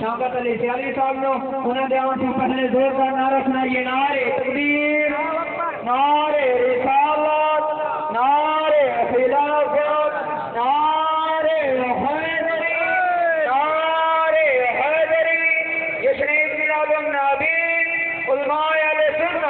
شوکت علی سیالی صاحب نو انہوں نے آن سے پہلے زور کا نعرہ سنائیے نعرے تکبیر نعرے رسالت نعرے خلافت نعرے حیدری نعرے حیدری یشریف جناب النبی علماء اہل سنت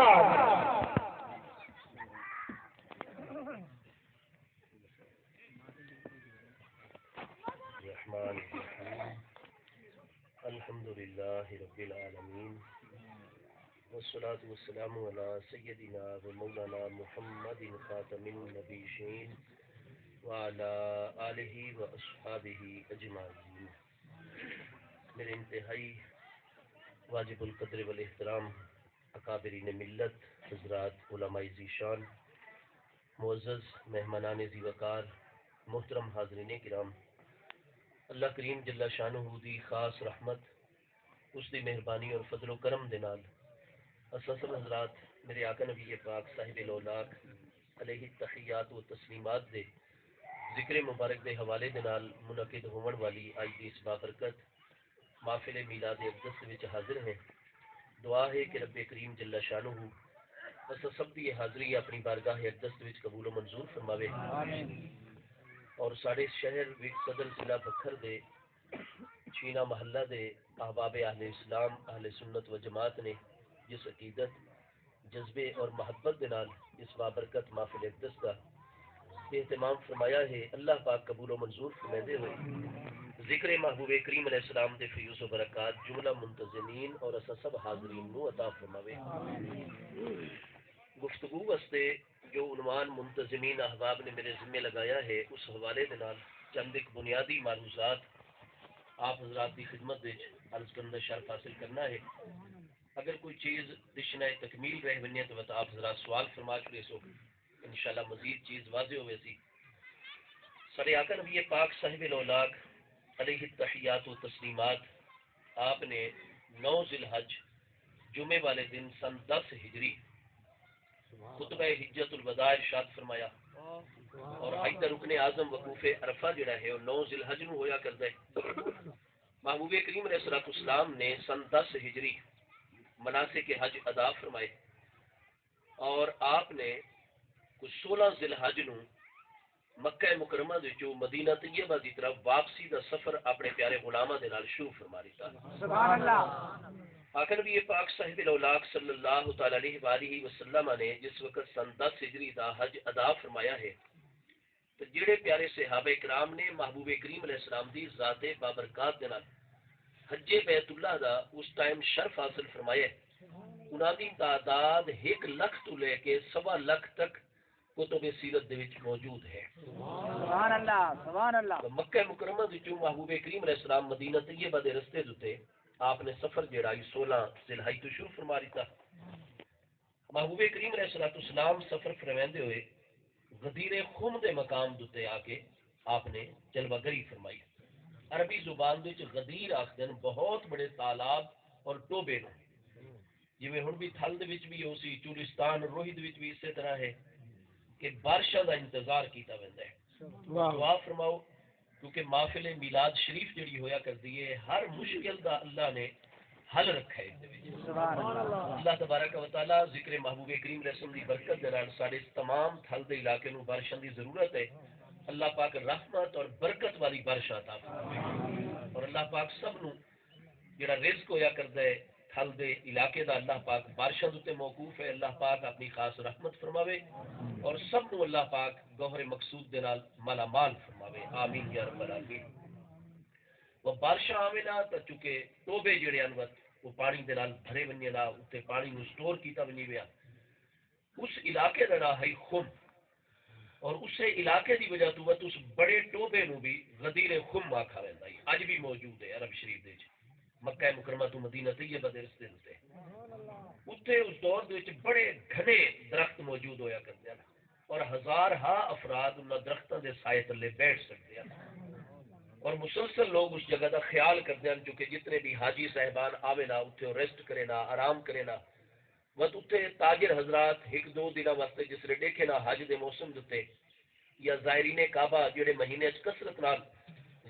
الحمد لله رب العالمين والصلاة والسلام على سيدنا ومولانا محمد خاتم النبيين وعلى آله وأصحابه أجمعين. میرے انتہائی واجب القدر والاحترام اکابرین ملت حضرات علماء ذیشان معزز مہمانان ذی وقار محترم حاضرین کرام، اللہ کریم جل شانہ دی خاص رحمت اس دی مہربانی اور فضل و کرم دے نال اساسل حضرات میرے آقا نبی پاک صاحب الاولاق علیہ التحیات و تسلیمات دے ذکر مبارک دے حوالے دے نال منعقد ہون والی آج دی اس بابرکت محفل میلاد اقدس وچ حاضر ہیں. دعا ہے کہ رب کریم جل شانہ اسا سب دی حاضری اپنی بارگاہ اقدس وچ قبول و منظور فرماوے. آمین. اور ساڑے شہر وچ صدر ضلع بکھر دے چینا محلہ دے احباب اہل اسلام اہل سنت و جماعت نے جس عقیدت جذبے اور محبت دے نال اس بابرکت محفل اقدس کا اہتمام فرمایا ہے، اللہ پاک قبول و منظور فرمائے ہوئے ذکر محبوب کریم علیہ السلام دے فیوز و برکات جملہ منتظمین اور اسا سب حاضرین نو عطا فرماوے. گفتگو واسطے جو عنوان منتظمین احباب نے میرے ذمہ لگایا ہے اس حوالے دے نال چند ایک بنیادی معروضات آپ حضرات کی خدمت وچ عرض کرنے کا شرف حاصل کرنا ہے. اگر کوئی چیز دشنہ تکمیل رہ بنی تو آپ حضرات سوال فرما چکے سو انشاءاللہ مزید چیز واضح ہوئے سی. سارے آقا نبی پاک صاحب الاولاق علیہ التحیات و تسلیمات آپ نے 9 ذی الحج جمعے والے دن سن 10 ہجری خطبہ حجت الوداع ارشاد فرمایا اور حج رکن اعظم وقوف عرفہ جڑا ہے وہ 9 ذی الحج نو ہویا کردا ہے. محبوب کریم علیہ الصلوۃ والسلام نے سن 10 ہجری مناسک حج ادا فرمائے اور آپ نے کچھ 16 ذی الحج نو مکہ مکرمہ وچوں مدینہ طیبہ دی طرف واپسی دا سفر اپنے پیارے غلاماں دے نال شروع فرما دیتا. سبحان اللہ. آقا نبی پاک صاحب الاولاق صلی اللہ تعالی علیہ وآلہ وسلم نے جس وقت سن 10 ہجری دا حج ادا فرمایا ہے تو جڑے پیارے صحابہ کرام نے محبوب کریم علیہ السلام دی ذات بابرکات دے نال حج بیت اللہ دا اس ٹائم شرف حاصل فرمایا ہے، انہاں دی تعداد 1 لاکھ تو لے کے 1.25 لاکھ تک کتب سیرت دے وچ موجود ہے. سبحان اللہ سبحان اللہ. مکہ مکرمہ وچوں محبوب کریم علیہ السلام مدینہ طیبہ دے رستے تے آپ نے سفر جڑا 16 ذی الحج تو شروع فرما دیتا. محبوب کریم علیہ السلام سفر فرماندے ہوئے غدیر خم دے مقام دے آ کے آپ نے جلوہ گری فرمائی. عربی زبان وچ غدیر آخدن بہت بڑے تالاب اور ٹوبے نے، جویں ہن بھی تھل دے وچ بھی ہو سی چولستان روہد وچ بھی اسی طرح ہے کہ بارشاں دا انتظار کیتا ویندا ہے. دعا فرماؤ کیونکہ محفل میلاد شریف جڑی ہویا کرتی ہے ہر مشکل دا اللہ نے حل رکھا ہے. اللہ تبارک و تعالی ذکر محبوب کریم علیہ السلام دی برکت دے نال سارے تمام تھل دے علاقے نو بارشاں دی ضرورت ہے. اللہ پاک رحمت اور برکت والی بارش عطا فرمائے اور اللہ پاک سب نو جڑا رزق ہویا کردا ہے تھل دے علاقے دا اللہ پاک بارشاں تے موقوف ہے. اللہ پاک اپنی خاص رحمت فرماوے اور سب نو اللہ پاک گوہر مقصود دے نال مالا مال فرماوے. آمین یا رب العالمین. وہ بارشاں آوے نا تو چونکہ ٹوبے جڑے ان وہ پانی دے نال بھرے ونجے نا تے پانی نو سٹور کیتا ونجے ویا اس علاقے دا نام ہے خم اور اس علاقے دی وجہ تو اس بڑے ٹوبے نو بھی غدیر خم آکھا ویندا ہے. اج بھی موجود ہے عرب شریف دے وچ مکہ مکرمہ تو مدینہ طیبہ دے رستے تے اوتھے اس دور دے وچ بڑے گھنے درخت موجود ہویا کردے ہیں اور ہزار افراد انہاں درختاں دے سائے تلے بیٹھ سکتے ہیں اور مسلسل لوگ اس جگہ دا خیال کرتے ہیں چونکہ جتنے بھی حاجی صاحبان آوے نا اتنے ریسٹ کرے نا آرام کرے نا وقت اتنے تاجر حضرات 1-2 دن واسطے جس نے دیکھے نا حج دے موسم دے یا زائرین کعبہ جڑے مہینے کثرت نال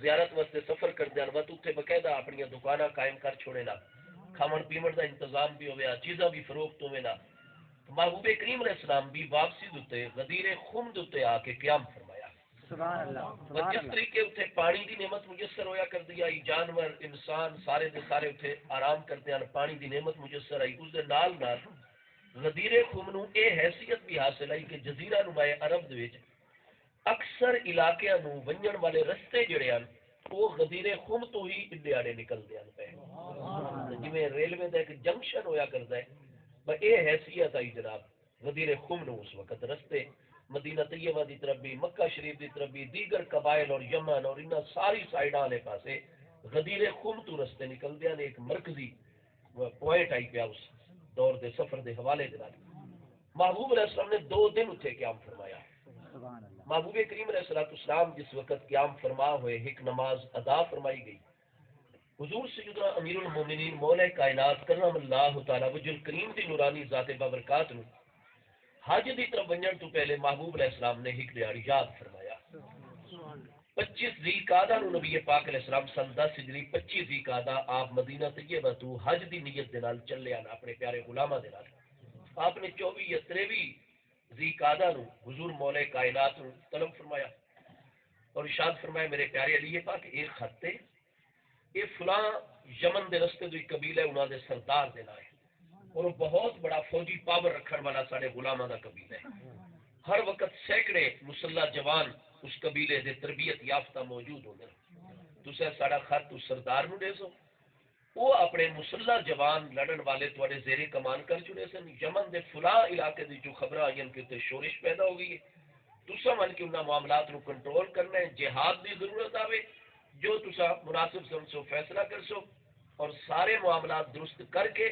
زیارت واسطے سفر کردے ہیں وقت اتنے باقاعدہ اپنی دکاناں قائم کر چھوڑے نا کھاون پیون دا انتظام بھی ہویا چیزاں بھی فروخت ہوئے نا محبوب کریم علیہ السلام بھی واپسی دے غدیر خم دے آ کے قیام فرمایا سبحان اللہ اور سبحان جس اللہ طریقے اتنے پانی دی نعمت میسر ہویا کر دیا جانور انسان سارے دے سارے اتنے آرام کرتے ہیں پانی دی نعمت میسر آئی اس دے نال غدیر خم نو اے حیثیت بھی حاصل آئی کہ جزیرہ نمائے عرب دے وچ اکثر علاقیاں نو ونجن والے رستے جڑے ہیں وہ غدیر خم تو ہی انڈیاڑے نکلتے ہیں پہ جویں ریلوے دا ایک جنکشن ہویا کرتا ہے اے حیثیت آئی جناب غدیر خم نو اس وقت رستے مدینہ طیبہ دی طرف بھی مکہ شریف دی طرف بھی دیگر قبائل اور یمن اور انہاں ساری سائیڈاں والے پاسے غدیر خم تو رستے نکلدے ہیں ایک مرکزی پوائنٹ آئی پیا اس دور دے سفر دے حوالے دے نال محبوب علیہ السلام نے 2 دن اتنے قیام فرمایا محبوب کریم علیہ السلام جس وقت قیام فرما ہوئے ایک نماز ادا فرمائی گئی حضور سیدنا امیر المومنین مولا کائنات کرم اللہ تعالی وجل کریم دی نورانی ذات بابرکات نو حج دی طرف ونجن تو پہلے محبوب علیہ السلام نے ایک دیہڑی یاد فرمایا 25 ذی القعدہ نو نبی پاک علیہ السلام سن 10 ہجری 25 ذی القعدہ آپ مدینہ طیبہ تو حج دی نیت دے نال چلے آن اپنے پیارے غلاماں دے نال آپ نے 24 یا 23 ذی القعدہ نو حضور مولا کائنات نو طلب فرمایا اور ارشاد فرمایا میرے پیارے علی پاک ایک خط ہے یہ فلاں یمن دے رستے جو قبیلہ ہے انہاں دے سردار دے نال اور وہ بہت بڑا فوجی پاور رکھن والا سارے غلاماں دا قبیلہ ہے ہر وقت سینکڑے مسلح جوان اس قبیلے دے تربیت یافتہ موجود ہوندے تساں ساڈا خط اس سردار نو دے سو وہ اپنے مسلح جوان لڑن والے تواڈے زیر کمان کر چکے سن یمن دے فلاں علاقے دی جو خبر آئیں کہ تے شورش پیدا ہو گئی ہے تساں من کے انہاں معاملات نو کنٹرول کرنا ہے جہاد دی ضرورت آوے جو تساں مناسب سمجھو فیصلہ کر سو اور سارے معاملات درست کر کے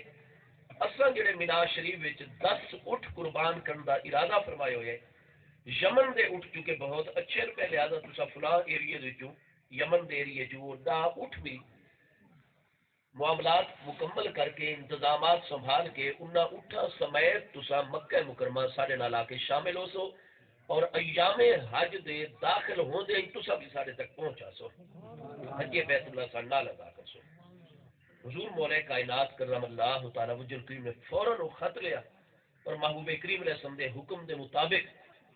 اصل جڑے مینا شریف وچ 10 اٹھ قربان کرن دا ارادہ فرمایا ہوئے یمن دے اٹھ چکے بہت اچھے روپے لہذا تسا فلاں ایریے وچوں یمن دے ایریے جو دا اٹھ بھی معاملات مکمل کر کے انتظامات سنبھال کے انہاں اٹھا سمیت تسا مکہ مکرمہ ساڈے نال آ کے شامل ہو سو اور ایام حج دے داخل ہوندے ہی تسا بھی ساڈے تک پہنچا سو حج بیت اللہ ساڈے نال ادا کر سو حضور مولا کائنات کرم اللہ تعالی وجل کریم نے فوراً وہ خط لیا اور محبوب کریم علیہ السلام دے حکم دے مطابق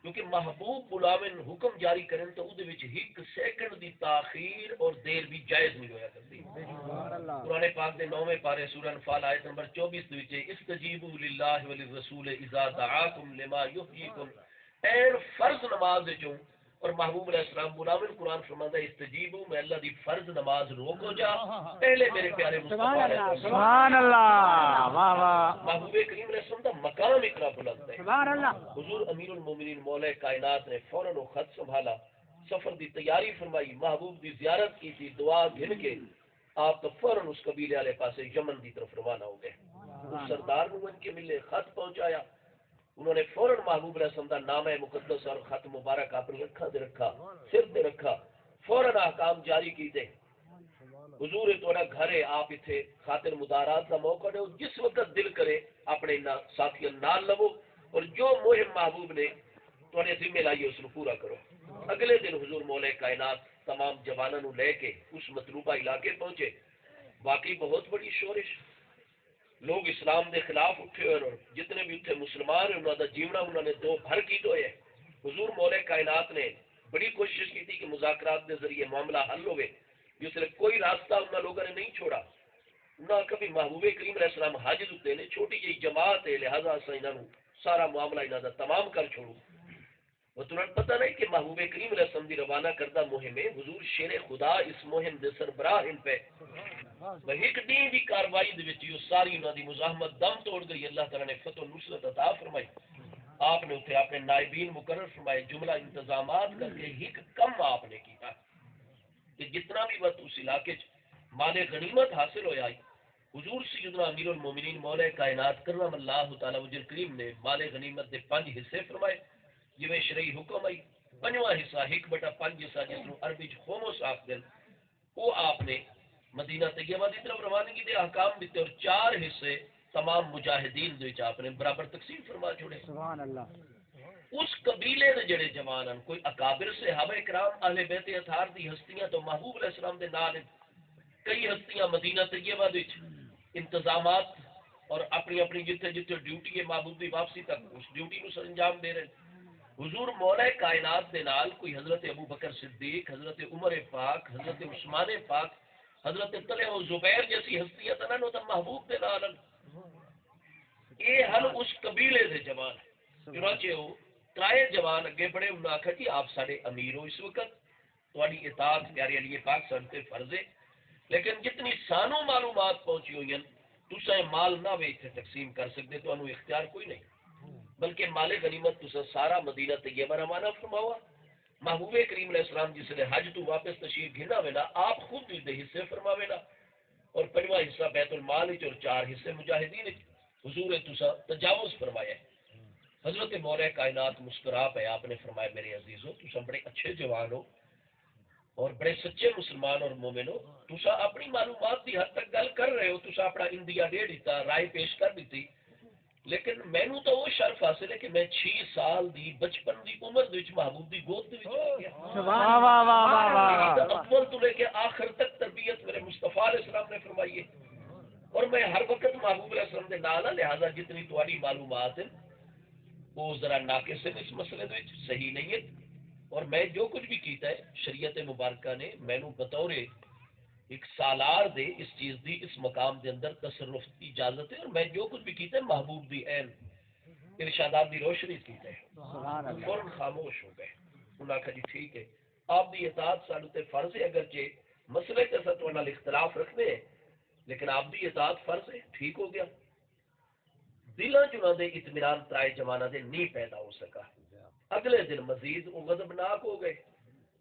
کیونکہ محبوب غلامن حکم جاری کرن تو اودے وچ 1 سیکنڈ دی تاخیر اور دیر بھی جائز نہیں ہویا کرتی قرآن پاک دے 9ویں پارے سورہ انفال آیت نمبر 24 وچ استجیبوا للہ وللرسول اذا دعاکم لما یحییکم این فرض نماز وچوں اور محبوب علیہ السلام غلامن قرآن فرماتا ہے استجیبوا میں اللہ دی فرض نماز روکو جا پہلے میرے پیارے مصطفی سبحان اللہ واہ واہ محبوب کریم علیہ السلام دا مقام اتنا بلند ہے سبحان اللہ حضور امیر المومنین مولا کائنات نے فوراً وہ خط سنبھالا سفر دی تیاری فرمائی محبوب دی زیارت کی تھی دعا گن کے آپ تو فوراً اس قبیلے والے پاسے یمن دی طرف روانہ ہو گئے اس سردار کو ان کے ملے خط پہنچایا انہوں نے فوراً محبوب علیہ السلام دا نام مقدس اور خط مبارک اپنی اکھاں دے رکھا سر تے رکھا فوراً احکام جاری کیتے حضور تھوڑا گھر ہے آپ اتنے خاطر مدارات کا موقع دو جس وقت دل کرے اپنے ساتھیوں نال لو اور جو مہم محبوب نے تھوڑے ذمہ لائیے اس کو پورا کرو اگلے دن حضور مولا کائنات تمام جوانوں لے کے اس مطلوبہ علاقے پہنچے باقی بہت بڑی شورش لوگ اسلام دے خلاف اٹھے اور جتنے بھی اتنے مسلمان ہیں انہوں دا جیونا انہوں نے 2 بھر کی دوئے حضور مولا کائنات نے بڑی کوشش کی تھی کہ مذاکرات کے ذریعے معاملہ حل ہوئے جس نے کوئی راستہ انہوں لوگوں نے نہیں چھوڑا نہ کبھی محبوب کریم علیہ السلام حج دیتے نے چھوٹی جی جماعت ہے لہذا انہوں سارا معاملہ انہوں کا تمام کر چھوڑوں وہ تمہیں پتہ نہیں کہ محبوب کریم علیہ السلام دی روانہ کردہ مہم ہے حضور شیر خدا اس مہم دے سربراہ ان پہ ایک دین دی کاروائی دے وچ ساری انہوں دی مزاحمت دم توڑ گئی اللہ تعالیٰ نے فتح و نصرت عطا فرمائی آپ نے اتنے اپنے نائبین مقرر فرمائے جملہ انتظامات کر کے ایک کم آپ نے کیتا کہ جتنا بھی وقت اس علاقے مال غنیمت حاصل ہویا حضور سیدنا امیر المومنین مولا کائنات کرم اللہ تعالی وجل کریم نے مال غنیمت دے 5 حصے فرمائے جویں شرعی حکم آئی 5واں حصہ 1/5 حصہ جس کو عربی خمس آخدے وہ آپ نے مدینہ طیبہ کی طرف روانگی دے احکام دیتے اور 4 حصے تمام مجاہدین دے وچ آپ نے برابر تقسیم فرما چھوڑے سبحان اللہ اس قبیلے دے جڑے جوان ہیں کوئی اکابر صحابہ کرام اہل بیت اطہار دی ہستیاں تو محبوب علیہ السلام دے نال کئی ہستیاں مدینہ طیبہ وچ انتظامات اور اپنی اپنی جتھے جتھے ڈیوٹی ہے محبوب دی واپسی تک اس ڈیوٹی نو انجام دے رہے ہیں۔ حضور مولا کائنات دے نال کوئی حضرت ابو بکر صدیق، حضرت عمر پاک، حضرت عثمان پاک، حضرت طلحہ و زبیر جیسی ہستیاں تنن تو محبوب دے نال یہ ہن اس قبیلے دے جوان چنانچہ وہ ترائے جوان اگے بڑے انہوں نے آخر کہ آپ سارے امیر ہو اس وقت تھوڑی اطاعت پیارے علی پاک سنتے فرض ہے، لیکن جتنی سانوں معلومات پہنچی ہوئی ہیں تسا مال نہ ویچ تقسیم کر سکتے تو انہوں اختیار کوئی نہیں، بلکہ مال غنیمت تسا سارا مدینہ طیبہ روانہ فرماوا۔ محبوب کریم علیہ السلام جس نے حج تو واپس تشریف گھنا ویلا آپ خود دے حصے فرماوے نا، اور پنجواں حصہ بیت المال اور 4 حصے مجاہدین حضور تسا تجاوز فرمایا ہے۔ حضرت مولا کائنات مسکرا پہ آپ نے فرمایا میرے عزیزو تسا بڑے اچھے جوان ہو اور بڑے سچے مسلمان اور مومن ہو، تسا اپنی معلومات کی حد تک گل کر رہے ہو، تسا اپنا اندیا دے دیتا، رائے پیش کر دیتی، لیکن مینو تو وہ شرف حاصل ہے کہ میں 6 سال دی بچپن دی عمر وچ محبوب دی گود دے وچ آ گیا۔ واہ واہ واہ واہ واہ، اول تو لے کے آخر تک تربیت میرے مصطفیٰ علیہ السلام نے فرمائی ہے، اور میں ہر وقت محبوب علیہ السلام دے نال ہاں، لہذا جتنی تہاڈی معلومات ہیں وہ ذرا ناقص ہے اس مسئلے میں صحیح نہیں ہے، اور میں جو کچھ بھی کیتا ہے شریعت مبارکہ نے مینوں بطور ایک سالار دے اس چیز دی اس مقام دے اندر تصرف کی اجازت ہے، اور میں جو کچھ بھی کیتا ہے محبوب دی عین ارشادات دی روشنی کیتا ہے۔ فوراً خاموش ہو گئے، انہوں نے کہا جی ٹھیک ہے آپ دی اطاعت سانو تے فرض ہے، اگرچہ مسئلے تے اساں تہاڈے نال اختلاف رکھنے ہیں لیکن آپ دی اطاعت فرض ہے، ٹھیک ہو گیا۔ دلاں چ دے اطمینان ترائے جمانہ دے نہیں پیدا ہو سکا۔ اگلے دن مزید وہ غضبناک ہو گئے،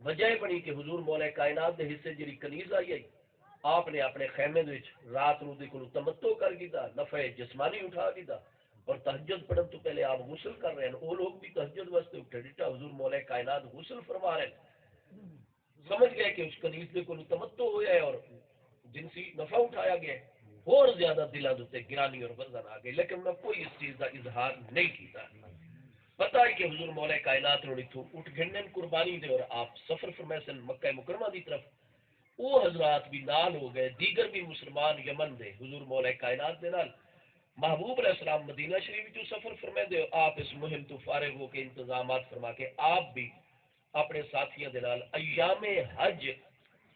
وجہ بنی کہ حضور مولا کائنات دے حصے جڑی کنیز آئی آپ نے اپنے خیمے وچ رات نو دی کول تمتع کر گیا، نفع جسمانی اٹھا گیا، اور تہجد پڑھن تو پہلے آپ غسل کر رہے ہیں، وہ لوگ بھی تہجد واسطے اٹھے ڈٹا حضور مولا کائنات غسل فرما رہے ہیں، سمجھ گئے کہ اس کنیز دے کول تمتع ہویا ہے اور جنسی نفع اٹھایا گیا ہے، اور زیادہ دلاں دے گرانی اور وزن آ گئی، لیکن انہوں نے کوئی اس چیز کا اظہار نہیں کیتا۔ پتہ ہے کہ حضور مولا کائنات نے اٹھ گھنن قربانی دے اور آپ سفر فرمائے سن مکہ مکرمہ دی طرف، وہ حضرات بھی نال ہو گئے، دیگر بھی مسلمان یمن دے حضور مولا کائنات دے نال محبوب علیہ السلام مدینہ شریف جو سفر فرمائے دے، آپ اس مہم تو فارغ ہو کے انتظامات فرما کے آپ بھی اپنے ساتھیوں دے نال ایام حج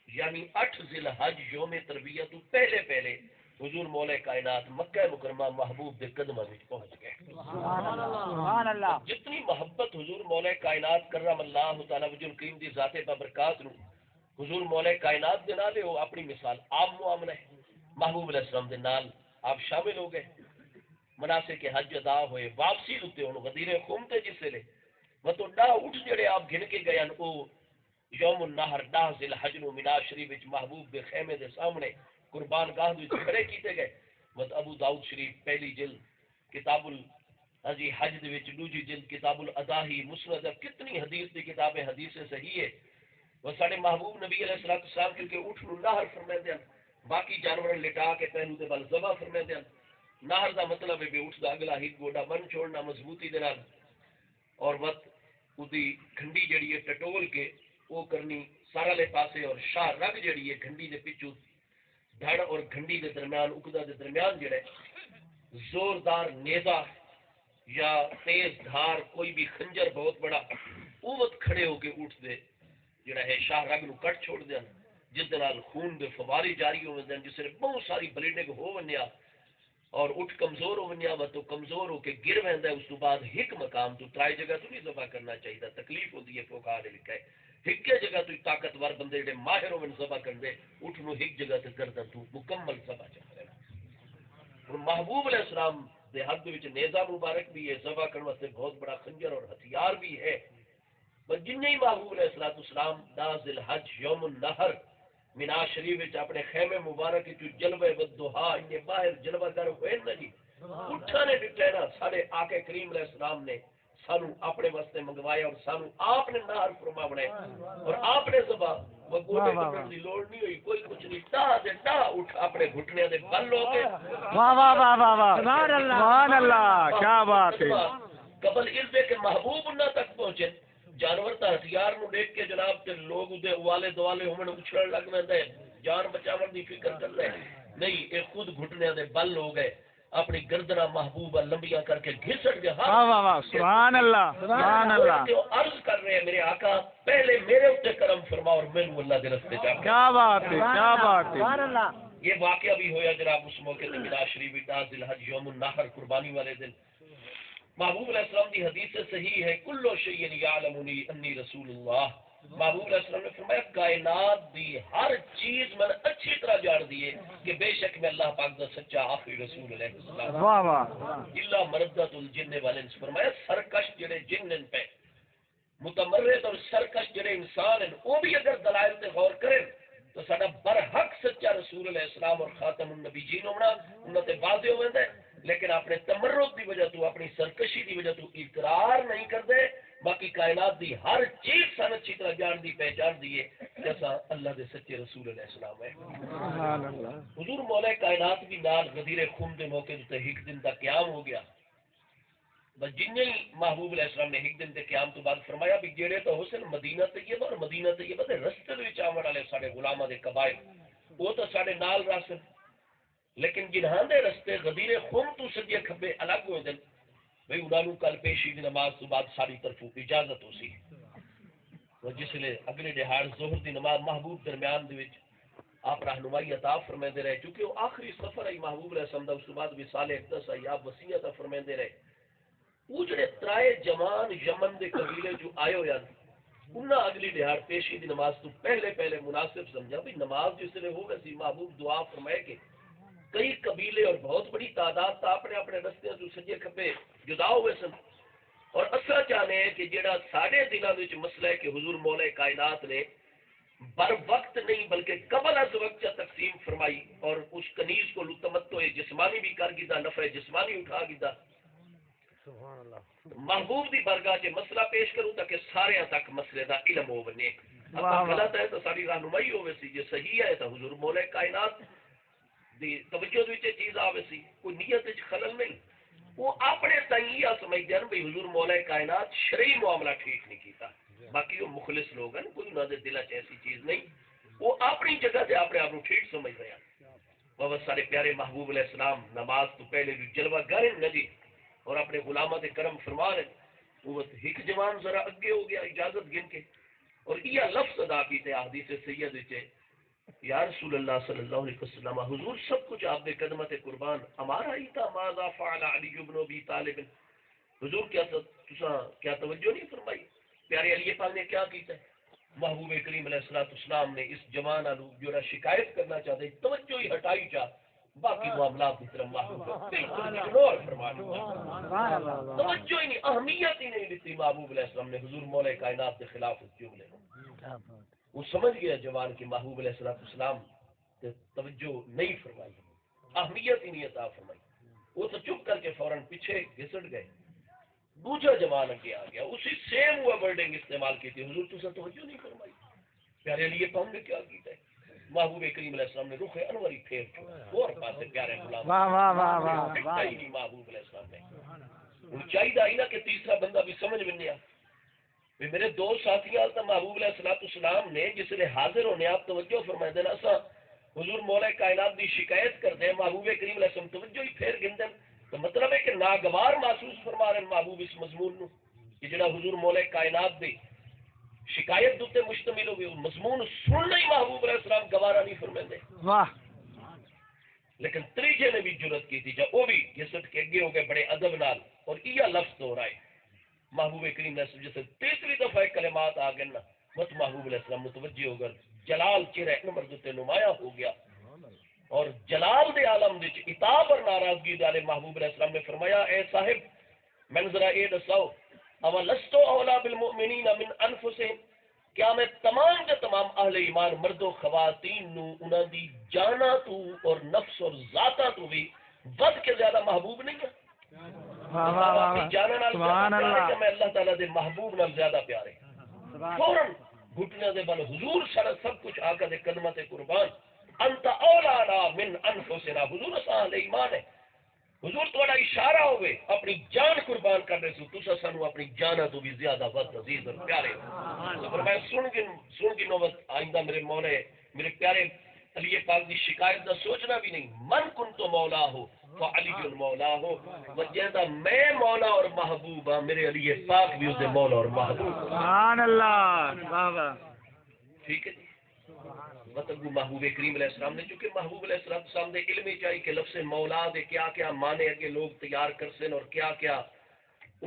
یعنی 8 ذی الحج یوم تربیت تو پہلے حضور مولا کائنات مکہ مکرمہ محبوب دے قدموں وچ پہنچ گئے۔ سبحان اللہ۔ جتنی محبت حضور مولا کائنات کرم اللہ تعالی وجل کریم دی ذات بابرکات نو حضور مولا کائنات دے نال وہ اپنی مثال عام معاملہ ہے، محبوب علیہ السلام دے نال آپ شامل ہو گئے، مناسک حج ادا ہوئے، واپسی ہوتے ہن غدیر خم تے جس لے وہ تو ڈا اٹھ جڑے آپ گن کے گئے او یوم النحر 10 ذی الحج نو مینا شریف وچ محبوب دے خیمے دے سامنے قربان گاہ وچ کھڑے کیتے گئے۔ مت ابو داؤد شریف پہلی جلد کتاب جی حج دے وچ دوجی جلد کتاب الاضاحی مسند کتنی حدیث دی کتابیں حدیث صحیح ہے، وہ سارے محبوب نبی علیہ الصلوۃ والسلام کیونکہ اٹھ نو نہر فرماتے ہیں، باقی جانور لٹا کے پہلو دے بل ذبح فرماتے ہیں۔ نہر دا مطلب ہے کہ اٹھ دا اگلا ہی گوڈا بن چھوڑنا مضبوطی دے نال، اور وقت اودی کھنڈی جڑی ہے ٹٹول کے وہ کرنی سارا لے پاسے، اور شاہ رگ جڑی ہے کھنڈی دے پچھو دھڑ اور گھنڈی دے درمیان اکدا دے درمیان جڑا ہے زوردار نیزہ یا تیز دھار کوئی بھی خنجر بہت بڑا اوت کھڑے ہو کے اٹھ دے جڑا ہے شاہ رگ نو کٹ چھوڑ دین، جس دے نال خون دے فوارے جاری ہو وندے جس نے بہت ساری بلیڈنگ ہو ونیا اور اٹھ کمزور ہو ونیا وا تو کمزور ہو کے گر ویندا ہے۔ اس تو بعد ایک مقام تو ترائی جگہ تو نہیں ذبح کرنا چاہیے، تکلیف ہوتی ہے، فقہاء نے لکھا ہے ایک جگہ تو طاقتور بندے جڑے ماہر ہون ذبح کردے اٹھ نو ایک جگہ تے گردن تو مکمل ذبح چاہ رہا۔ اور محبوب علیہ السلام دے ہاتھ وچ نیزہ مبارک بھی ہے، ذبح کرنے واسطے بہت بڑا خنجر اور ہتھیار بھی ہے، پر جن ہی محبوب علیہ السلام 10 ذی الحج یوم النحر مینا شریف وچ اپنے خیمے مبارک وچ جلوہ والضحا ان باہر جلوہ گر ہوئے نا جی اٹھا نے ڈٹے نا سارے آقا کریم علیہ السلام نے سانو اپنے واسطے منگوایا اور سانو آپ نے نہر فرما بنایا اور آپ نے ذبح وہ گوڈے پکڑنے کی لوڑ نہیں ہوئی، کوئی کچھ نہیں، ٹا دے ٹا اٹھ اپنے گھٹنے دے بل ہو کے واہ واہ واہ واہ واہ، سبحان اللہ، سبحان اللہ، کیا بات ہے۔ قبل اس دے کہ محبوب نہ تک پہنچے جانور تا ہتھیار نو دیکھ کے جناب تے لوگ دے والے دوالے ہومن اچھڑن لگ پیندے جان بچاون دی فکر کردے نہیں اے خود گھٹنے دے بل ہو گئے اپنی گردنا محبوبہ لمبیاں کر کے گھسٹ گئے واہ واہ واہ سبحان اللہ سبحان اللہ عرض کر رہے ہیں میرے آقا پہلے میرے اوپر کرم فرما اور میں اللہ کے راستے جا کیا بات ہے کیا بات ہے یہ واقعہ بھی ہویا جناب اس موقع تے میلاد شریف اٹا ذی الحج یوم النحر قربانی والے دن محبوب علیہ السلام کی حدیث سے صحیح ہے کلو شیء یعلمنی انی رسول اللہ محبوب علیہ السلام نے فرمایا کائنات دی ہر چیز میں اچھی طرح جان دیے کہ بے شک میں اللہ پاک دا سچا آخری رسول علیہ السلام واہ واہ اللہ مردت الجن والے نے فرمایا سرکش جڑے جن ان پہ متمرد اور سرکش جڑے انسان ہیں وہ بھی اگر دلائل تے غور کریں تو ساڈا برحق سچا رسول علیہ السلام اور خاتم النبیین ہونا انہاں تے واضح ہو ویندا ہے لیکن اپنے تمرد دی وجہ تو اپنی سرکشی دی وجہ تو اقرار نہیں کرتے باقی کائنات دی ہر چیز سن اچھی طرح جان دی پہچان دیے جیسا اللہ دے سچے رسول علیہ السلام ہے سبحان اللہ حضور مولا کائنات بھی نال غدیر خون دے موقع تے ایک دن دا قیام ہو گیا بس جن ہی محبوب علیہ السلام نے ایک دن دے قیام تو بعد فرمایا بھی جڑے تو حسن مدینہ طیبہ اور مدینہ طیبہ دے رستے دے وچ آون والے ساڈے غلاماں دے قبائل وہ تو ساڈے نال راسن لیکن جنہاں دے رستے غدیر خون تو سجے کھبے الگ ہو دن بھئی انہاں نوں کل پیشی دی نماز تو بعد ساری طرفوں اجازت ہو سی وہ جس لے اگلے دہاڑ ظہر دی نماز محبوب درمیان دے وچ آپ رہنمائی عطا فرمائندے رہے چونکہ وہ آخری سفر ہے محبوب علیہ السلام دا اس کے بعد وصال اقدس ہے آپ وصیت فرمائندے رہے وہ جڑے ترائے جوان یمن دے قبیلے جو آئے ہوئے ہیں انہاں اگلی دہاڑ پیشی دی نماز تو پہلے مناسب سمجھا بھی نماز جس لے ہو گئی محبوب دعا فرمائے کہ کئی قبیلے اور بہت بڑی تعداد تا اپنے اپنے رستے تو سجے کھبے جدا ہوئے سن اور اصل چاہنے ہیں کہ جڑا ساڑھے دنوں وچ مسئلہ ہے کہ حضور مولا کائنات نے بر وقت نہیں بلکہ قبل از وقت تقسیم فرمائی اور اس کنیز کو لطمتو جسمانی بھی کر گیتا نفع جسمانی اٹھا گیتا محبوب دی برگاہ چ مسئلہ پیش کروں تاکہ سارے تک مسئلے دا علم ہو بنے اگر غلط ہے تو ساری رہنمائی ہوے سی جے صحیح ہے تو حضور مولا کائنات دی توجہ وچ چیز آوے سی کوئی نیت وچ خلل نہیں وہ اپنے تائیں سمجھدے ہیں بھئی حضور مولا کائنات شرعی معاملہ ٹھیک نہیں کیتا باقی وہ مخلص لوگ ہیں کوئی انہاں دے دل وچ ایسی چیز نہیں وہ اپنی جگہ تے اپنے آپ ٹھیک سمجھ رہے ہیں بابا سارے پیارے محبوب علیہ السلام نماز تو پہلے بھی جلوہ گر نجی اور اپنے غلامہ دے کرم فرما رہے وہ ایک جوان ذرا اگے ہو گیا اجازت گن کے اور یہ لفظ ادا کیتے حدیث سید وچ یا رسول اللہ صلی اللہ علیہ وسلم حضور سب کچھ آپ دے قدمت قربان ہمارا ہی تھا ماذا فعل علی بن ابی طالب حضور کیا کیا توجہ نہیں فرمائی پیارے علی پاک نے کیا کیتا ہے محبوب کریم علیہ السلام نے اس جوان آلو جو شکایت کرنا چاہتے توجہ ہی ہٹائی چاہ باقی معاملات کی طرف محبوب بالکل اگنور فرما دیا توجہ ہی نہیں اہمیت ہی نہیں دیتی محبوب علیہ السلام نے حضور مولا کائنات کے خلاف جملے وہ سمجھ گیا جوان کی محبوب علیہ السلام توجہ نہیں فرمائی اہمیت ہی نہیں عطا فرمائی وہ تو چپ کر کے فوراً پیچھے گھسٹ گئے دوسرا جوان اگے آ گیا اسی سیم ہوا ورڈنگ استعمال کی تھی حضور تو توجہ نہیں فرمائی پیارے لیے پاؤں نے کیا کیتا ہے محبوب کریم علیہ السلام نے رخ انوری پھیر چھوڑا اور پاسے پیارے غلام واہ واہ واہ واہ محبوب علیہ السلام نے ان چاہیے آئی نا کہ تیسرا بندہ بھی سمجھ میں نہیں آ میرے دو ساتھی آل تو محبوب علیہ السلام نے جس لئے حاضر ہونے آپ توجہ فرمائے دینا اسا حضور مولا کائنات دی شکایت کر دیں محبوب کریم علیہ السلام توجہ ہی پھیر گن دیں تو مطلب ہے کہ ناگوار محسوس فرما رہے محبوب اس مضمون نو کہ جڑا حضور مولا کائنات دی شکایت دوتے مشتمل ہو گئی مضمون سننا ہی محبوب علیہ السلام گوارا نہیں فرمائے دے واہ لیکن تریجے نے بھی جرت کی تھی جب وہ بھی گسٹ کے اگے ہو گئے بڑے ادب نال اور یہ لفظ ہو رہا ہے محبوب کریم علیہ السلام جیسے تیسری دفعہ کلمات آ گئے نا بس محبوب علیہ السلام متوجہ ہو گئے جلال چہرہ نمبر دوتے نمایاں ہو گیا اور جلال دے عالم وچ عتاب اور ناراضگی والے محبوب علیہ السلام نے فرمایا اے صاحب میں ذرا یہ دساؤ اولستو اولا بالمؤمنین من انفسہم کیا میں تمام کے تمام اہل ایمان مرد و خواتین نو انہاں دی جانا تو اور نفس اور ذاتاں تو بھی ود کے زیادہ محبوب نہیں ہے سبحان اللہ کہ میں اللہ تعالیٰ دے محبوب نال زیادہ پیارے فوراً گھٹنے دے بل حضور سب کچھ آقا دے قدمت قربان انت اولانا من انفسنا حضور اہل ایمان ہے حضور تھوڑا اشارہ ہوئے اپنی جان قربان کرنے سے تسا سانو اپنی جانا تو بھی زیادہ وقت عزیز اور پیارے ہو. فرمایا سن کی نوبت آئندہ میرے مولا میرے پیارے علی پاک دی شکایت دا سوچنا بھی نہیں. من کن تو مولا ہو فعلی مولا ہو وجہ میں مولا اور محبوب ہاں میرے علی پاک بھی اسے مولا اور محبوب. سبحان اللہ. واہ واہ. ٹھیک ہے جی. مطلب محبوب کریم علیہ السلام نے چونکہ محبوب علیہ السلام نے علم ہی چاہیے کہ لفظ مولا دے کیا کیا مانے اگے لوگ تیار کر سن اور کیا کیا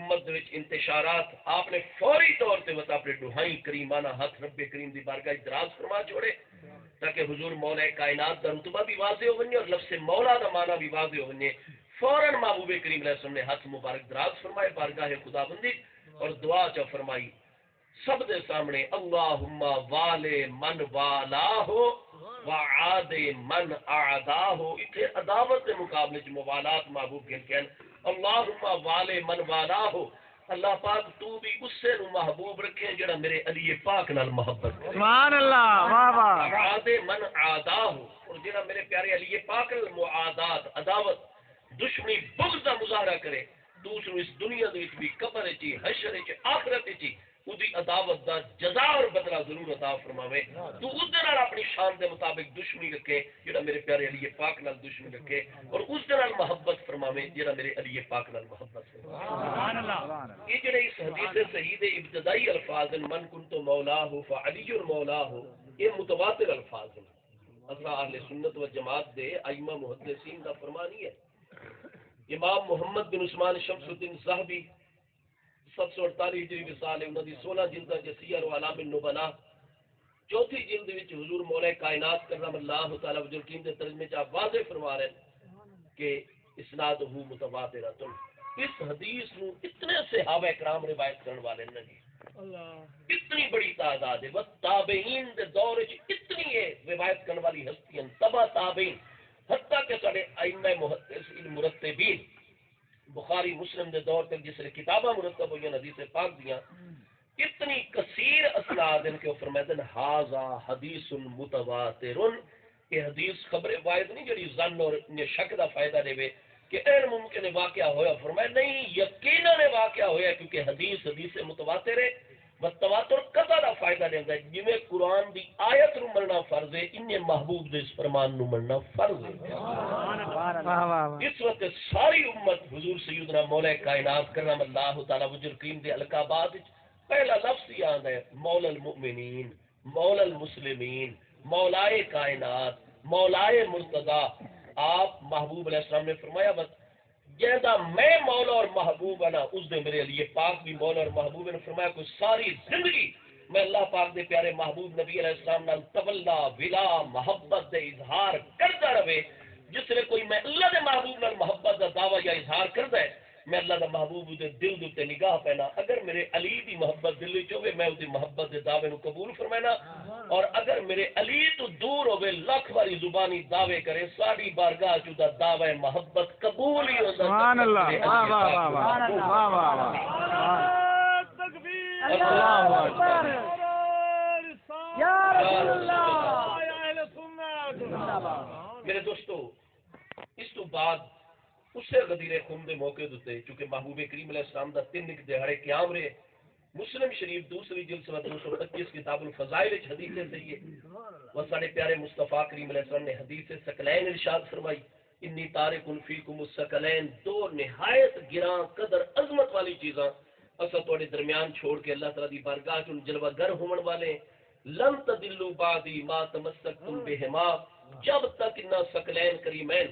امت وچ انتشارات آپ نے فوری طور پہ بتا اپنے دہائی کریمانہ ہاتھ رب کریم دی بارگاہ دراز فرما چھوڑے تاکہ حضور مولا کائنات دا رتبہ بھی واضح ہو بنے اور لفظ مولا دا معنی بھی واضح ہو بنے. فوراً محبوب کریم علیہ السلام نے ہاتھ مبارک دراز فرمائے بارگاہ خدا بندی اور دعا چا فرمائی سب دے سامنے اللہم والے من والا ہو وعاد من اعدا ہو. اتنے عداوت کے مقابلے چ موالات محبوب کے کہن اللہم والے من والا ہو. اللہ پاک تو بھی اس سے محبوب رکھے جڑا میرے علی پاک نال محبت کرے. سبحان اللہ. واہ واہ. وعاد من اعدا ہو اور جڑا میرے پیارے علی پاک نال معادات عداوت دشمنی بغض دا مظاہرہ کرے دوسروں اس دنیا دے وچ بھی قبر وچ حشر وچ آخرت وچ اودی عداوت دا جزا اور بدلہ ضرور عطا فرماوے. تو اس دے نال اپنی شان دے مطابق دشمنی رکھے جڑا میرے پیارے علی پاک نال دشمنی رکھے اور اس دے نال محبت فرماوے جڑا میرے علی پاک نال محبت فرماوے. سبحان اللہ. یہ جڑے اس حدیث صحیح دے ابتدائی الفاظ ہیں من کنت مولا ہو فعلی مولا ہو یہ متواتر الفاظ ہیں. اصل اہل سنت و جماعت دے ائمہ محدثین دا فرمان ہی ہے. امام محمد بن عثمان شمس الدین صاحبی 748 ہجری وصال ہے انہاں دی 16 جلداں چ سیر و اعلام النبلاء چوتھی جلد وچ حضور مولا کائنات کرم اللہ تعالی وجل کریم دے ترجمے چ واضح فرما رہے ہیں کہ اسنادہ متواترۃ. اس حدیث نو اتنے صحابہ کرام روایت کرنے والے ہیں جی اتنی بڑی تعداد ہے. بس تابعین دے دور وچ اتنی ہے روایت کرنے والی ہستیاں تبع تابعین حتیٰ کہ سارے ائمہ محدثین مرتبین بخاری مسلم دے دور تک جس نے کتاباں مرتب ہوئی حدیث پاک دیاں اتنی کثیر اسناد ان کے فرماتے ہیں ھذا حدیث متواتر. یہ حدیث خبر واحد نہیں جڑی ظن اور شک دا فائدہ دے کہ غیر ممکن واقعہ ہویا. فرمایا نہیں یقیناً واقعہ ہویا کیونکہ حدیث متواتر ہے. تواتر قطع دا فائدہ دیندا ہے جویں قرآن دی آیت نو مننا فرض ہے انہیں محبوب دے اس فرمان نو مننا فرض ہے. اس وقت ساری امت حضور سیدنا مولا کائنات کرم اللہ تعالی وجل کریم دے القابات وچ پہلا لفظ ہی آندا ہے مولا المؤمنین مولا المسلمین مولائے کائنات مولائے مرتضی. آپ محبوب علیہ السلام نے فرمایا بس جیسا میں مولا اور محبوب ہے نا اس دے میرے علی پاک بھی مولا اور محبوب نے. فرمایا کوئی ساری زندگی میں اللہ پاک دے پیارے محبوب نبی علیہ السلام نال تولا ولا محبت دے اظہار کرتا رہے. جس نے کوئی میں اللہ دے محبوب نال محبت دا دعویٰ یا اظہار کرتا ہے میں اللہ دا محبوب دے دل دے تے نگاہ پینا اگر میرے علی دی محبت دل وچ ہوے میں اس دی محبت دے دعوے نو قبول فرمانا اور اگر میرے علی تو دور ہوے لاکھ باری زبانی دعوے کرے ساری بارگاہ چ دا دعوی محبت قبول ہی ہوندا. سبحان اللہ. واہ واہ واہ واہ واہ. تکبیر. اللہ اکبر. یا رسول اللہ. یا اہل سنت. میرے دوستو اس تو بعد اس سے غدیر خون دے موقع دیتے چونکہ محبوب کریم علیہ السلام دا 3 دہاڑے قیام رہے. مسلم شریف دوسری جلد صفحہ 225 کتاب الفضائل وچ حدیث صحیح ہے وہ سارے پیارے مصطفیٰ کریم علیہ السلام نے حدیث ثقلین ارشاد فرمائی انی تارک فیکم الثقلین. 2 نہایت گراں قدر عظمت والی چیزاں اسا تواڈے درمیان چھوڑ کے اللہ تعالی دی بارگاہ چ جلوہ گر ہون والے لن تدلوا بعدی ما تمسکتم بہما. جب تک انہاں ثقلین کریمین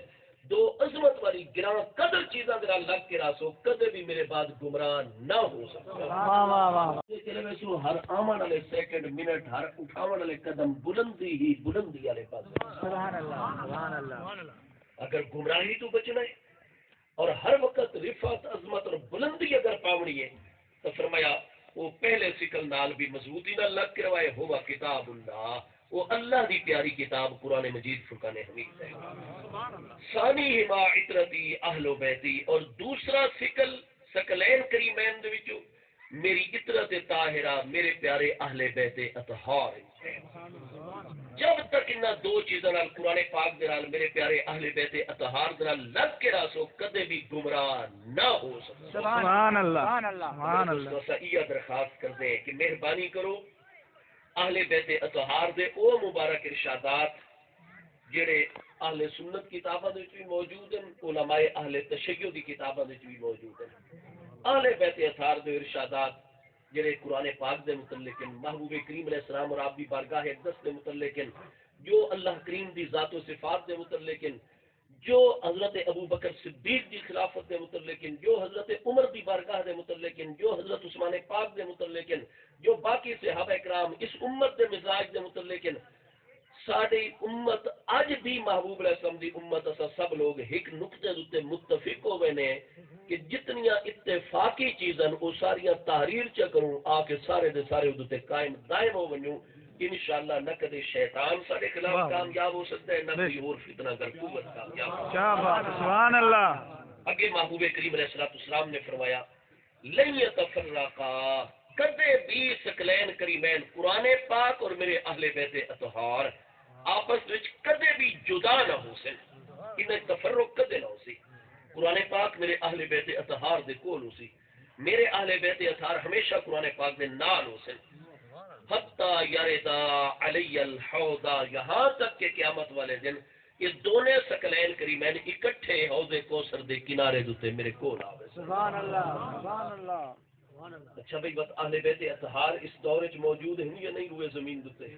2 عظمت والی گراں قدر چیزاں دے نال لگ کے راسو کدے بھی میرے بعد گمراہ نہ ہو سکتا. واہ واہ واہ. چلے ویسو ہر آمن والے سیکنڈ منٹ ہر اٹھاون والے قدم بلندی ہی بلندی والے پاس. سبحان اللہ. سبحان اللہ. اگر گمراہی تو بچنا ہے اور ہر وقت رفعت عظمت اور بلندی اگر پاونی ہے تو فرمایا وہ پہلے سکل نال بھی مضبوطی نال لگ کے روائے ہوا کتاب اللہ وہ اللہ دی پیاری کتاب قرآن مجید فرقان حمید ہے. ثانی ہما عطرتی اہل و بیتی اور دوسرا سکل ثقلین کریمین دے وچوں میری عطرت طاہرہ میرے پیارے اہل بیت اطہار. جب تک انہاں دو چیزاں نال قرآن پاک دے نال میرے پیارے اہل بیت اطہار دے نال لگ کے راسو کدے بھی گمراہ نہ ہو سکتا. سبحان اللہ سبحان اللہ. دوستو یہ درخواست کرتے ہیں کہ مہربانی کرو اہل بیت اطہار دے او مبارک ارشادات جڑے اہل سنت کتاباں وچ بھی موجود ہیں، علماء اہل تشیع دی کتاباں وچ بھی موجود ہیں. اہل بیت اطہار دے ارشادات جڑے قرآن پاک دے متعلق ہیں، محبوب کریم علیہ السلام اور آپ دی بارگاہ اقدس دے متعلق ہیں، جو اللہ کریم دی ذات و صفات دے متعلق ہیں، جو حضرت ابو بکر صدیق دی خلافت دے متعلق ہیں، جو حضرت عمر دی بارگاہ دے متعلق ہیں، جو حضرت عثمان پاک دے متعلق ہیں، جو باقی صحابہ کرام اس امت دے مزاج دے متعلق ہیں. ساری امت اج بھی محبوب علیہ السلام دی امت اسا سب لوگ ایک نقطے تے متفق ہوئے نے کہ جتنیاں اتفاقی چیزاں وہ ساریاں تحریر چ کروں آ کے سارے دے سارے ادھر قائم دائم ہو ونجوں. انشاءاللہ نہ کدے شیطان سارے خلاف کامیاب ہو سکتا ہے، نہ کوئی اور فتنہ گر قوت کامیاب ہو سکتا ہے. کیا بات، سبحان اللہ. اگے محبوب کریم علیہ السلام نے فرمایا لن یتفرقا، کدے بھی ثقلین کریمین قرآن پاک اور میرے اہل بیت اطہار آپس وچ کدے بھی جدا نہ ہو سن. انہیں تفرق کدے نہ ہو سی. قرآن پاک میرے اہل بیت اطہار دے کول ہو سی، میرے اہل بیت اطہار ہمیشہ قرآن پاک دے نال ہو سن. حتی یردا علی الحوض، یہاں تک کہ قیامت والے دن یہ دونوں ثقلین کریمین اکٹھے حوض کوثر دے کنارے دے میرے کول آوے. سبحان اللہ سبحان اللہ. اچھا بھائی بس اہل بیت اطہار اس دور وچ موجود ہیں یا نہیں روئے زمین دے؟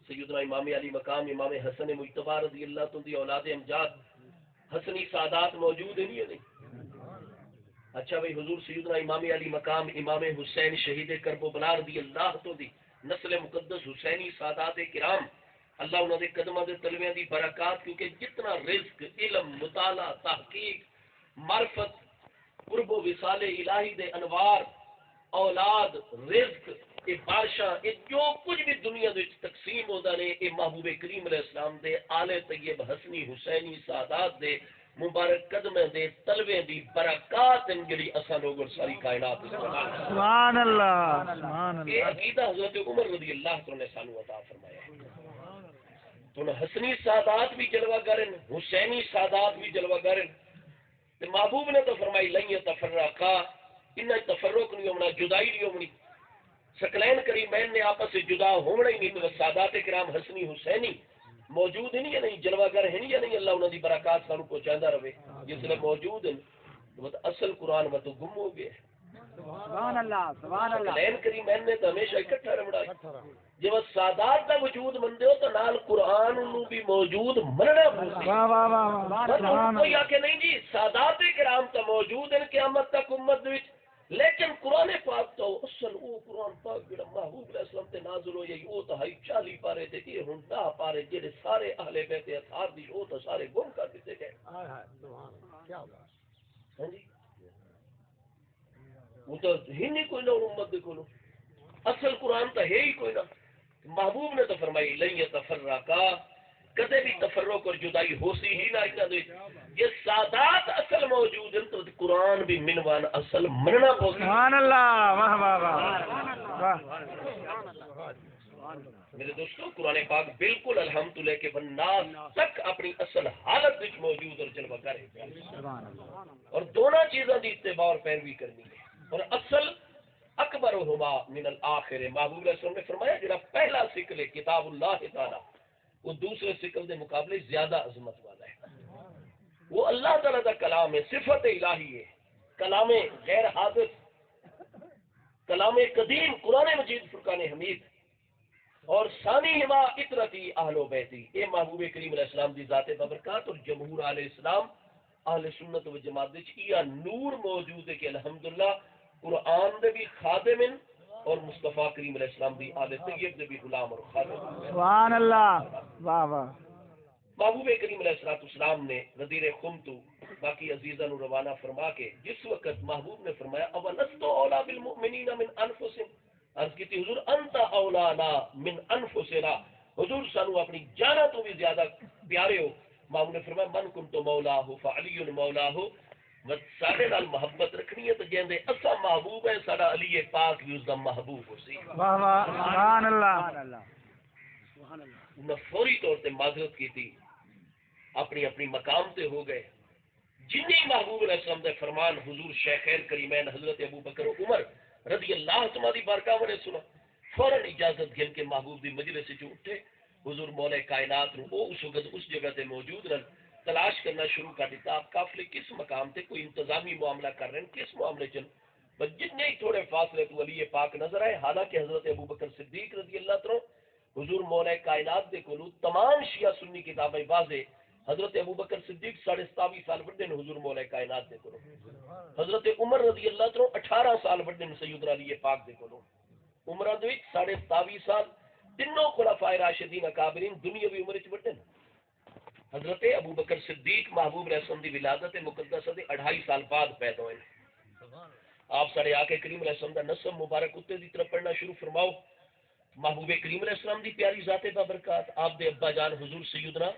سیدنا امام علی مقام امام حسن مجتبی رضی اللہ تعالی دی اولاد امجاد حسنی سادات موجود ہیں یا نہیں؟ اچھا بھائی حضور سیدنا امام علی مقام امام حسین شہید کربلا رضی اللہ تو دی نسل مقدس حسینی سادات کرام اللہ انہوں نے قدمہ دے تلویاں دی برکات، کیونکہ جتنا رزق علم مطالعہ تحقیق معرفت قرب و وصال الہی دے انوار اولاد رزق یہ بادشاہ یہ جو کچھ بھی دنیا دے تقسیم ہوتا نے یہ محبوب کریم علیہ السلام دے آل طیب حسنی حسینی سادات دے مبارک قدمے دے تلوے دی برکات جڑی اساں لوگ اور ساری کائنات سبحان اللہ سبحان اللہ. یہ عقیدہ حضرت عمر رضی اللہ عنہ نے سانو عطا فرمایا. تو حسنی سادات بھی جلوہ گر ہیں، حسینی سادات بھی جلوہ گر ہیں. تے محبوب نے تو فرمائی لن یتفرقا، انہیں تفرق نہیں ہونا، جدائی نہیں ہونی. ثقلین کریمین نے آپس سے جدا ہونا ہی نہیں. تو سادات کرام حسنی حسینی موجود ہی نہیں یا نہیں، جلوہ گر ہیں یا نہیں، اللہ انہوں دی برکات سانو پہنچاندہ رہے. جس لئے موجود ہیں تو اصل قرآن میں تو گم ہو گئے. سبحان اللہ سبحان اللہ. ثقلین کریمین نے تو ہمیشہ اکٹھا رہنا. جب سادات کا وجود مندے ہو تو نال قرآن انہوں بھی موجود مننا پوسی. واہ واہ واہ سبحان کوئی اللہ. آ کے نہیں جی سادات کرام تو موجود ہیں قیامت تک امت وچ، لیکن قرآن پاک تو اصل او قرآن پاک جڑا محبوب علیہ السلام تے نازل ہوئی او تو 40 پارے تے یہ ہن 10 پارے جڑے سارے اہل بیت اطہار دی او تو سارے گم کر دتے گئے. ہائے ہائے سبحان اللہ. کیا بات. ہاں جی وہ تو ہی نہیں کوئی نہ امت دے کولو، اصل قرآن تو ہے ہی کوئی نہ. محبوب نے تو فرمائی لن یتفرقا، کدے بھی تفرق اور جدائی ہو سی ہی نہ. یہ سادات اصل موجود ہیں تو قرآن بھی منوان اصل مننا پوسی. سبحان اللہ. واہ واہ واہ. میرے دوستو قرآن پاک بالکل الحمدللہ کے بناس تک اپنی اصل حالت وچ موجود اور جلوہ گر ہے. اور دونوں چیزاں دی اتباع اور پیروی کرنی ہے. اور اصل اکبرہما من الآخر، محبوب علیہ السلام نے فرمایا جڑا پہلا سکل ہے کتاب اللہ تعالی وہ دوسرے سکل دے مقابلے زیادہ عظمت والا ہے. وہ اللہ تعالیٰ کا کلام ہے، صفت الہی ہے، کلام غیر حادث، کلام قدیم قرآن مجید فرقان حمید. اور ثانی ہما اطرتی اہل و بیتی، اے محبوب کریم علیہ السلام دی ذات بابرکات اور جمہور علیہ السلام اہل سنت و جماعت وچ یہ نور موجود ہے کہ الحمدللہ قرآن دے بھی خادم ہیں اور مصطفیٰ کریم علیہ السلام دی آل طیب دے بھی غلام اور خادم. سبحان اللہ. واہ واہ. محبوب کریم علیہ السلام نے غدیر خمتو باقی عزیزاں نو روانہ فرما کے جس وقت محبوب نے فرمایا اولست اولا بالمؤمنین من انفسهم، عرض کی تھی حضور انت اولانا من انفسنا، حضور سانو اپنی جانہ تو بھی زیادہ پیارے ہو. محبوب نے فرمایا من کنت مولاہ فعلی مولاہ، سارے نال محبت رکھنی ہے تو جیندے اسا محبوب ہے سارا علی پاک بھی اس دا محبوب ہو سی. واہ واہ. سبحان اللہ. انہیں فوری طور تے معذرت کی تھی، اپنی اپنی مقام تے ہو گئے. جنہیں محبوب علیہ السلام دے فرمان حضور شیخین کریمین حضرت ابو بکر و عمر رضی اللہ عنہما دی بارگاہ میں سنا، فوراً اجازت گھن کے محبوب دی مجلس سے اٹھے. حضور مولا کائنات نو او اس وقت اس جگہ تے موجود رہن تلاش کرنا شروع کر دیتا، آپ قافلے کس مقام تے کوئی انتظامی معاملہ کر رہے ہیں، کس معاملے چل. بس جتنے ہی تھوڑے فاصلے تو ولی پاک نظر آئے، حالانکہ حضرت ابو بکر صدیق رضی اللہ عنہ حضور مولا کائنات دے کولو تمام شیعہ سنی کتابیں واضح. حضرت ابو بکر صدیق 27.5 سال بڑے نے حضور مولا کائنات دے کولو. حضرت عمر رضی اللہ عنہ 18 سال بڑے نے سیدنا علی پاک دے کولو. عمرہ دے 27.5 سال تینوں خلفائے راشدین اکابرین دنیاوی عمر وچ بڑے نے. حضرت ابو بکر صدیق محبوب علیہ السلام دی ولادت مقدسہ دے 2.5 سال بعد پیدا ہوئے. آپ سارے آقا کریم علیہ السلام دا نسب مبارک اتے دی طرف پڑھنا شروع فرماؤ. محبوب کریم علیہ السلام دی پیاری ذات بابرکات، آپ دے ابا جان حضور سیدنا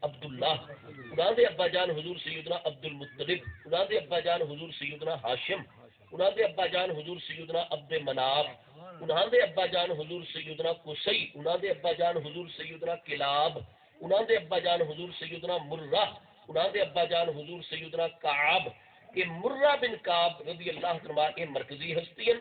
عبداللہ، انہاں دے ابا جان حضور سیدنا عبد المطلب، انہاں دے ابا جان حضور سیدنا ہاشم، انہاں دے ابا جان حضور سیدنا عبد مناف، انہاں دے ابا جان حضور سیدنا قصی، انہاں دے ابا جان حضور سیدنا کلاب، انہاں دے ابا جان حضور سیدنا مرہ، انہاں دے ابا جان حضور سیدنا کعب. کہ مرہ بن کعب رضی اللہ عنہ یہ مرکزی ہستی ہیں.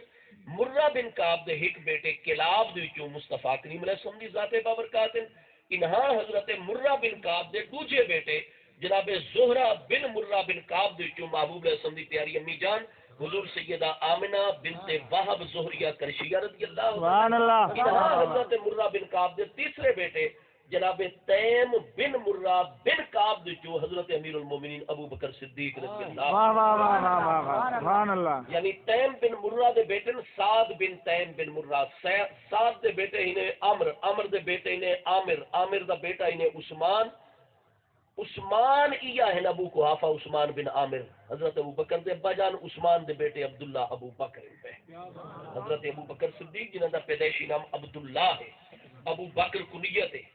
مرہ بن کعب دے ایک بیٹے کلاب دے وچوں مصطفیٰ کریم علیہ السلام دی ذات بابرکات ہیں. انہاں حضرت مرہ بن کعب دے دوجے بیٹے جناب زہرہ بن مرہ بن کعب دے وچوں محبوب علیہ السلام دی پیاری امی جان حضور سیدہ آمنہ بنت وہب زہریہ کرشیہ رضی اللہ سبحان اللہ. انہاں حضرت مرہ بن کعب دے تیسرے بیٹے جناب تیم بن مرہ بن کعب جو حضرت امیر المومنین ابو بکر صدیق رضی اللہ واہ واہ واہ واہ واہ واہ. سبحان اللہ. یعنی تیم بن مرہ دے بیٹے نے سعد بن تیم بن مرہ، سعد دے بیٹے ہی نے عمر، عمر دے بیٹے ہی نے عامر، عامر دا بیٹا ہی نے عثمان، عثمان ایہ ہے ابو قحافہ عثمان بن عامر. حضرت ابو بکر دے ابا جان عثمان دے بیٹے عبداللہ ابو بکر پہ. حضرت ابو بکر صدیق جنہاں دا پیدائشی نام عبداللہ ہے، ابو بکر کنیت ہے.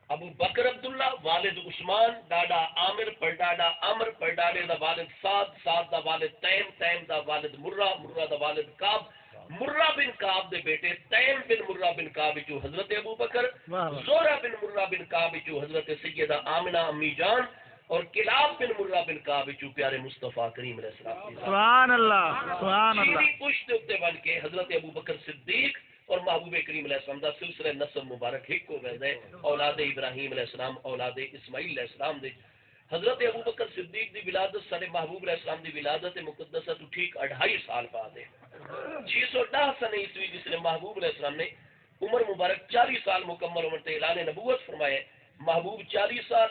ابو بکر عبداللہ والد عثمان، ڈاڈا عامر، پڑڈاڈا عمر، پڑڈاڈے دا والد سعد، سعد دا والد تیم، تیم دا والد مرہ، مرہ دا والد کعب، مرہ بن کعب دے بیٹے تیم بن مرہ بن کعب جو حضرت ابو بکر، زہرہ بن مرہ بن کعب جو حضرت سیدہ آمنہ امی جان، اور کلاب بن مرہ بن کعب جو پیارے مصطفیٰ کریم علیہ السلام. سبحان اللہ. سبحان اللہ. چیری پشت اتے بن کے حضرت ابو بکر صدیق اور محبوب کریم علیہ السلام دا سلسلہ نسب مبارک ایک کو ویسے اولاد ابراہیم علیہ السلام، اولاد اسماعیل علیہ السلام دے. حضرت ابو بکر صدیق دی ولادت سارے محبوب علیہ السلام دی ولادت مقدسہ تو ٹھیک 2.5 سال بعد ہے. 610 سن عیسوی جس نے محبوب علیہ السلام نے عمر مبارک 40 سال مکمل عمر تے اعلان نبوت فرمائے. محبوب 40 سال،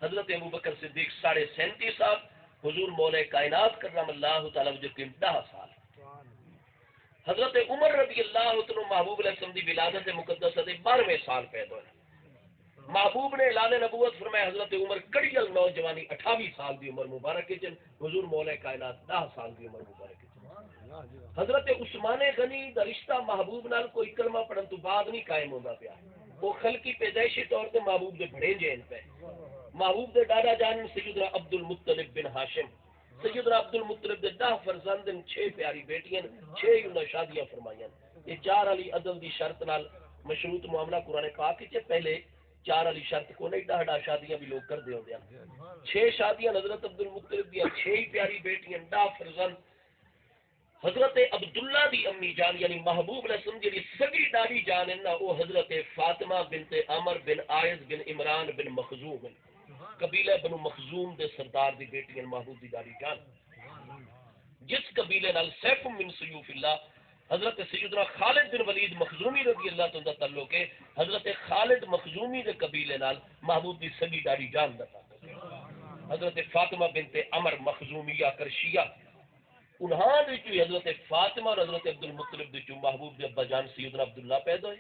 حضرت ابو بکر صدیق 37.5 سال، حضور مولا کائنات کرم اللہ تعالی وجہ 10 سال. حضرت عمر رضی اللہ عنہ محبوب علیہ السلام دی ولادت مقدسہ دے 12ویں سال پیدا ہوئے. محبوب نے اعلان نبوت فرمایا حضرت عمر کڑیل نوجوانی 28 سال دی عمر مبارک چن، حضور مولا کائنات 10 سال دی عمر مبارک چن. حضرت عثمان غنی دا رشتہ محبوب نال کوئی کلمہ پڑھن تو بعد نہیں قائم ہوندا پیا. وہ خلقی پیدائشی طور تے محبوب دے بڑے جین پہ. محبوب دے دادا جان سیدنا عبد المطلب بن ہاشم، سیدنا عبد المطلب دے 10 فرزند، 6 پیاری بیٹیاں، 6 انہاں شادیاں فرمائیاں. یہ 4 علی عدل دی شرط نال مشروط معاملہ قرآن پاک وچ پہلے 4 علی شرط کو نہیں 10 شادیاں بھی لوگ کر دے ہوندے ہیں. 6 شادیاں حضرت عبد المطلب دی، 6 پیاری بیٹیاں، 10 فرزند. حضرت عبداللہ دی امی جان یعنی محبوب علیہ السلام دی سگی ڈاڈی جان ہے نا، وہ حضرت فاطمہ بنت عمر بن عائض بن عمران بن مخزوم، قبیلہ بنو مخزوم دے سردار دی بیٹی ہیں محبوب دی ڈاڈی جان. جس قبیلے نال سیف من سیوف اللہ حضرت سیدنا خالد بن ولید مخزومی رضی اللہ عنہ دا تعلق ہے. حضرت خالد مخزومی دے قبیلے نال محبوب دی سگی ڈاڈی جان دا تعلق ہے. حضرت فاطمہ بنت عمر مخزومیہ کرشیہ، انہاں دے چوں حضرت فاطمہ اور حضرت عبد المطلب دے چوں محبوب دے ابا جان سیدنا عبداللہ پیدا ہوئے.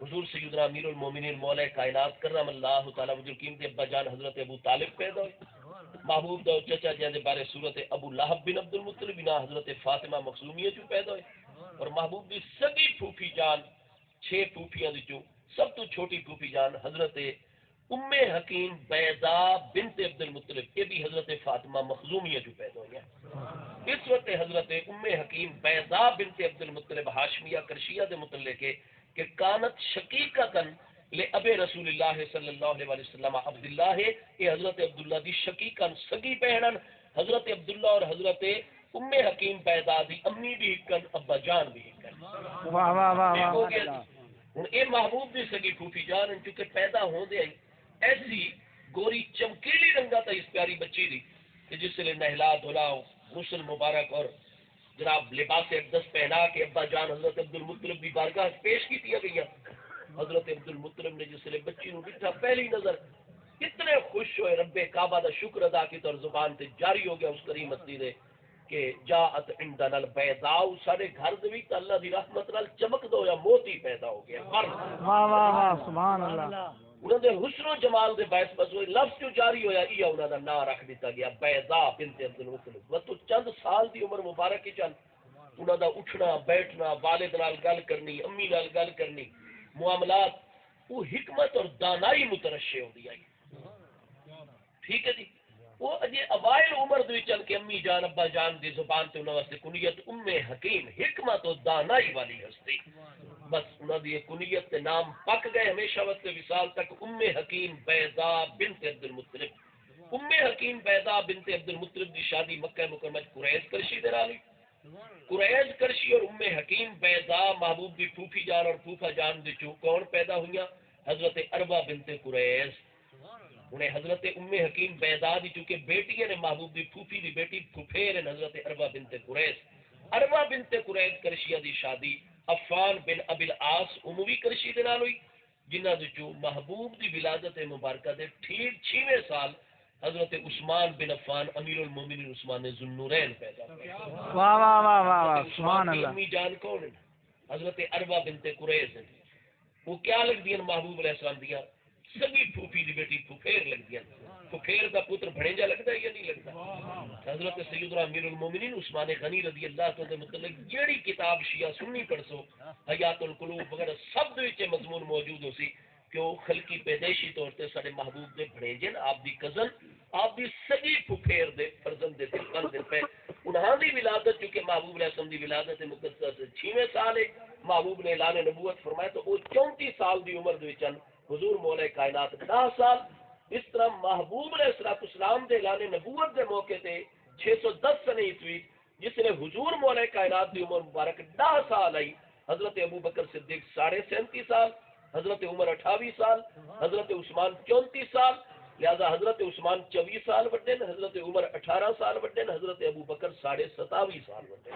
حضور سیدنا امیر المومنین مولا کائنات کرم اللہ تعالی وجہ قیم دے ابا جان حضرت ابو طالب پیدا ہوئے. محبوب دا چچا جان دے بارے صورت ابو لہب بن عبد المطلب نہ حضرت فاطمہ مخزومیہ چوں پیدا ہوئے. اور محبوب دی سگی پھوپھی جان 6 پھوپھیاں دے چوں سب تو چھوٹی پھوپھی جان حضرت ام حکیم بیضا بنت عبد المطلب، یہ بھی حضرت فاطمہ مخزومیہ جو پیدا ہوئی ہیں. اس وقت حضرت ام حکیم بیضا بنت عبد المطلب ہاشمیہ کرشیہ دے متعلق کہ کانت شقیقتن لے اب رسول اللہ صلی اللہ علیہ وسلم عبداللہ ہے، یہ حضرت عبداللہ دی شقیقن سگی بہنن، حضرت عبداللہ اور حضرت ام حکیم پیدا دی امی بھی ہکن ابا جان بھی ہکن. واہ واہ واہ ہو واہ گیا ہوں اے محبوب دی سگی پھوپھی جان ان چونکہ پیدا ہوں دے ایسی گوری چمکیلی رنگا تا اس پیاری بچی دی کہ جس سے نہلا دھلا غسل مبارک اور جناب لباس اقدس پہنا کے ابا جان حضرت عبد المطلب بھی بارگاہ پیش کی دیا گئی. حضرت عبد المطلب نے جس نے بچی نو بٹھا پہلی نظر اتنے خوش ہوئے، رب کعبہ دا شکر ادا کی اور زبان تے جاری ہو گیا اس کریم ہستی دے کہ جاءت عندنا البیضاء، سارے گھر دے وچ اللہ دی رحمت نال چمک دو یا موتی پیدا ہو گیا. واہ واہ واہ سبحان اللہ. انہوں نے حسن و جمال دے باعث بس وہ لفظ جو جاری ہویا یہ انہوں دا نام رکھ دیتا گیا بیضاء بنت عبد المطلب. بس تو چند سال دی عمر مبارک چل انہوں دا اٹھنا بیٹھنا، والد نال گل کرنی، امی نال گل کرنی، معاملات وہ حکمت اور دانائی مترشے ہوندی آئی. ٹھیک ہے جی. وہ اجے اوائل عمر دے چل کے امی جان ابا جان دی زبان تے انہاں واسطے کنیت ام حکیم حکمت اور دانائی والی ہستی. بس انہاں دی کنیت تے نام پک گئے ہمیشہ واسطے وصال تک ام حکیم بیضاء بنت عبد المطلب. ام حکیم بیضاء بنت عبد المطلب دی شادی مکہ مکرمہ قریش کرشی دے نال ہوئی. قریش کرشی اور ام حکیم بیضاء محبوب دی پھوپھی جان اور پھوپھا جان دے چوں کون پیدا ہوئیاں؟ حضرت اربا بنت قریش. انہیں حضرت ام حکیم بیضاء دی چونکہ بیٹی نے محبوب دی پھوپھی دی بیٹی پھوپھیر حضرت اربا بنت قریش. اربا بنت قریش کرشیہ دی شادی عفان بن ابی العاص اموی کرشی دے نال ہوئی جنہاں دے چوں محبوب دی ولادت مبارکہ دے ٹھیک 6ویں سال حضرت عثمان بن عفان امیر المومنین عثمان ذو النورین پیدا ہوئے. واہ واہ واہ واہ واہ سبحان اللہ. امی جان کون ہے؟ حضرت اربا بنت قریش ہیں. وہ کیا لگ دیا محبوب علیہ السلام دیا سبھی پھوپھی دی بیٹی پھوپھیر لگ دیا. پھوپھیر دا پتر بھڑینجا لگتا ہے یا نہیں لگتا؟ حضرت سیدنا امیر المومنین عثمان غنی رضی اللہ عنہ متعلق جیڑی کتاب شیعہ سنی پڑھسو حیات القلوب وغیرہ سب دے وچ مضمون موجود ہو سی کہ وہ خلقی پیدائشی طور تے سارے محبوب دے بھڑینجن آپ دی کزن آپ دی سگی پھوپھیر دے فرزند دے تلقن دے پہ انہاں دی ولادت چونکہ محبوب علیہ السلام دی ولادت مقدس 6ویں سال ہے. محبوب نے اعلان نبوت فرمایا تو وہ 34 سال دی عمر دے وچ حضور مولا کائنات 10 سال. اس طرح محبوب علیہ السلام دے اعلان نبوت دے موقع تے 610 سنے عیسوی جس نے حضور مولا کائنات دی عمر مبارک 10 سال آئی. حضرت ابو بکر صدیق 37.5 سال، حضرت عمر 28 سال، حضرت عثمان 34 سال. لہذا حضرت عثمان 24 سال وڈے، حضرت عمر 18 سال وڈے، حضرت ابو بکر 27.5 سال وڈے.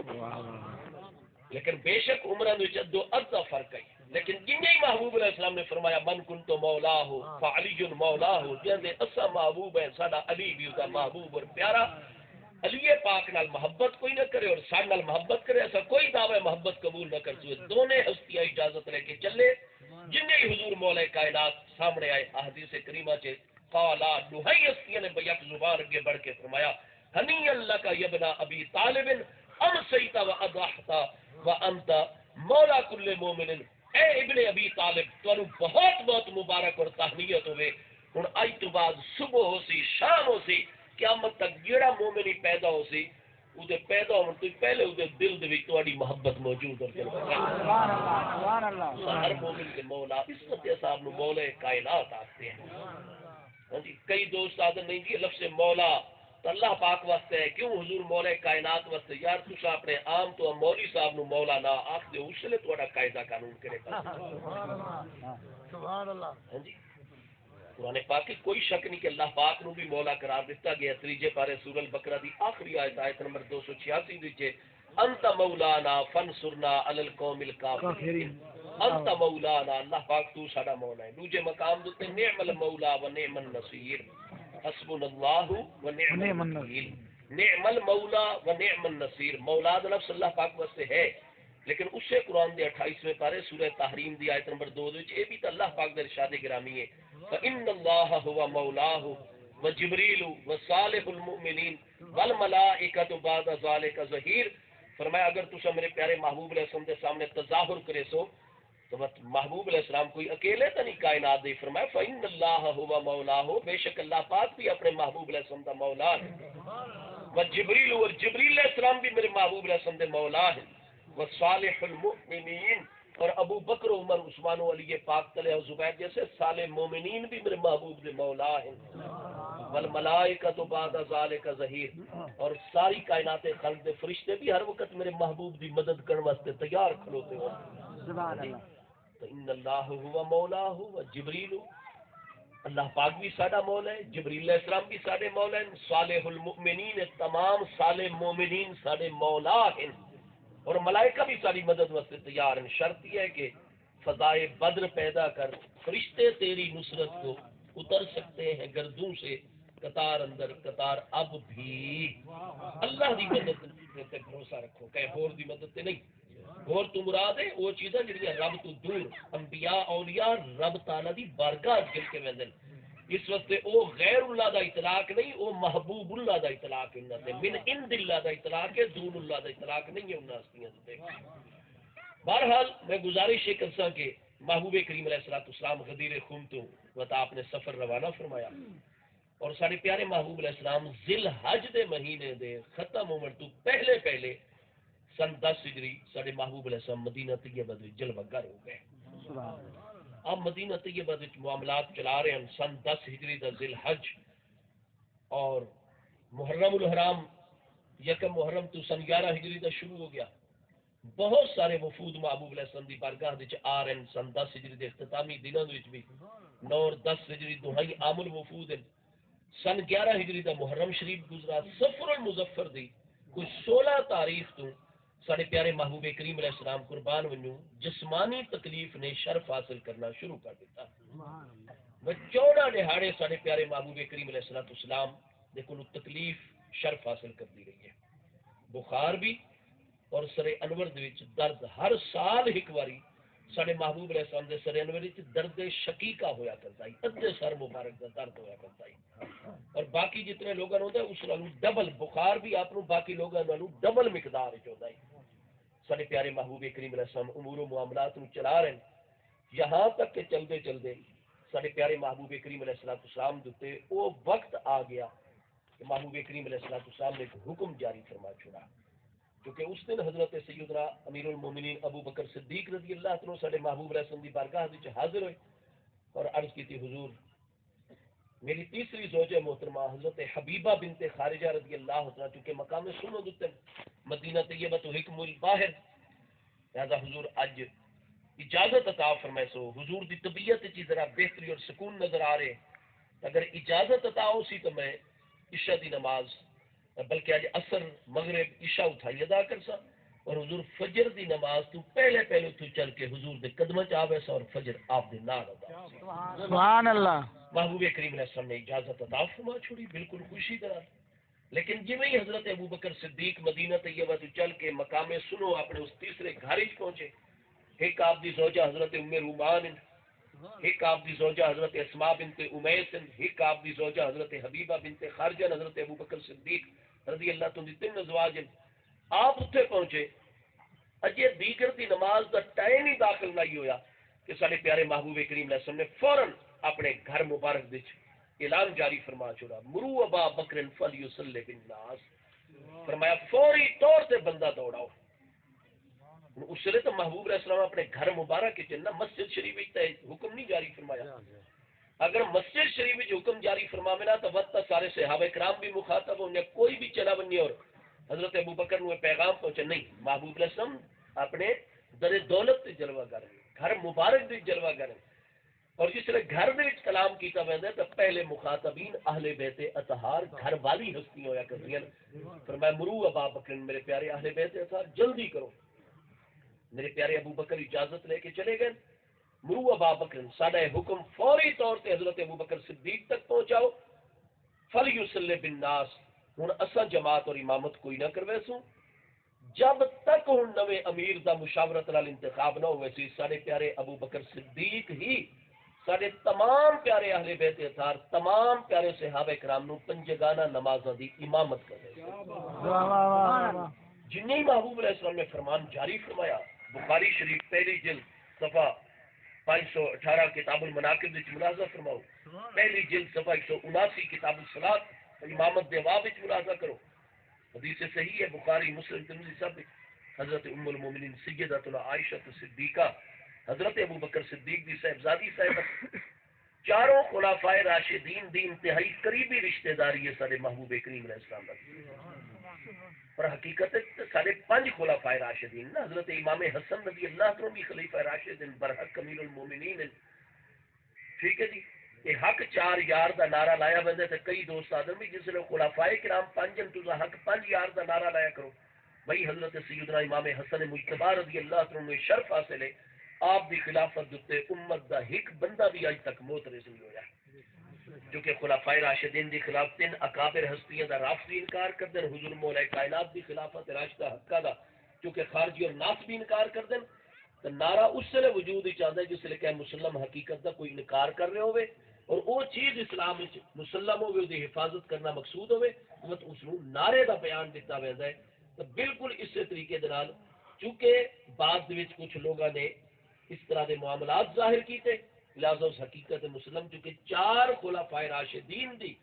لیکن بے شک عمرہ میں جدو ارضا فرق ہے. لیکن جن ہی محبوب علیہ السلام نے فرمایا من کنت مولا ہو فعلی مولا ہو، جن اسا محبوب ہے ساڈا علی بھی دا محبوب اور پیارا. علی پاک نال محبت کوئی نہ کرے اور ساڈے نال محبت کرے ایسا کوئی دعوی محبت قبول نہ کر سکے. دونوں ہستیاں اجازت لے کے چلے. جن ہی حضور مولا کائنات سامنے آئے احادیث کریمہ چ قالا دوہی ہستیاں نے بیک زبان اگے بڑھ کے فرمایا ہنی اللہ کا یبنا ابی طالب امسیت و اضحت وانت مولا کل مومن. اے ابن ابی طالب تو بہت بہت مبارک اور تہنیت ہوئے. ہن اج تو بعد صبح ہو سی شام ہو سی قیامت تک جیڑا مومن پیدا ہو سی اودے پیدا ہون تو پہلے اودے دل دے وچ تہاڈی محبت موجود ہے. سبحان اللہ سبحان اللہ. ہر مومن کے مولا عزت صاحب نو مولا کائنات آتے ہیں. ہاں جی کئی دوست آدھے نہیں جی لفظ مولا تو اللہ پاک واسطے ہے کیوں حضور مولا کائنات واسطے. یار تسا اپنے عام تو مولوی صاحب نو مولا نہ آکھ دے اس لیے تہاڈا قاعدہ قانون کرے گا. سبحان اللہ. ہاں جی قرآن پاک کی کوئی شک نہیں کہ اللہ پاک نو بھی مولا قرار دیتا گیا. 3 پارے سورہ البقرہ دی آخری آیت آیت نمبر 286 وچ انت مولانا فانصرنا علی القوم الکافرین. انت مولانا اللہ پاک تو ساڈا مولا ہے. دوسرے مقام تے نعم المولا و نعم النصیر حسبنا اللہ و نعم الوکیل. نعم المولا و نعم النصیر مولا دا لفظ اللہ پاک واسطے ہے لیکن اسے قرآن دے 28ویں پارے سورہ تحریم دی آیت نمبر 2 وچ اے بھی تے اللہ پاک دا ارشاد گرامی ہے فإن اللہ هو مولاه وجبریل وصالح المؤمنین والملائکۃ بعد ذلک ظہیر. فرمایا اگر تسا میرے پیارے محبوب علیہ السلام دے سامنے تظاہر کرے سو تو محبوب علیہ السلام کوئی اکیلے تو نہیں کائنات دے. فرمایا فإن اللہ هو مولاه بے شک اللہ پاک بھی اپنے محبوب علیہ السلام دا مولا ہے. وجبریل اور جبریل علیہ السلام بھی میرے محبوب علیہ السلام دے مولا ہے. وصالح المؤمنین اور ابو بکر عمر عثمان و علی پاک طلحہ و زبیر جیسے صالح مومنین بھی میرے محبوب دے مولا ہیں والملائکۃ بعد ذالک ظہیر اور ساری کائنات خلق دے فرشتے بھی ہر وقت میرے محبوب دی مدد کرنے واسطے تیار کھلوتے ہو سبحان اللہ تو ان اللہ ہوا مولا ہوا جبریل اللہ پاک بھی ساڈا مولا ہے، جبریل علیہ السلام بھی ساڈے مولا ہیں، صالح المؤمنین تمام صالح مومنین ساڈے مولا ہیں اور ملائکہ بھی ساری مدد واسطے تیار ہیں۔ شرط یہ ہے کہ فضائے بدر پیدا کر، فرشتے تیری نصرت کو اتر سکتے ہیں گردوں سے قطار اندر قطار اب بھی اللہ دی مدد تے بھروسہ رکھو کہ ہور دی مدد تے نہیں، اور تو مراد ہے وہ چیزاں جڑیاں رب تو دور، انبیاء اولیاء رب تعالی دی بارگاہ گل کے ویندن، اس واسطے او غیر اللہ دا اطلاق نہیں، او محبوب اللہ دا اطلاق ہے، انہاں تے من عند اللہ دا اطلاق ہے، دون اللہ دا اطلاق نہیں ہے انہاں ہستیاں تے۔ بہرحال میں گزارش یہ کرساں کہ محبوب کریم علیہ الصلوۃ والسلام غدیر خم تو وتا آپ نے سفر روانہ فرمایا اور سارے پیارے محبوب علیہ السلام ذی الحج دے مہینے دے ختم عمر تو پہلے پہلے سن 10 ہجری سارے محبوب علیہ السلام مدینہ طیبہ دے جلوہ گر ہو گئے۔ اب مدینہ طیبہ دے معاملات چلا رہے ہیں، سن 10 ہجری دا ذی الحج اور محرم الحرام یکم محرم تو سن 11 ہجری دا شروع ہو گیا۔ بہت سارے وفود محبوب علیہ السلام دی بارگاہ وچ آ رہے ہیں، سن 10 ہجری دے اختتامی دنوں وچ بھی 9 اور 10 ہجری دہائی عام الوفود ہیں۔ سن 11 ہجری دا محرم شریف گزرا، صفر المظفر دی کوئی 16 تاریخ تو سارے پیارے محبوب کریم علیہ السلام قربان ونجو جسمانی تکلیف نے شرف حاصل کرنا شروع کر دیتا۔ وہ 14 دہاڑے سارے پیارے محبوب کریم علیہ السلام دے کولو تکلیف شرف حاصل کرتی رہی ہے، بخار بھی اور سر انور دے وچ درد، ہر سال ایک واری سارے محبوب علیہ السلام دے سر انور وچ درد شقیقہ ہویا کرتا ہے، ادھے سر مبارک دا درد ہویا کرتا ہے، اور باقی جتنے لوگوں ہوتا ہے اس نالوں ڈبل بخار بھی آپ باقی لوگوں نالوں ڈبل مقدار وچ ہوندا ہے۔ سارے پیارے محبوب کریم علیہ السلام امور و معاملات نو چلا رہے ہیں، یہاں تک کہ چلتے چلتے سارے پیارے محبوب کریم علیہ السلام دے وہ وقت آ گیا کہ محبوب کریم علیہ السلام نے ایک حکم جاری فرما چھوڑا، کیونکہ اس دن حضرت سیدنا امیر المومنین ابو بکر صدیق رضی اللہ عنہ سارے محبوب علیہ السلام دی بارگاہ وچ حاضر ہوئے اور عرض کی تھی حضور میری تیسری زوجہ محترمہ حضرت حبیبہ بنت خارجہ رضی اللہ عنہ چونکہ مقام سنو دتے مدینہ طیبہ تو حکم الباہر، لہذا حضور اج اجازت عطا فرمائے سو حضور دی طبیعت چی ذرا بہتری اور سکون نظر آ رہے، اگر اجازت عطا ہو سی تو میں عشاء دی نماز بلکہ آج عصر مغرب عشاء اٹھائی ادا کر سا اور حضور فجر دی نماز تو پہلے پہلے تو چل کے حضور دے قدمہ چ آوے سا اور فجر آپ دے نال ادا سبحان اللہ محبوب کریم علیہ السلام نے اجازت عطا فرما چھوڑی بالکل خوشی طرح، لیکن جی میں حضرت ابو بکر صدیق مدینہ طیبہ تو چل کے مقام سنو اپنے اس تیسرے گھر وچ پہنچے، ایک آپ دی زوجہ حضرت ام رومان، ایک آپ دی زوجہ حضرت اسماء بنت امیس، ایک آپ دی زوجہ حضرت حبیبہ بنت خارجہ، حضرت ابو بکر صدیق رضی اللہ تعالی عنہ تین ازواج آپ اتنے پہنچے، اجے دیگر دی نماز دا ٹائم ہی داخل نہیں ہویا کہ سارے پیارے محبوب کریم علیہ السلام نے فوراً اپنے گھر مبارک وچ اعلان جاری فرما چھوڑا، مرو ابا بکر فلیصلی بالناس، فرمایا فوری طور سے بندہ دوڑاؤ۔ اس لیے تو محبوب علیہ السلام اپنے گھر مبارک چنا مسجد شریف حکم نہیں جاری فرمایا، اگر مسجد شریف حکم جاری فرماوے نا تو وقت سارے صحابہ کرام بھی مخاطب ہوں، کوئی بھی چلا بنی اور حضرت ابو بکر نو پیغام پہنچے نہیں، محبوب علیہ السلام اپنے در دولت سے جلوہ گر گھر مبارک بھی جلوہ گر، اور جس نے گھر میں کلام کیتا ویندا تو پہلے مخاطبین اہل بیت اطہار گھر والی ہستیاں ہویا کرتیاں، فرمایا مرو ابا بکر میرے پیارے اہل بیت اطہار جلدی کرو، میرے پیارے ابو بکر اجازت لے کے چلے گئے، مرو ابا بکر ساڈا حکم فوری طور سے حضرت ابو بکر صدیق تک پہنچاؤ، فلیصلی بالناس، ہن اساں جماعت اور امامت کوئی نہ کروے سوں جب تک ہن نویں امیر دا مشاورت نال انتخاب نہ ہوئے سی، سارے پیارے ابو بکر صدیق ہی سارے تمام پیارے اہل بیت اطہار تمام پیارے صحابہ کرام نو پنجگانہ نمازاں دی امامت کر رہے جن ہی محبوب علیہ السلام نے فرمان جاری فرمایا، بخاری شریف پہلی جلد صفحہ 518 کتاب المناقب وچ ملاحظہ فرماؤ، پہلی جلد صفحہ 179 کتاب الصلاۃ امامت دے باب وچ ملاحظہ کرو، حدیث صحیح ہے، بخاری مسلم ترمذی سب حضرت ام المومنین سیدتنا عائشہ صدیقہ حضرت ابو بکر صدیق دی صاحبزادی صاحبہ چاروں خلفائے راشدین دی انتہائی قریبی رشتہ داری ہے سارے محبوب کریم علیہ السلام دا پر حقیقت ہے سارے 5 خلفائے راشدین نا حضرت امام حسن رضی اللہ عنہ بھی خلیفہ راشد برحق امیر المومنین ٹھیک ہے جی یہ حق 4 یار دا نعرہ لایا بندے تے کئی دوست آدم بھی جس نے خلفائے کرام 5 تو حق 5 یار دا نعرہ لایا کرو بھائی حضرت سیدنا امام حسن مجتبی رضی اللہ عنہ نے شرف حاصل ہے آپ دی خلافت دتے امت دا ایک بندہ بھی اج تک موت نہیں ہویا جو کہ خلفائے راشدین دی خلاف 3 اکابر ہستیاں دا رافضی انکار کردن حضور مولا کائنات دی خلافت راشدہ حقہ دا جو کہ خارجی اور ناس بھی انکار کردن تو نعرہ اس سے وجود ہی چاہتا ہے جس لئے کہ مسلم حقیقت دا کوئی انکار کر رہے ہوئے اور وہ چیز اسلام مسلم ہوئے دی حفاظت کرنا مقصود ہوئے اس نعرے دا بیان دیتا ویسا ہے تو بالکل اسی طریقے دنال چونکہ بعد وچ کچھ لوگوں نے اس طرح دے معاملات ظاہر کیتے لہذا اس حقیقت مسلم چونکہ 4 خلفائے راشدین دی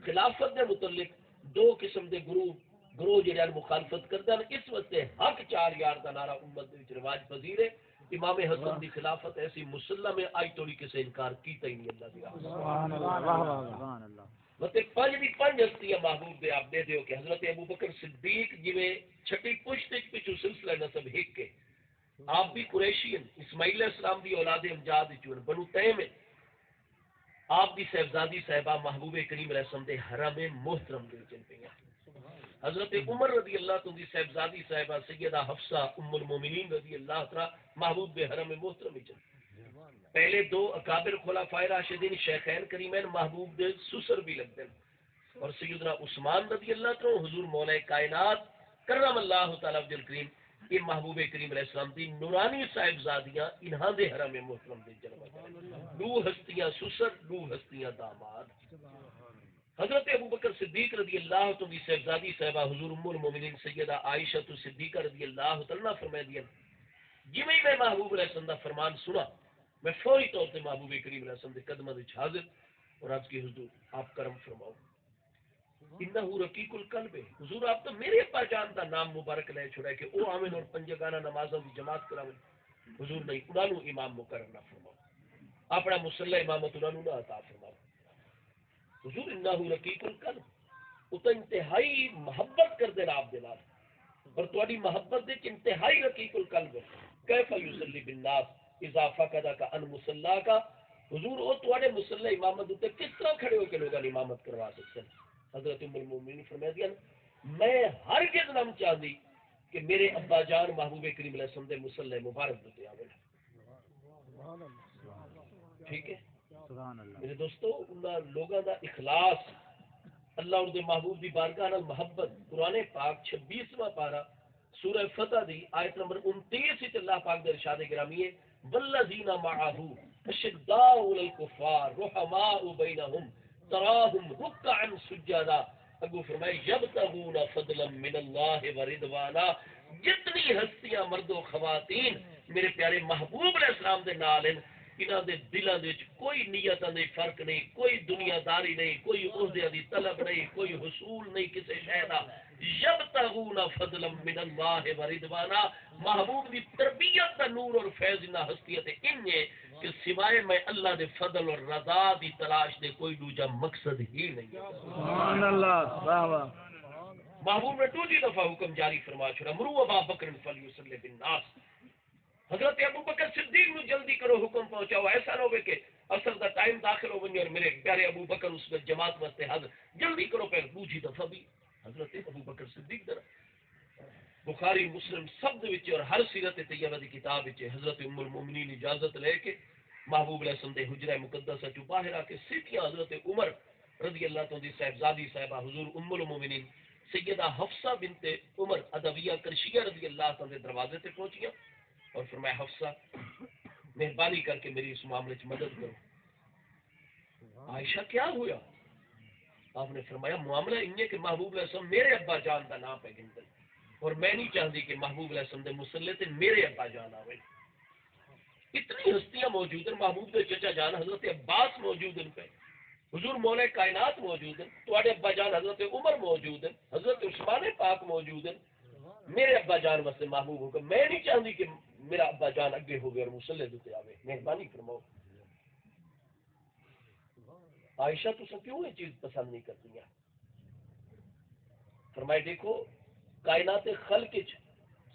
خلافت دے متعلق 2 قسم دے گروہ جڑے مخالفت کردے ہیں اس واسطے حق 4 یار دا نعرہ امت دے وچ رواج پذیر ہے امام حسن دی خلافت ایسی مسلم ہے آج توڑی کسے انکار کیتا ہی نہیں اللہ دی سبحان اللہ وتے 5 ہستیاں محبوب دے آپ دے دیو کہ حضرت ابو بکر صدیق جویں چھٹی پشت وچ پچھو سلسلہ نسب ہک کے آپ بھی قریشی ہیں اسماعیل علیہ السلام دی اولاد امجاد چون بنو تیم ہیں آپ دی صاحبزادی صاحبہ محبوب کریم علیہ السلام دے حرم محترم دے چن پیا حضرت عمر رضی اللہ عنہ دی صاحبزادی صاحبہ سیدہ حفصہ ام المومنین رضی اللہ عنہ محبوب دے حرم محترم چن پہلے 2 اکابر خلفائے راشدین شیخین کریمین محبوب دے سسر بھی لگتے ہیں اور سیدنا عثمان رضی اللہ عنہ حضور مولا کائنات کرم اللہ تعالی وجل کریم یہ محبوب کریم علیہ السلام دی نورانی صاحبزادیاں انہاں دے حرم محترم دے جنم 2 ہستیاں سسر 2 ہستیاں داماد حضرت ابو بکر صدیق رضی اللہ عنہ دی صاحبزادی صاحبہ حضور ام المومنین سیدہ عائشہ صدیقہ رضی اللہ تعالی فرمائے دیا جی میں محبوب علیہ السلام دا فرمان سنا میں فوری طور سے محبوب کریم علیہ السلام دے قدموں وچ حاضر اور عرض کی حضور آپ کرم فرماؤ انہو رقیق القلب ہے حضور آپ تو میرے ابا جان دا نام مبارک لے چھوڑا ہے کہ او آمن اور 5 گانا نمازوں کی جماعت کراویں حضور نہیں انہوں امام مقرر نہ فرماؤ اپنا مصلی امامت انہوں نہ عطا فرماؤ حضور انہو رقیق القلب او تو انتہائی محبت کر دے آپ دے نال اور تہاڈی محبت دے انتہائی رقیق القلب ہے کیف یصلی بالناس اذا فقد کا ان مصلا کا حضور او تہاڈے مصلی امامت تے کس طرح کھڑے ہو کے لوگاں نے امامت کروا سکتے ہیں حضرت ام المومنین فرمایا دیا میں ہرگز نہ چاہتی کہ میرے ابا جان محبوب کریم علیہ السلام دے مصلی مبارک دتے آویں ٹھیک ہے سبحان اللہ میرے دوستو انہاں لوگاں دا اخلاص اللہ اور دے محبوب دی بارگاہ نال محبت قرآن پاک 26واں پارہ سورہ فتح دی آیت نمبر 29 وچ اللہ پاک دے ارشاد گرامی ہے والذین معه اشداء علی الکفار رحماء بینہم تراہم رکعا سجدا ابو فرمائے یبتغون فضلا من اللہ ورضوانا جتنی ہستیاں مرد و خواتین میرے پیارے محبوب علیہ السلام دے نال ہیں انہاں دے دلاں دے وچ کوئی نیتاں دے فرق نہیں کوئی دنیا داری نہیں کوئی عہدے دی طلب نہیں کوئی حصول نہیں کسی شے دا یبتغون فضلا من اللہ ورضوانا محبوب دی تربیت دا نور اور فیض انہاں ہستیاں تے انہیں کہ سوائے میں اللہ دے فضل اور رضا دی تلاش دے کوئی دوجا مقصد ہی نہیں سبحان اللہ واہ واہ محبوب نے دوسری دفعہ حکم جاری فرما چھوڑا مرو ابا بکر فلیصلی بالناس حضرت ابو بکر صدیق نو جلدی کرو حکم پہنچاؤ ایسا نہ ہو کہ اصل دا ٹائم داخل ہو ونجے اور میرے پیارے ابو بکر اس میں جماعت واسطے حاضر جلدی کرو پھر دوسری دفعہ بھی حضرت ابو بکر صدیق در بخاری مسلم سب دے وچ اور ہر سیرت طیبہ دی کتاب وچ حضرت ام المومنین اجازت لے کے محبوب علیہ السلام دے حجرہ مقدسہ چ باہر آ کے سیدھیاں حضرت عمر رضی اللہ عنہ دی صاحبزادی صاحبہ حضور ام المومنین سیدہ حفصہ بنت عمر ادویہ کرشیہ رضی اللہ عنہ دے دروازے تے پہنچیاں اور فرمایا حفصہ مہربانی کر کے میری اس معاملے چ مدد کرو عائشہ کیا ہوا آپ نے فرمایا معاملہ یہ کہ محبوب علیہ السلام میرے ابا جان کا نام پہ گنتے اور میں نہیں چاہتی کہ محبوب علیہ السلام دے مصلی تے میرے ابا جان آوے اتنی ہستیاں موجود ہیں محبوب دے چچا جان حضرت عباس موجود ہیں پہ حضور مولا کائنات موجود ہیں تواڈے ابا جان حضرت عمر موجود ہیں حضرت عثمان پاک موجود ہیں میرے ابا جان واسطے محبوب ہو کر میں نہیں چاہتی کہ میرا ابا جان اگے ہو گیا اور مسلے دے آوے. مہربانی فرماؤ. عائشہ تو کیوں یہ چیز پسند نہیں کرتی ہیں؟ فرمائے دیکھو کائنات خلق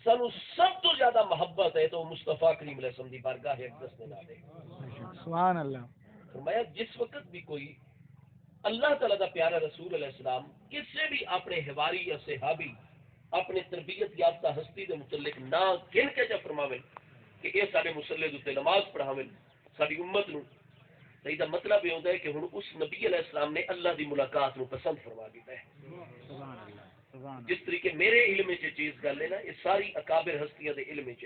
سانو سب تو زیادہ محبت ہے تو مصطفیٰ کریم علیہ السلام دی بارگاہ اقدس میں نال ہے. سبحان اللہ. فرمایا جس وقت بھی کوئی اللہ تعالیٰ دا پیارا رسول علیہ السلام کسی بھی اپنے حواری یا صحابی اپنے تربیت یافتہ ہستی دے متعلق نہ گن کے جب فرماویں کہ یہ سارے مسلے دے نماز پڑھاویں ساری امت نو، تو یہ مطلب یہ ہوتا ہے کہ ہن اس نبی علیہ السلام نے اللہ دی ملاقات نو پسند فرما دیتا ہے. سبحان اللہ. سبحان جس طریقے میرے علم چ چیز گل ہے نا، یہ ساری اکابر ہستیاں دے علم چ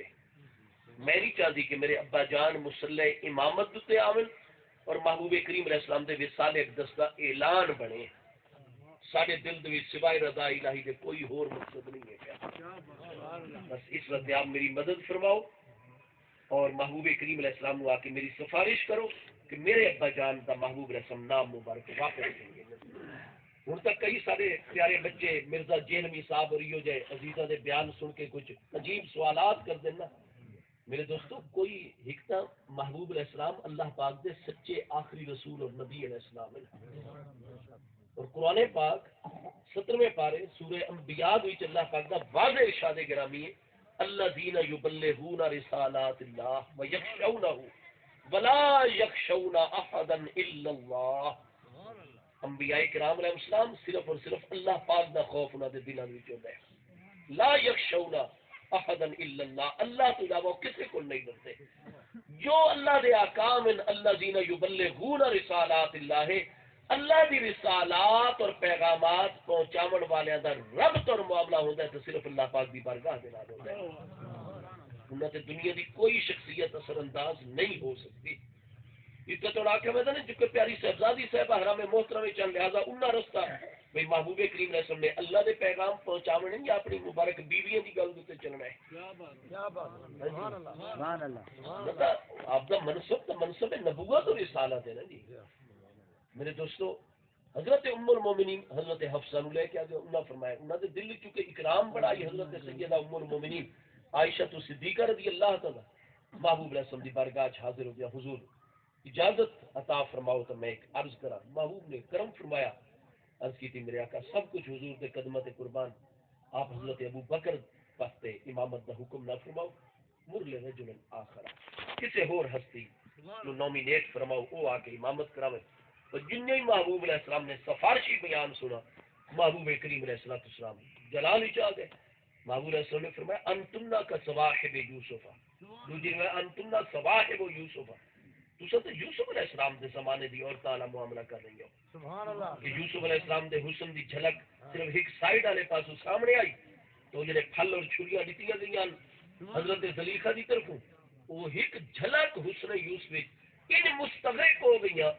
میں نہیں چاہتی کہ میرے ابا جان مسلح امامت تے آون اور محبوب کریم علیہ السلام دے وصال اقدس دا اعلان بنے. سارے دل دے وچ سوائے رضا الہی دے کوئی اور مقصد نہیں ہے کیا؟ بس اس وقت آپ میری مدد فرماؤ اور محبوب کریم علیہ السلام نو آ کے میری سفارش کرو کہ میرے ابا جان دا محبوب علیہ السلام نام مبارک واپس دیں گے. ہوں تک کئی سارے پیارے بچے مرزا جہلمی صاحب اور یہ جائے عزیزہ دے بیان سن کے کچھ عجیب سوالات کر دینا. میرے دوستو کوئی حکمت محبوب علیہ السلام اللہ پاک دے سچے آخری رسول اور نبی علیہ السلام ہے. اور قرآن پاک 17ویں پارے سورہ انبیاء وچ اللہ پاک دا واضح ارشاد گرامی ہے الذین یبلغون رسالات اللہ ویخشونہ ولا یخشون احدا الا اللہ. انبیاء کرام علیہ السلام صرف اور صرف اللہ پاک دا خوف انہاں دے دلاں وچ ہوندا ہے. لا یخشون احدا الا اللہ، اللہ تو علاوہ کسی کو نہیں ڈرتے. جو اللہ دے احکام ہیں الذین یبلغون رسالات اللہ، اللہ دی رسالات اور پیغامات پہنچاون والیاں دا رب تو معاملہ ہوندا ہے تو صرف اللہ پاک دی بارگاہ دے نال ہوندا ہے. انہاں تے دنیا دی کوئی شخصیت اثر انداز نہیں ہو سکتی. عزت اور آکھے میں جو کہ پیاری صاحبزادی صاحب حرام محترم چل لہذا انہاں رستہ بھئی محبوب کریم علیہ السلام نے اللہ دے پیغام پہنچاونے یا اپنی مبارک بیویاں دی گل تے چلنا ہے. کیا بات. سبحان اللہ. سبحان اللہ. آپ دا منصب تو منصب نبوت اور رسالت ہے نا جی. میرے دوستو حضرت ام المومنین حضرت حفصہ نو لے کے آگے انہاں فرمایا انہاں دے دل چونکہ اکرام بڑا ہے حضرت سیدہ ام المومنین عائشہ تو صدیقہ رضی اللہ تعالی محبوب علیہ السلام دی بارگاہ حاضر ہو گیا. حضور اجازت عطا فرماؤ تو میں ایک عرض کرا. محبوب نے کرم فرمایا. عرض کی تھی میرے آقا سب کچھ حضور کے قدمت قربان، آپ حضرت ابو بکر پاستے امامت دا حکم نہ فرماؤ مر لے رجل آخر کسے ہور ہستی نو نومینیٹ فرماؤ او آ کے امامت کراوے. تو جن ہی محبوب علیہ السلام نے سفارشی بیان سنا محبوب کریم علیہ السلام جلال ہی چاہ گئے. محبوب علیہ السلام نے فرمایا انتنا کا صواحب یوسف، دوسری میں انتنا صواحب یوسف، تو تو یوسف علیہ السلام دے زمانے دی عورتاں والا معاملہ کر رہی ہو. سبحان اللہ. کہ یوسف علیہ السلام دے حسن دی جھلک صرف ایک سائڈ والے پاسوں سامنے آئی تو جڑے پھل اور چھڑیاں دتیاں گئیاں حضرت زلیخا دی طرفوں وہ ایک جھلک حسن یوسف ان مستغرق ہو گئیاں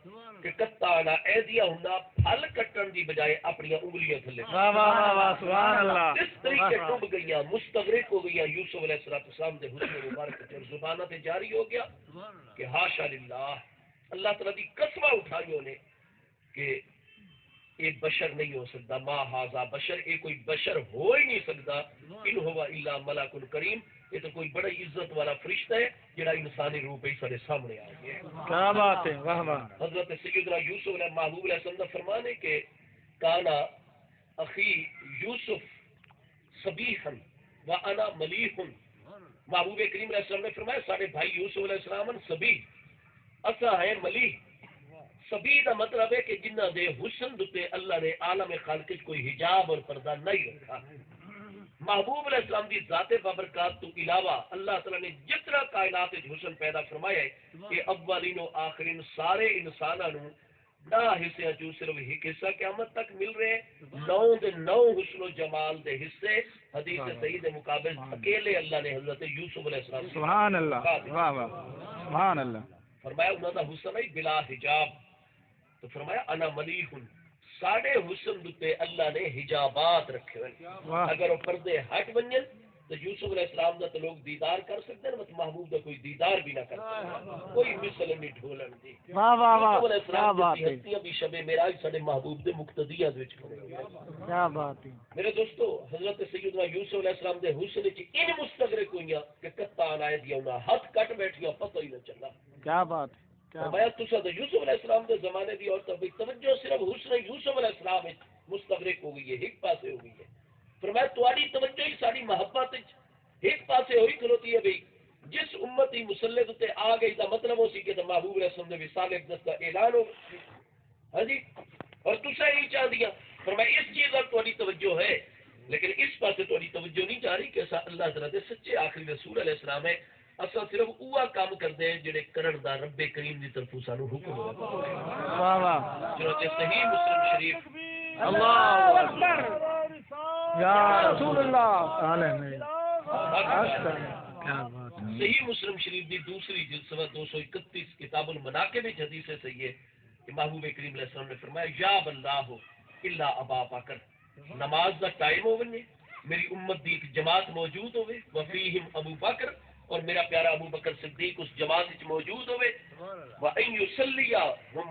کہ کتانا ایدیاں ہندا پھل کٹن دی بجائے اپنی انگلیاں تھلے واہ واہ واہ. سبحان اللہ. اس طریقے ڈوب گئیاں مستغرق ہو گئیاں یوسف علیہ السلام دے حسن مبارک اور زبانہ تے جاری ہو گیا کہ ہاشا للہ اللہ تعالیٰ دی قسمہ اٹھائیوں نے کہ یہ بشر نہیں ہو سکتا. ما ہاذا بشر، یہ کوئی بشر ہو ہی نہیں سکتا. ان ہوا الا ملک کریم، یہ تو کوئی بڑا عزت والا فرشتہ ہے جڑا انسانی روپ ہی سارے سامنے آ گیا. کیا بات ہے. واہ واہ. حضرت سیدنا یوسف علیہ محبوب علیہ السلام کا فرمان ہے کہ کانا اخی یوسف صبیحا وانا ملیح. محبوب کریم علیہ السلام نے فرمایا سارے بھائی یوسف علیہ السلام صبی اسا ہے ملیح. صبی کا مطلب ہے کہ جنہ دے حسن دے اللہ نے عالم خالق کوئی حجاب اور پردہ نہیں رکھا. محبوب علیہ السلام دی ذات بابرکات تو علاوہ اللہ تعالیٰ نے جتنا کائنات حسن پیدا فرمایا ہے کہ اولین و آخرین سارے انسانوں نہ حصے جو صرف ایک حصہ قیامت تک مل رہے ہیں. 9 دے 9 حسن و جمال دے حصے حدیث صحیح دے مقابل اکیلے اللہ نے حضرت یوسف علیہ السلام سبحان اللہ. واہ واہ. سبحان اللہ. فرمایا انہوں دا حسن ہے بلا حجاب. تو فرمایا انا ملیح، ساڑھے حسن دے اللہ نے حجابات رکھے ہوئے. اگر وہ پردے ہٹ بنجن تو یوسف علیہ السلام دا تو لوگ دیدار کر سکتے ہیں، مت محبوب دا کوئی دیدار بھی نہ کر سکتا، کوئی مثل نہیں ڈھولن دی۔ واہ واہ واہ، یوسف علیہ کیا السلام بات دی ہے، ہستیاں بھی شب معراج سارے محبوب دے مقتدیاں دے وچ کھڑے ہوئے۔ کیا بات ہے، میرے دوستو، حضرت سیدنا یوسف علیہ السلام دے حسن وچ ان مستغرق ہوئیاں کہ کتا آئے دیا انہاں ہاتھ کٹ بیٹھیاں، پتہ ہی نہ چلا۔ کیا بات ہے، کیا فرمایا تسا تو یوسف علیہ السلام دے زمانے دی عورتوں کی توجہ صرف حسن یوسف علیہ السلام وچ مستغرق ہو گئی ہے، ایک پاسے ہو گئی ہے۔ فرمایا تہاڈی توجہ ہی ساری محبت وچ ایک پاسے ہوئی کھلوتی ہے بھئی جس امت ہی مسلط تے آ گئی دا مطلب ہو سی کہ محبوب علیہ السلام نے وصال اقدس کا اعلان ہو، ہاں جی، اور تسا یہی چاہ دیا۔ فرمایا اس چیز پر تہاڈی توجہ ہے، لیکن اس پاسے تہاڈی توجہ نہیں جا رہی کہ اللہ تعالیٰ دے سچے آخری رسول علیہ السلام ہے، اساں صرف اوہ کام کردے ہیں جڑے کرن دا رب کریم دی طرفوں سانو حکم ہے۔ واہ واہ، چنانچہ صحیح مسلم شریف اللہ اکبر، یا رسول اللہ، علیہ کیا بات ہے، صحیح مسلم شریف دی دوسری جلد صفحہ 231 کتاب المناقب وچ حدیث ہے صحیح ہے کہ محبوب کریم علیہ السلام نے فرمایا یا اللہ الا ابا بکر، نماز دا ٹائم ہو ونجے میری امت دی ایک جماعت موجود ہوئے وفیہم ابو بکر، اور میرا پیارا ابو بکر صدیق اس جماعت وچ موجود ہوئے، وَأَن يُصَلِّيَ هُمْ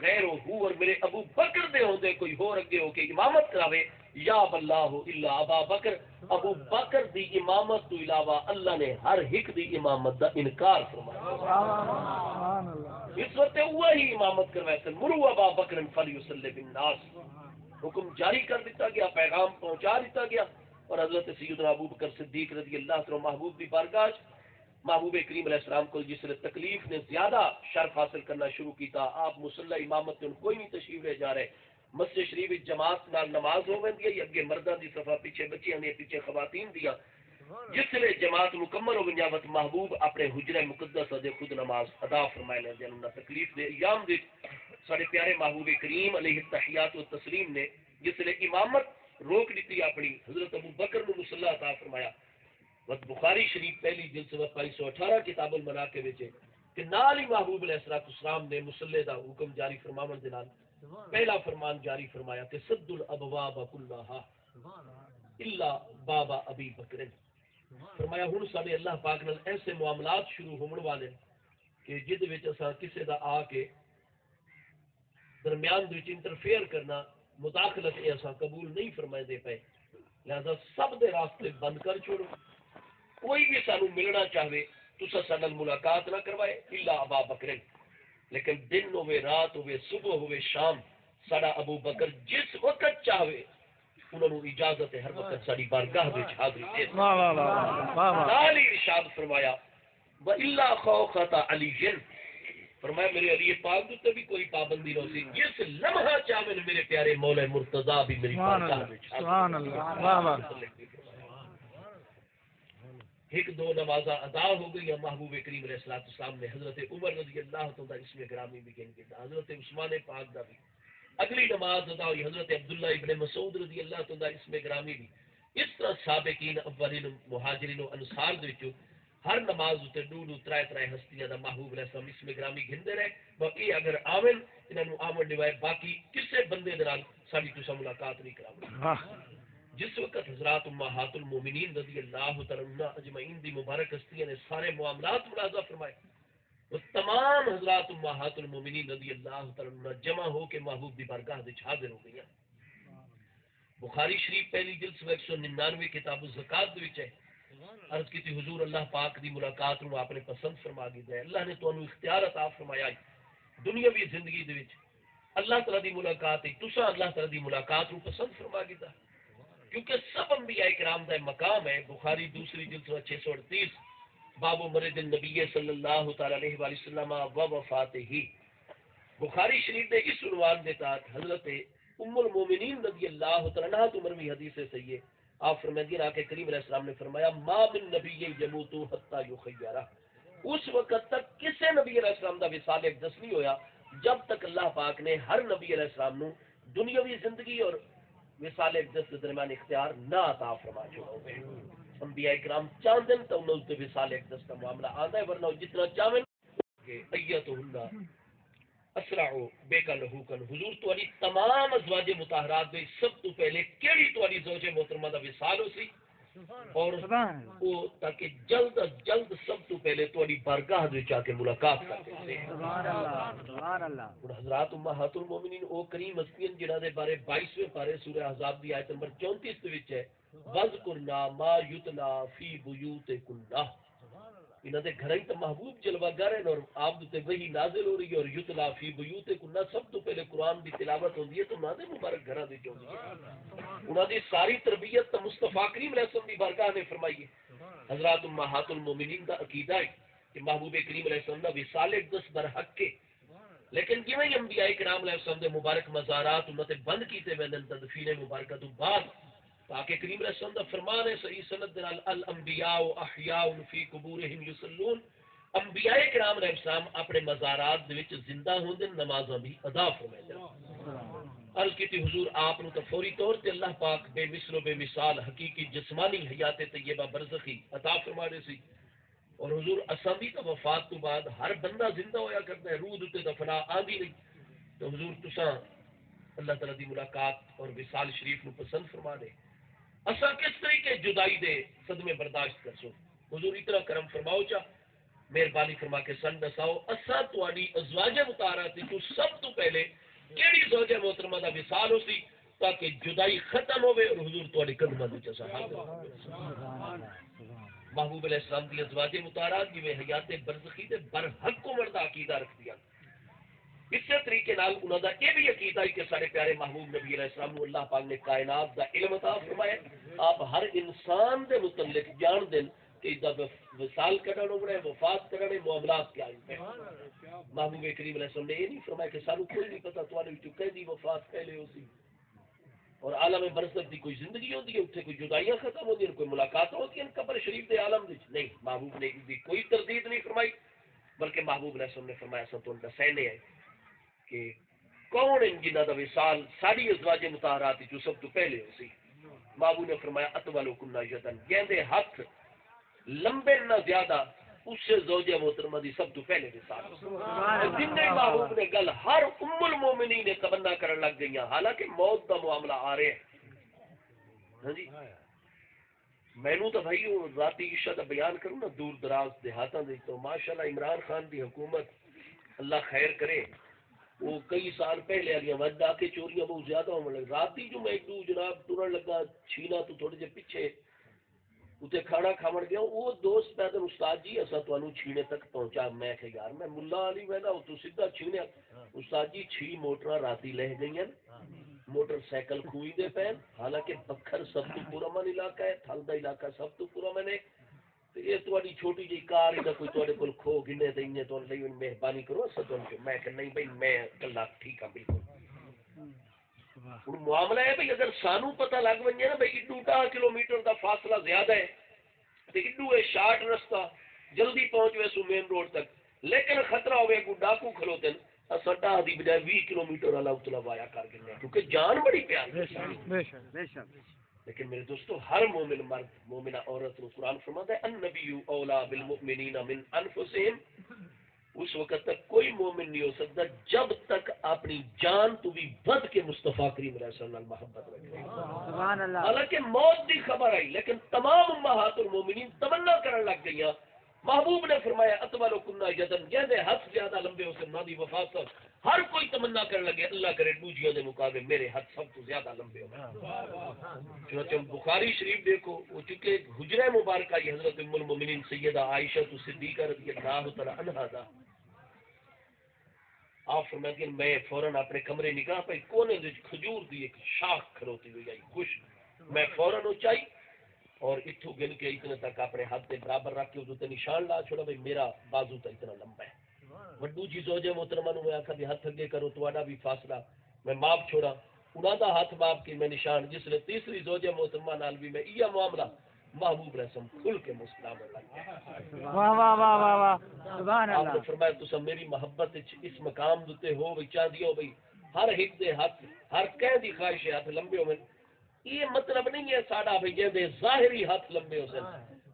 غَيْرُهُ، اور میرے ابو بکر دے ہوندے کوئی ہور اگے ہو کے امامت کراوے، یا اللہ الا ابا بکر، ابو بکر دی امامت تو علاوہ اللہ نے ہر ایک دی امامت دا انکار فرمایا۔ سبحان اللہ، اس وقت وہی امامت کروائے سن، مروا ابا بکر فلیصلی بالناس، حکم جاری کر دیتا گیا، پیغام پہنچا دیتا گیا، اور حضرت سیدنا ابو بکر صدیق رضی اللہ عنہ محبوب دی بارگاہ محبوب کریم علیہ السلام کو جس نے تکلیف نے زیادہ شرف حاصل کرنا شروع کیتا، آپ مسلح امامت ان کوئی نہیں تشریف لے جا رہے، مسجد شریف جماعت نال نماز ہو ویندی ہے، اگے مرداں دی صفا پیچھے بچیاں دی پیچھے خواتین دیا، جس لے جماعت مکمل ہو ونجاوت محبوب اپنے حجرہ مقدس دے خود نماز ادا فرمائے لے جن تکلیف دے ایام دے سارے پیارے محبوب کریم علیہ التحیات و تسلیم نے جس لے امامت روک دیتی اپنی، حضرت ابو بکر نے مصلی عطا فرمایا۔ بخاری شریف پہلی جلد صفحہ 518 کتاب المناقب وچ کہ نال ہی محبوب علیہ السلام نے مصلی دا حکم جاری فرماون دے نال پہلا فرمان جاری فرمایا کہ سد الابواب کلھا الا بابا ابی بکر، فرمایا ہن سارے اللہ پاک نال ایسے معاملات شروع ہون والے کہ جد وچ اساں کسے دا آ کے درمیان وچ انٹرفیئر کرنا، مداخلت اے اساں قبول نہیں فرمائے دے پے، لہذا سب دے راستے بند کر چھوڑو، کوئی بھی سانو ملنا چاہے تسا سانل ملاقات نہ کروائے الا ابا بکر، لیکن دن ہوئے رات ہوئے صبح ہوئے شام ساڈا ابو بکر جس وقت چاہے انہوں نے اجازت ہے ہر وقت ساری بارگاہ وچ حاضری دے۔ واہ واہ واہ واہ، نال ہی ارشاد فرمایا وَإِلَّا خَوْخَةَ عَلِيٍّ، فرمایا میرے علی پاک تے بھی کوئی پابندی نہ سی، جس لمحہ چاہے میرے پیارے مولا مرتضی بھی میری بارگاہ وچ سبحان اللہ، واہ واہ، ایک دو نمازاں ادا ہو گئی، محبوب کریم علیہ السلام نے حضرت عمر رضی اللہ تعالیٰ اس میں گرامی بھی گن کیا، حضرت عثمان پاک دا بھی اگلی نماز ادا ہوئی، حضرت عبداللہ ابن مسعود رضی اللہ تعالیٰ اس میں گرامی بھی، اس طرح سابقین اولین مہاجرین و انصار دے وچوں ہر نماز تے دو دو ترائے ترائے ہستیاں دا محبوب علیہ السلام اس میں گرامی گھندے رہے، باقی اگر آمن انہاں نوں آمن دیوائے، باقی کسے بندے دے نال ساڈی تساں ملاقات نہیں کراوی۔ جس وقت حضرات امہات المومنین رضی اللہ تعالیٰ عنہ اجمعین دی مبارک ہستیاں نے سارے معاملات ملازہ فرمائے، وہ تمام حضرات امہات المومنین رضی اللہ تعالیٰ عنہ جمع ہو کے محبوب دی بارگاہ وچ حاضر ہو گئیاں۔ بخاری شریف پہلی جلد صفحہ 199 کتاب الزکات وچ ہے، عرض کی تھی حضور اللہ پاک دی ملاقات نو آپ نے پسند فرما دی ہے، اللہ نے تانوں اختیار عطا فرمایا ہے دنیاوی زندگی دے وچ اللہ تعالیٰ دی ملاقات ہے، تساں اللہ تعالیٰ دی ملاقات نو پسند فرما دیتا، کیونکہ سب انبیاء کرام کا مقام ہے۔ بخاری دوسری جلد 638 باب مرد النبی صلی اللہ تعالی علیہ وآلہ وسلم و وفاتہ، بخاری شریف نے اس عنوان کے تحت حضرت ام المومنین رضی اللہ تعالی عنہ تو مروی حدیث سے صحیح ہے، آپ فرمائیں گے کہ کریم علیہ السلام نے فرمایا ما من نبی یموت حتی یخیرہ، اس وقت تک کسی نبی علیہ السلام کا وصال اقدس نہیں ہویا جب تک اللہ پاک نے ہر نبی علیہ السلام نو دنیاوی زندگی اور وصال اقدس کے درمیان اختیار نہ عطا فرما چھوڑا ہوئے۔ انبیاء کرام چاندن تو انہوں نے وصال اقدس کا معاملہ آتا ہے، ورنہ جتنا چاہیں کہ ایتہن اسرعوا بک لہوکن، حضور تواڈی تمام ازواج مطہرات دے سب تو پہلے کیڑی تواڈی زوج محترمہ دا وصال ہو سی، اور وہ تاکہ جلد از جلد سب تو پہلے تھوڑی بارگاہ دے آ کے ملاقات کرتے ہیں. سبحان اللہ. اور حضرات امہات المومنین او کریم ہستیاں جنہاں دے بارے 22ویں پارے سورہ احزاب دی آیت نمبر 34 دے وچ ہے وذکرنا ما یتلا فی بیوتکنا. انہاں دے گھراں تے محبوب جلوہ گر ہیں اور آپ تے وحی نازل ہو رہی ہے اور یتلا فی بیوتکنا سب تو پہلے قرآن دی تلاوت ہوندی ہے تو انہاں دے مبارک گھراں وچ ہوندی ہے. انہاں دی ساری تربیت تو مصطفیٰ کریم علیہ السلام دی بارگاہ نے فرمائی ہے. حضرات امہات المومنین دا عقیدہ ہے کہ محبوب کریم علیہ السلام دا وصال اقدس برحق کے لیکن جویں انبیاء کرام علیہ السلام دے مبارک مزارات انہاں تے بند کیتے ویندے تدفین مبارکہ تو بعد تاکہ کریم علیہ السلام دا فرمان ہے صحیح سند دے نال الانبیاء احیاء فی قبورہم یصلون. انبیاء کرام علیہ السلام اپنے مزارات دے وچ زندہ ہوندے نمازاں بھی ادا فرماندے. عرض کی حضور آپ نو تو فوری طور تے اللہ پاک بے مثل و بے مثال حقیقی جسمانی حیات طیبہ برزخی عطا فرما دے سی. اور حضور اساں بھی تو وفات تو بعد ہر بندہ زندہ ہویا کرتا ہے روح تے تو فنا آندی نہیں. تو حضور تساں اللہ تعالی دی ملاقات اور وصال شریف نو پسند فرما دے. اساں کس طریقے جدائی دے صدمے برداشت کر سو. حضور اتنا کرم فرماؤ چا مہربانی فرما کے سن دساؤ اساں تواڈی ازواج مطہرات تو سب تو پہلے کیڑی زوجہ محترمہ دا وصال ہو سی تاکہ جدائی ختم ہوے اور حضور تواڈے قدماں وچ اساں حاضر ہوں. محبوب علیہ السلام دی ازواج مطہرات جویں حیات برزخی دے برحق عمر دا عقیدہ رکھ دیا. اسی طریقے نال انہاں دا یہ بھی عقیدہ ہے کہ سارے پیارے محبوب نبی علیہ السلام کو اللہ پاک نے کائنات دا علم عطا فرمایا. آپ ہر انسان دے متعلق جان دین کہ دا وصال کرنا ہونا ہے وفات کرنا ہے معاملات کیا ہیں. محبوب کریم علیہ السلام نے یہ نہیں فرمایا کہ سانو کوئی نہیں پتہ تواڈے وچ کہدی وفات پہلے ہو سی اور عالم برزخ دی کوئی زندگی ہوندی ہے اتنے کوئی جدائیاں ختم ہوندی ہیں کوئی ملاقات ہوتی ہیں قبر شریف دے عالم وچ نہیں. محبوب نے دی کوئی تردید نہیں فرمائی بلکہ محبوب علیہ السلام نے فرمایا سب تو دسینے ہے کہ کون ہیں جنہاں دا وصال ساری ازواج مطہرات جو سب تو پہلے ہو سی. محبوب نے فرمایا اطولکن یدن گیندے ہاتھ لمبے نہ زیادہ اس سے زوجہ محترمہ دی سب تو پہلے وصال. جن محبوب نے گل ہر ام المومنین نے تمنا کرن لگ گئی حالانکہ موت دا معاملہ آ رہا ہے. ہاں جی مینوں تو بھائی وہ ذاتی عشاء دا بیان کروں نا دور دراز دیہاتاں دے تو ماشاءاللہ عمران خان دی حکومت اللہ خیر کرے وہ کئی سال پہلے والی وجہ کے چوریاں بہت زیادہ ہونے لگ. رات ہی جو میں جناب ٹرن لگا چھینا تو تھوڑے جے پیچھے اتنے کھانا کھاون گیا وہ دوست پیدل استاد جی اصا تمہیں چھینے تک پہنچا. میں کہ یار میں ملا علی میں نا تو سیدھا چھینے. استاد جی 6 موٹر راتی لہ گئی ہیں موٹر سائیکل کھوئی دے پین حالانکہ بکھر سب تو پرامن علاقہ ہے تھل دا علاقہ سب تو پرامن ہے. یہ تھوڑی چھوٹی جی کار ہی کوئی تھوڑے کول کھو گنے دیں تو مہربانی کرو اصا تمہیں میں کہ نہیں بھائی میں کلا ٹھیک ہاں بالکل. ہوں معاملہ ہے بھائی اگر سانو پتہ لگ ونجے نا بھائی ایڈو 10 کلومیٹر دا فاصلہ زیادہ ہے تو ایڈو ہے شارٹ رستہ جلدی پہنچ وے سو مین روڈ تک لیکن خطرہ ہوئے کو ڈاکو کھلوتے ہیں اصا 10 دی بجائے 20 کلومیٹر والا اتلا وایا کر گئے کیونکہ جان بڑی پیاری ہے. لیکن میرے دوستو ہر مومن مرد مومنہ عورت کو قرآن فرماتا ہے النبی اولا بالمؤمنین من انفسہم. اس وقت تک کوئی مومن نہیں ہو سکتا جب تک اپنی جان تو بھی بد کے مصطفیٰ کریم علیہ السلام محبت رکھے. حالانکہ موت کی خبر آئی لیکن تمام امہات المومنین تمنا کرنے لگ گئی. محبوب نے فرمایا اطولکن یدن جیسے ہاتھ زیادہ لمبے ہو سکنا دی وفات تک ہر کوئی تمنا کرنے لگے اللہ کرے دوجیوں کے مقابلے میرے ہاتھ سب تو زیادہ لمبے ہو. چنانچہ بخاری شریف دیکھو وہ چونکہ حجرہ مبارکہ یہ حضرت ام المومنین سیدہ عائشہ صدیقہ رضی اللہ تعالی عنہا دا آپ فرماتے ہیں میں فوراً اپنے کمرے نگاہ پہ کونے کھجور دی ایک شاخ کھلوتی ہوئی آئی خوش میں فوراً اونچائی اور اتھو گن کے اتنے تک اپنے ہاتھ کے برابر رکھ کے ادھر نشان لا چھوڑا بھائی میرا بازو تو اتنا لمبا ہے. وڈو جی زوجہ محترمہ نو میں آکھا بھی ہاتھ اگے کرو تواڈا بھی فاصلہ میں ماپ چھوڑا انہاں دا ہاتھ ماپ کے میں نشان جس نے تیسری زوجہ محترمہ نال بھی میں یہ معاملہ محبوب رسم کھل کے مسکرانے لگا. واہ واہ واہ واہ واہ سبحان اللہ. آپ اللہ. نے فرمایا تسا میری محبت اس مقام دتے ہو وچ چاہندی ہو بھئی ہر ایک دے ہاتھ ہر کہیں دی خواہش ہاتھ لمبے ہوئے. یہ مطلب نہیں ہے ساڈا بھئی جے ظاہری ہاتھ لمبے ہو سن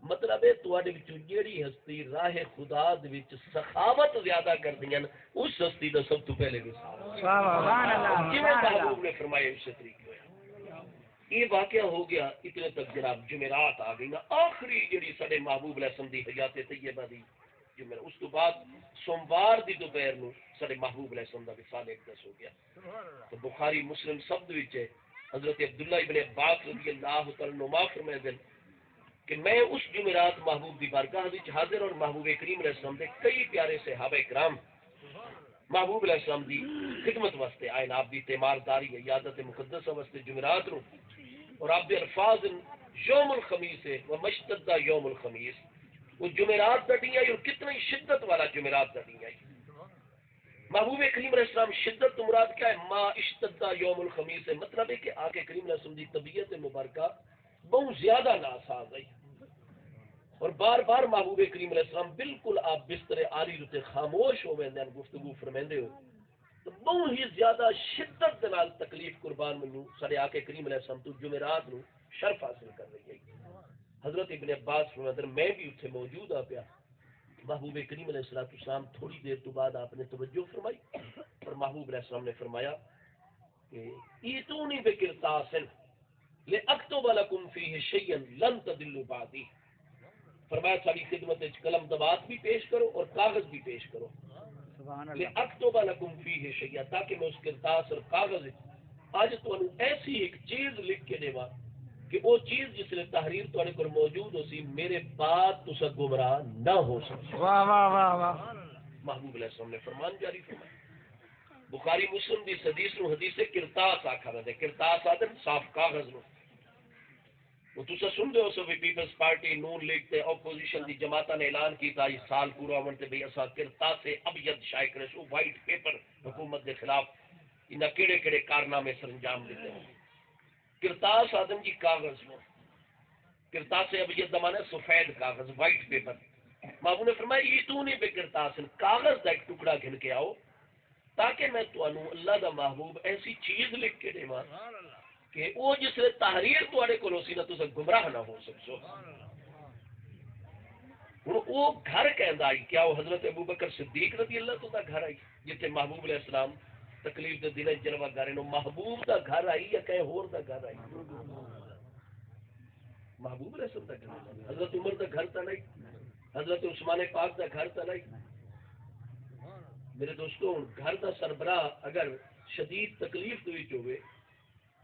مطلب ہے تواڈے وچ جیڑی ہستی راہ خدا دے وچ سخاوت زیادہ کردیاں اس ہستی دا سب تو پہلے بھی واہ واہ سبحان اللہ جویں محبوب نے فرمایا اس طریقے یہ واقعہ ہو گیا اتنے تک جناب جمعرات آ گئی نا آخری جڑی سارے محبوب علیہ السلام دی حیات طیبہ دی جمعرات اس تو بعد سوموار دی دوپہر نو سارے محبوب علیہ السلام دا وصال اقدس ہو گیا تو بخاری مسلم سب وچ ہے حضرت عبداللہ ابن عباس رضی اللہ تعالی عنہ فرماتے ہیں کہ میں اس جمعرات محبوب دی بارگاہ وچ حاضر اور محبوب کریم علیہ السلام دے کئی پیارے صحابہ کرام محبوب علیہ السلام دی خدمت واسطے آئے آپ دی تیمارداری عیادت مقدسہ واسطے جمعرات نو اور آپ دے الفاظ یوم الخمیس ہے وہ مشتدہ یوم الخمیس وہ جمعرات دا دن آئی اور کتنی شدت والا جمعرات دا دن آئی محبوب کریم علیہ السلام شدت تو مراد کیا ہے ما اشتدہ یوم الخمیس ہے مطلب ہے کہ آقا کریم علیہ السلام دی طبیعت مبارکہ بہت زیادہ ناساز آئی اور بار بار محبوب کریم علیہ السلام بالکل آپ بستر آری رتے خاموش ہو ویندے ہیں گفتگو فرمیندے ہو تو بہت ہی زیادہ شدت دے نال تکلیف قربان منو سارے آقا کریم علیہ السلام تو جمعرات نو شرف حاصل کر رہی ہے حضرت ابن عباس فرماتے ہیں میں بھی اتنے موجود آ پیا محبوب کریم علیہ السلام تھوڑی دیر تو بعد آپ نے توجہ فرمائی اور محبوب علیہ السلام نے فرمایا کہ ایتونی بکرتاسن لأکتب لکم فیہ شیئن لن تدلوا بعدی فرمایا ساری خدمت قلم دبات بھی پیش کرو اور کاغذ بھی پیش کرو لأکتب لکم فیہ شیئن تاکہ میں اس کرتاس اور کاغذ آج تو ایسی ایک چیز لکھ کے دے کہ وہ چیز جس نے تحریر تو کو موجود ہو سی میرے بعد تو سب گمراہ نہ ہو سکے واہ واہ واہ واہ محبوب علیہ السلام نے فرمان جاری فرمایا بخاری مسلم دی حدیث نو حدیث کرتاس آکھا رہے کرتاس آدم صاف کاغذ نو وہ تسا سن دے ہو سو پیپلز پارٹی نون لیگ تے اپوزیشن دی جماعتاں نے اعلان کیتا اس سال پورا ہون تے بھئی اسا کرتاس ابیض شائع کرے سو وائٹ پیپر حکومت دے خلاف انہاں کیڑے کیڑے کارنامے سر انجام دیتے ہیں کرتاس آدم جی کاغذ میں کرتاس ابیض دمانے سفید کاغذ وائٹ پیپر محبوب نے فرمایا یہ تو نہیں بے کرتاس کاغذ دا ایک ٹکڑا گھن کے آؤ تاکہ میں تو انو اللہ دا محبوب ایسی چیز لکھ کے دے ماں کہ وہ جس نے تحریر توڑے کو روسی نہ تو سب گمراہ نہ ہو سکسو وہ گھر کہندا آئی کیا وہ حضرت ابوبکر صدیق رضی اللہ تو دا گھر آئی جتے محبوب علیہ السلام تکلیف دے دن جلوہ گارے نو محبوب دا گھر آئی یا کہیں ہور دا گھر آئی محبوب علیہ السلام دا گھر آئی حضرت عمر دا گھر تا نہیں حضرت عثمان پاک دا گھر تا نہیں میرے دوستوں گھر دا سربراہ اگر شدید تکلیف دوئی چوئے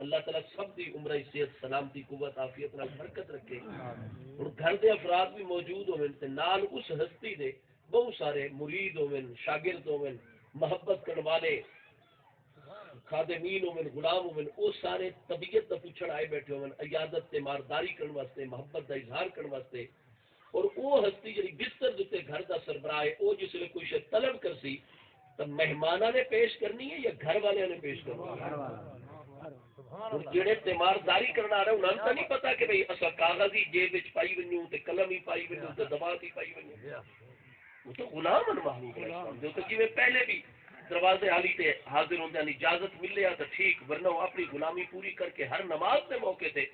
اللہ تعالیٰ سب دی عمرہ صحت سلامتی قوت عافیت نال برکت رکھے اور گھر دے افراد بھی موجود ہوئے تے نال اس ہستی دے بہت سارے مرید ہوئے شاگرد ہوئے محبت کرنے والے خادمین ہوئے غلام ہوئے وہ سارے طبیعت دا پوچھڑ آئے بیٹھے ہوئے عیادت تے مارداری کرنے واسطے محبت دا اظہار کرنے واسطے اور وہ ہستی جڑی بستر جتے گھر دا سربراہ ہے وہ جس نے کوئی شے طلب کر سی تو مہمانہ نے پیش کرنی ہے یا گھر والے نے پیش کرنی ہے اور جڑے تیمارداری کرنا آ رہے انہوں نے نہیں پتا کہ بھئی اسا کاغذ ہی جیب وچ پائی ونجوں تے قلم ہی پائی ونجوں تے دبات ہی پائی ونجوں وہ تو غلام ان محبوب علیہ السلام جو تو جی پہلے بھی دروازے حالی تے حاضر ہوندے اجازت مل لیا تو ٹھیک ورنہ وہ اپنی غلامی پوری کر کے ہر نماز کے موقع تے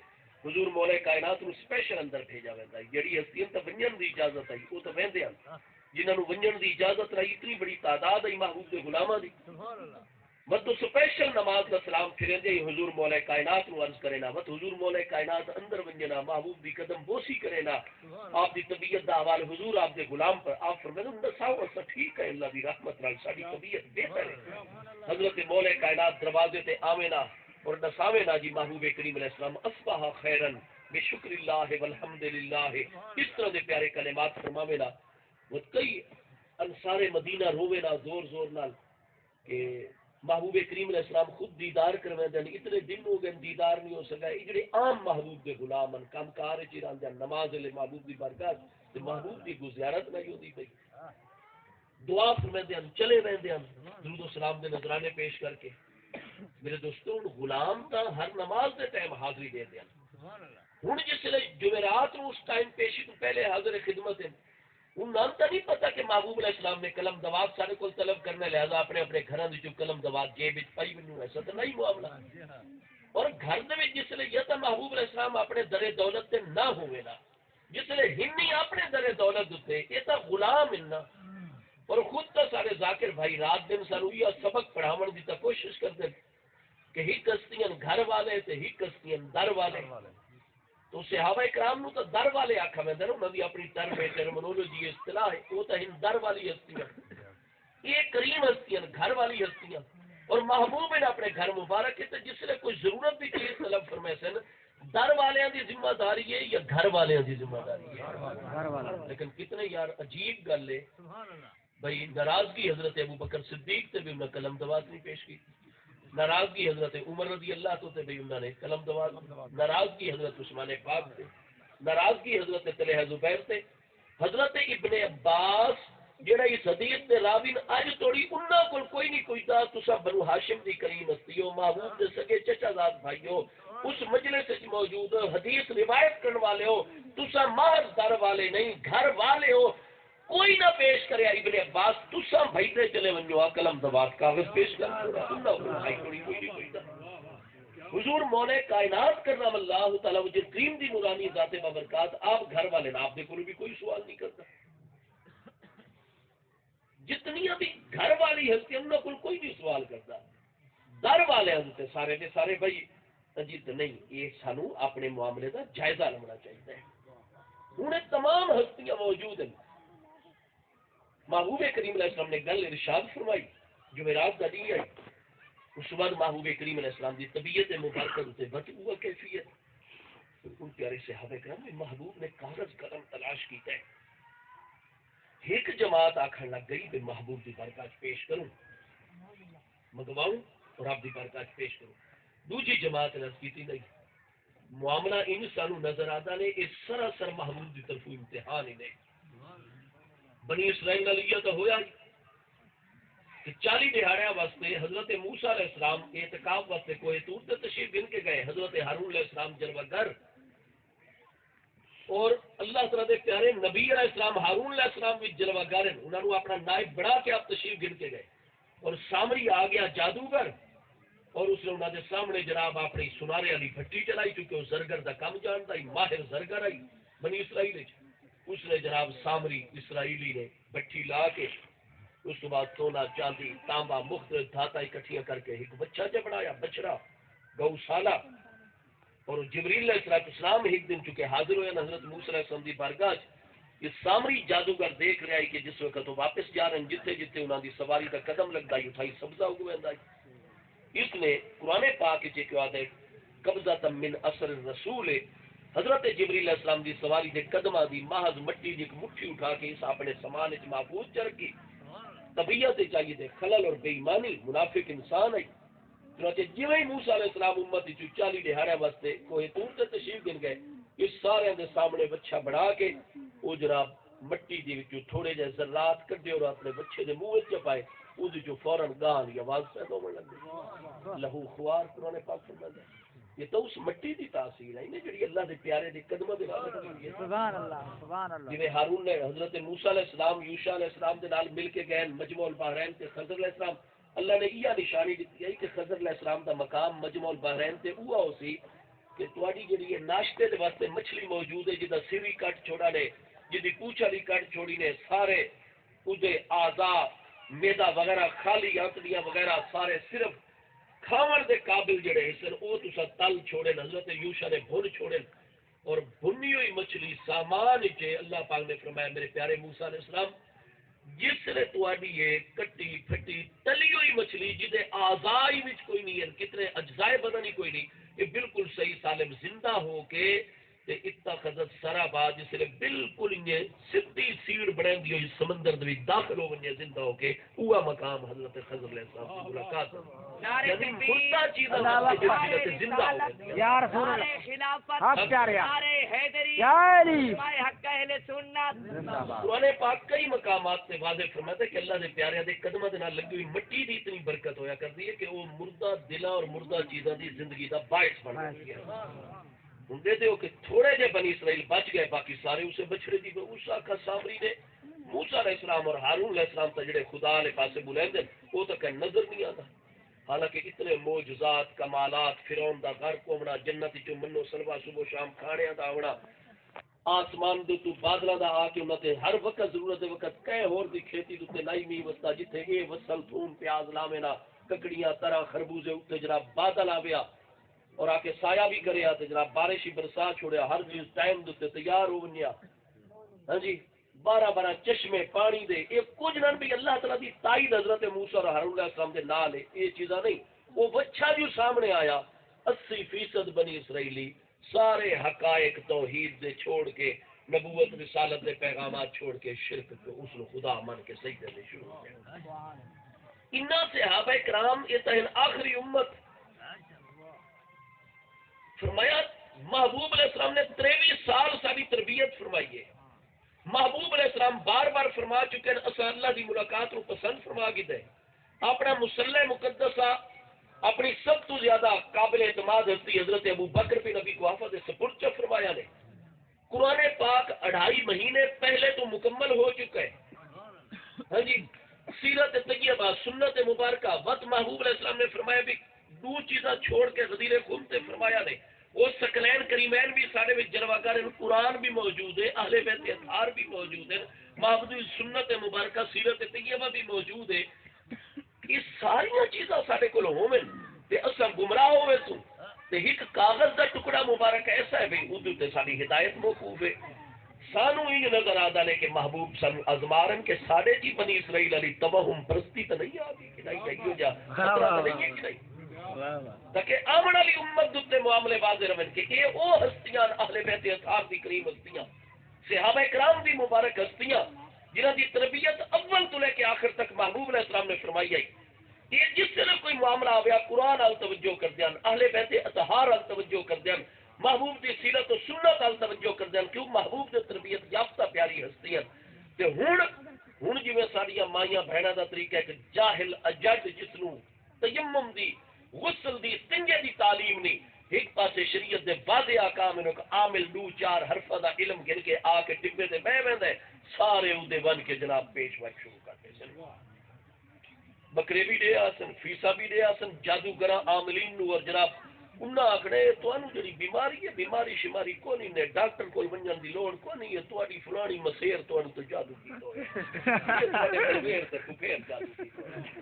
حضور مولا کائنات نو سپیشل اندر بھیجا ویندا ہے جڑی ہستیاں تے ونجن دی اجازت آئی وہ تو ویندے ہیں جنہاں نو ونجن دی اجازت رہی اتنی بڑی تعداد ہے محبوب دے غلاماں دی بس تو سپیشل نماز کا سلام پھرے دے حضور مولا کائنات نو عرض کرے نا بس حضور مولا کائنات اندر ونجنا محبوب دی قدم بوسی کرے نا آپ دی طبیعت دا حوال حضور آپ دے غلام پر آپ فرمائے دساؤ اسا ٹھیک ہے اللہ دی رحمت نال ساری طبیعت بہتر ہے حضرت مولا کائنات دروازے تے آوے نا اور دساوے نا جی محبوب کریم علیہ السلام اصبح خیرن بشکر اللہ والحمد للہ اس طرح دے پیارے کلمات فرماوے نا وہ کئی انصار مدینہ روے نا زور زور نال کہ محبوب کریم علیہ السلام خود دیدار کروے دن اتنے دن ہو گئے دیدار نہیں ہو سکا یہ جڑے عام محبوب دے غلام ان کام کار چ رہندے نماز لے محبوب دی برکات تے محبوب دی زیارت نہیں ہوندی پئی دعا فرماندے ہیں چلے رہندے ہیں درود و سلام دے نذرانے پیش کر کے میرے دوستوں غلام تا ہر نماز دے ٹائم حاضری دے دے ہن جس لے جمعرات نو اس ٹائم پیشی تو پہلے حاضر خدمت ہے ان نام تو نہیں پتا کہ محبوب علیہ السلام نے قلم دوات سارے کو طلب کرنے لہذا اپنے اپنے گھراں وچ قلم دوات جیب وچ پائی ونوں ایسا تو نہیں معاملہ اور گھر دے وچ جس لے یا تو محبوب علیہ السلام اپنے در دولت تے نہ ہوئے نا جس لے ہنی اپنے در دولت تے یہ تو غلام اننا اور خود تو سارے ذاکر بھائی رات دن سانو یہ سبق پڑھاون دی تا کوشش کرتے کہ ہی کستیاں گھر والے تے ہی کستیاں در والے. تو صحابہ کرام نو تو در والے آکھا میں انہاں دی اپنی ٹرمینولوجی اصطلاح ہے، وہ تو ہن در والی ہستیاں، یہ کریم ہستیاں گھر والی ہستیاں. اور محبوب نے اپنے گھر مبارک ہے تو جس نے کوئی ضرورت بھی چیز طلب فرمائے سن در والیاں دی ذمہ داری ہے یا گھر والیاں دی ذمہ داری ہے. لیکن کتنے یار عجیب گل ہے بھائی، ناراضگی حضرت ابو بکر صدیق تے بھی انہاں قلم دواز نہیں پیش کی، ناراضگی حضرت عمر رضی اللہ تو تے بھی انہوں نے قلم دواز، ناراضگی حضرت عثمان پاک تے، ناراضگی حضرت طلحہ زبیر تے، حضرت ابن عباس جڑا اس حدیث دے راوی اج توڑی انہاں کول کوئی نہیں کوئی دا. تساں بنو ہاشم دی کریم ہستی ہو، محبوب دے سگے چچا زاد بھائی ہو، اس مجلس وچ موجود ہو، حدیث روایت کرن والے ہو، تساں محض در والے نہیں گھر والے ہو. کوئی نہ پیش کرے ابن عباس، تساں بھیجے چلے ونجو قلم دبات کاغذ پیش کر انہاں کول بھائی کوئی کوئی دا. حضور مولا کائنات کرنا اللہ تعالی وجہ کریم دی نورانی ذات بابرکات آپ گھر والے نا، آپ دے کول بھی کوئی سوال نہیں کرتا. جتنیاں بھی گھر والی ہستی انہوں کو کوئی نہیں سوال کرتا. در والے ہوتے سارے نے سارے بھائی اجیت نہیں، یہ سانو اپنے معاملے کا جائزہ لینا چاہیے. ہوں تمام ہستیاں موجود ہیں. محبوب کریم علیہ السلام نے گل ارشاد فرمائی جو میراث کا دین آئی، اس کے بعد محبوب کریم علیہ السلام کی طبیعت مبارکہ سے بچ ہوا کیفیت. ان پیارے صحابہ کرام میں محبوب نے کاغذ قلم تلاش کیتا ہے. ایک جماعت آخر لگ گئی بے محبوب دی برکات پیش کروں منگواؤں اور آپ دی برکات پیش کروں. دوسری جماعت نے کی نہیں، معاملہ ان سانو نظر آتا نے اس سراسر محبوب دی طرف امتحان ہی نہیں. بنی اسرائیل علیہ تو ہویا ہی کہ 40 دہاڑیاں واسطے حضرت موسیٰ علیہ السلام اعتکاف واسطے کوہ طور تے تشریف گن کے گئے. حضرت ہارون علیہ السلام جلوہ گر اور اللہ تعالیٰ دے پیارے نبی علیہ السلام ہارون علیہ السلام بھی جلوہ گر ہیں، انہوں نے اپنا نائب بڑھا کے آپ تشریف گن کے گئے. اور سامری آ گیا جادوگر اور اس نے انہوں نے سامنے جناب اپنی سنارے والی بھٹی چلائی، چونکہ وہ زرگر دا کام جانتا ہی ماہر زرگر آئی بنی اسرائیل. اس نے جناب سامری اسرائیلی نے بھٹی لا کے اس کے بعد سونا چاندی تانبا مختلف دھاتا اکٹھیاں کر کے ایک بچہ جب بنایا، بچڑا گو سالہ. اور جبریل علیہ السلام ایک دن چکے حاضر ہوئے حضرت موسیٰ علیہ السلام دی بارگاہ. یہ سامری جادوگر دیکھ رہا ہے کہ جس وقت وہ واپس جا رہے ہیں جتنے جتنے انہوں دی سواری کا قدم لگتا ہے اٹھائی سبزہ ہوئے اندائی. اس نے قرآن پاک کی قیاد ہے قبضہ من اثر الرسول حضرت جبریل علیہ السلام دی سواری دے قدمہ دی محض مٹی دی ایک مٹھی اٹھا کے اس اپنے سامان وچ محفوظ کر کی. طبیعت چاہیے دے خلل اور بے ایمانی منافق انسان ہے. چنانچہ جویں موسیٰ علیہ السلام امت 40 دہاڑے واسطے کوہ طور تے تشریف گن گئے، اس سارے دے سامنے بچہ بڑھا کے وہ جناب مٹی دی وچوں تھوڑے جے ذرات کڈے اور اپنے بچے دے منہ وچ پائے، اودے جو فوراً گان یا آواز پیدا ہونے لگ گئی. لہو خوار قرآن پاک فرماتا ہے یہ تو اس مٹی دی تاثیر ہے جڑی اللہ دے پیارے دے قدموں دے نال ہوئی ہے. سبحان اللہ سبحان اللہ. جویں ہارون نے حضرت موسیٰ علیہ السلام یوشع علیہ السلام دے نال مل کے گئے مجمع البحرین تے خضر علیہ السلام، اللہ نے یہ نشانی دیتی ہے کہ خضر علیہ السلام دا مقام مجمع البحرین تے اوہ ہو سی کہ تواڈی جڑی ناشتے دے واسطے مچھلی موجود ہے جدا سر ہی کٹ چھوڑا نے جدی پوچھ والی کٹ چھوڑی نے سارے اودے اعضاء میدا وغیرہ خالی آنتڑیاں وغیرہ سارے صرف کھاون دے قابل جڑے حصن او تسا تل چھوڑے. حضرت یوشع نے بھن چھوڑے اور بھنی ہوئی مچھلی سامان چے اللہ پاک نے فرمایا میرے پیارے موسیٰ علیہ السلام جس نے تواڈی یہ کٹی پھٹی تلی ہوئی مچھلی جدے اعضاء وچ کوئی نہیں ہے کتنے اجزائے بدن ہی کوئی نہیں، یہ بالکل صحیح سالم زندہ ہو کے تے اتخذت سرابا جس نے بالکل یہ سدھی سیڑ بنے دی ہوئی سمندر دے داخل ہو ونجے زندہ ہو کے وہ مقام حضرت خضر علیہ السلام کی ملاقات یعنی مردہ چیزاں واسطے زندہ ہو گئی. یا رسول اللہ خلافت حق پیارے نعرہ حیدری یا علی حق اہل سنت. قرآن پاک کئی مقامات سے واضح فرماتا ہے کہ اللہ دے پیارے دے قدموں دے نال لگی ہوئی مٹی دی اتنی برکت ہویا کرتی ہے کہ وہ مردہ دلاں اور مردہ چیزاں دی زندگی دا باعث بن جاتی ہے. ہوں دے دیو کہ تھوڑے جے بنی اسرائیل بچ گئے باقی سارے اسے بچڑے دی اس آقا سامری نے موسیٰ علیہ السلام اور ہارون علیہ السلام تا جڑے خدا علیہ پاسے بلیندے وہ تو کہیں نظر نہیں آتا. حالانکہ اتنے معجزات کمالات فرعون دا گھر کومنا جنت چوں منو سلوا صبح شام کھانیاں دا آونا آسمان دے تو بادلاں دا آ کے انہاں تے ہر وقت ضرورت دے وقت کہے ہور دی کھیتی دے تے لائی می وستا جتھے اے وصل تھوم پیاز لاوینا ککڑیاں طرح خربوزے اتنے جناب بادل آیا اور آ کے سایہ بھی کرے تے جناب بارش ہی برسا چھوڑیا ہر چیز ٹائم دے تیار ہو ونیا ہاں جی 12 چشمے پانی دے یہ کچھ نہ بھی اللہ تعالیٰ دی تائید حضرت موسیٰ اور ہارون علیہ السلام دے نال ہے یہ چیزاں نہیں وہ بچہ جو سامنے آیا 80% بنی اسرائیلی سارے حقائق توحید دے چھوڑ کے نبوت رسالت دے پیغامات چھوڑ کے شرک کو اس نے خدا من کے سجدے دے شروع کیا انہاں صحابہ کرام یہ تہن آخری امت فرمایا محبوب علیہ السلام نے 23 سال ساری تربیت فرمائی ہے محبوب علیہ السلام بار بار فرما چکے ہیں اسا اللہ دی ملاقات کو پسند فرما کی دے اپنا مسلح مقدسہ اپنی سب تو زیادہ قابل اعتماد ہستی حضرت ابو بکر بن ابی قحافہ دے سپرد فرمایا نے قرآن پاک 2.5 مہینے پہلے تو مکمل ہو چکا ہے ہاں جی سیرت طیبہ سنت مبارکہ وقت محبوب علیہ السلام نے فرمایا بھی 2 چیزاں چھوڑ کے غدیر خون تے فرمایا نے وہ سکلین کریمین بھی سارے میں جلوہ گر قرآن بھی موجود ہے اہل بیت اطہار بھی موجود ہے محبوب سنت مبارکہ سیرت طیبہ بھی موجود ہے یہ ساری چیزاں سارے کو ہومن تے اسا گمراہ ہوئے تو تے ایک کاغذ دا ٹکڑا مبارک ایسا ہے بھئی اردو تے ساری ہدایت موقوف ہے سانو ہی نظر آدھا لے کہ محبوب سانو ازمارن کے ساڑے جی بنی اسرائیل علی توہم پرستی تا نہیں آگی کہ نہیں جائیو جا خطرہ تا نہیں ہے کہ نہیں تاکہ آمن علی امت دوتے معاملے واضح رمن کہ یہ او ہستیاں اہل بیت اطہار دی کریم ہستیاں صحابہ کرام دی مبارک ہستیاں جنہاں دی تربیت اول تو لے کے آخر تک محبوب علیہ السلام نے فرمائی آئی یہ جس طرح کوئی معاملہ آیا قرآن آل توجہ کر دیان اہل بیت اطہار آل توجہ کر دیان محبوب دی سیرت و سنت آل توجہ کر دیان کیوں محبوب دی تربیت یافتہ پیاری ہستیاں تے ہن جی میں ساڑیاں مائیاں بہنہ دا طریقہ ہے کہ جاہل اجد جسنو تیمم دی غسل دی استنجے دی تعلیم نہیں ایک پاسے شریعت دے واضح آکام انہوں کہ عامل 2-4 حرفہ دا علم گن کے آ کے ٹبے دے بے بندے سارے اودے بن کے جناب پیش وقت شروع کرتے سن بکرے بھی دے آسن فیسا بھی دے آسن جادوگراں عاملین نو اور جناب انہاں آکھنے تو انہوں جڑی بیماری ہے بیماری شماری کو نہیں نے ڈاکٹر کو منجن دی لوڑ کو نہیں ہے تو اڈی فلانی مسیر تو انہوں تو جادو کی دو ہے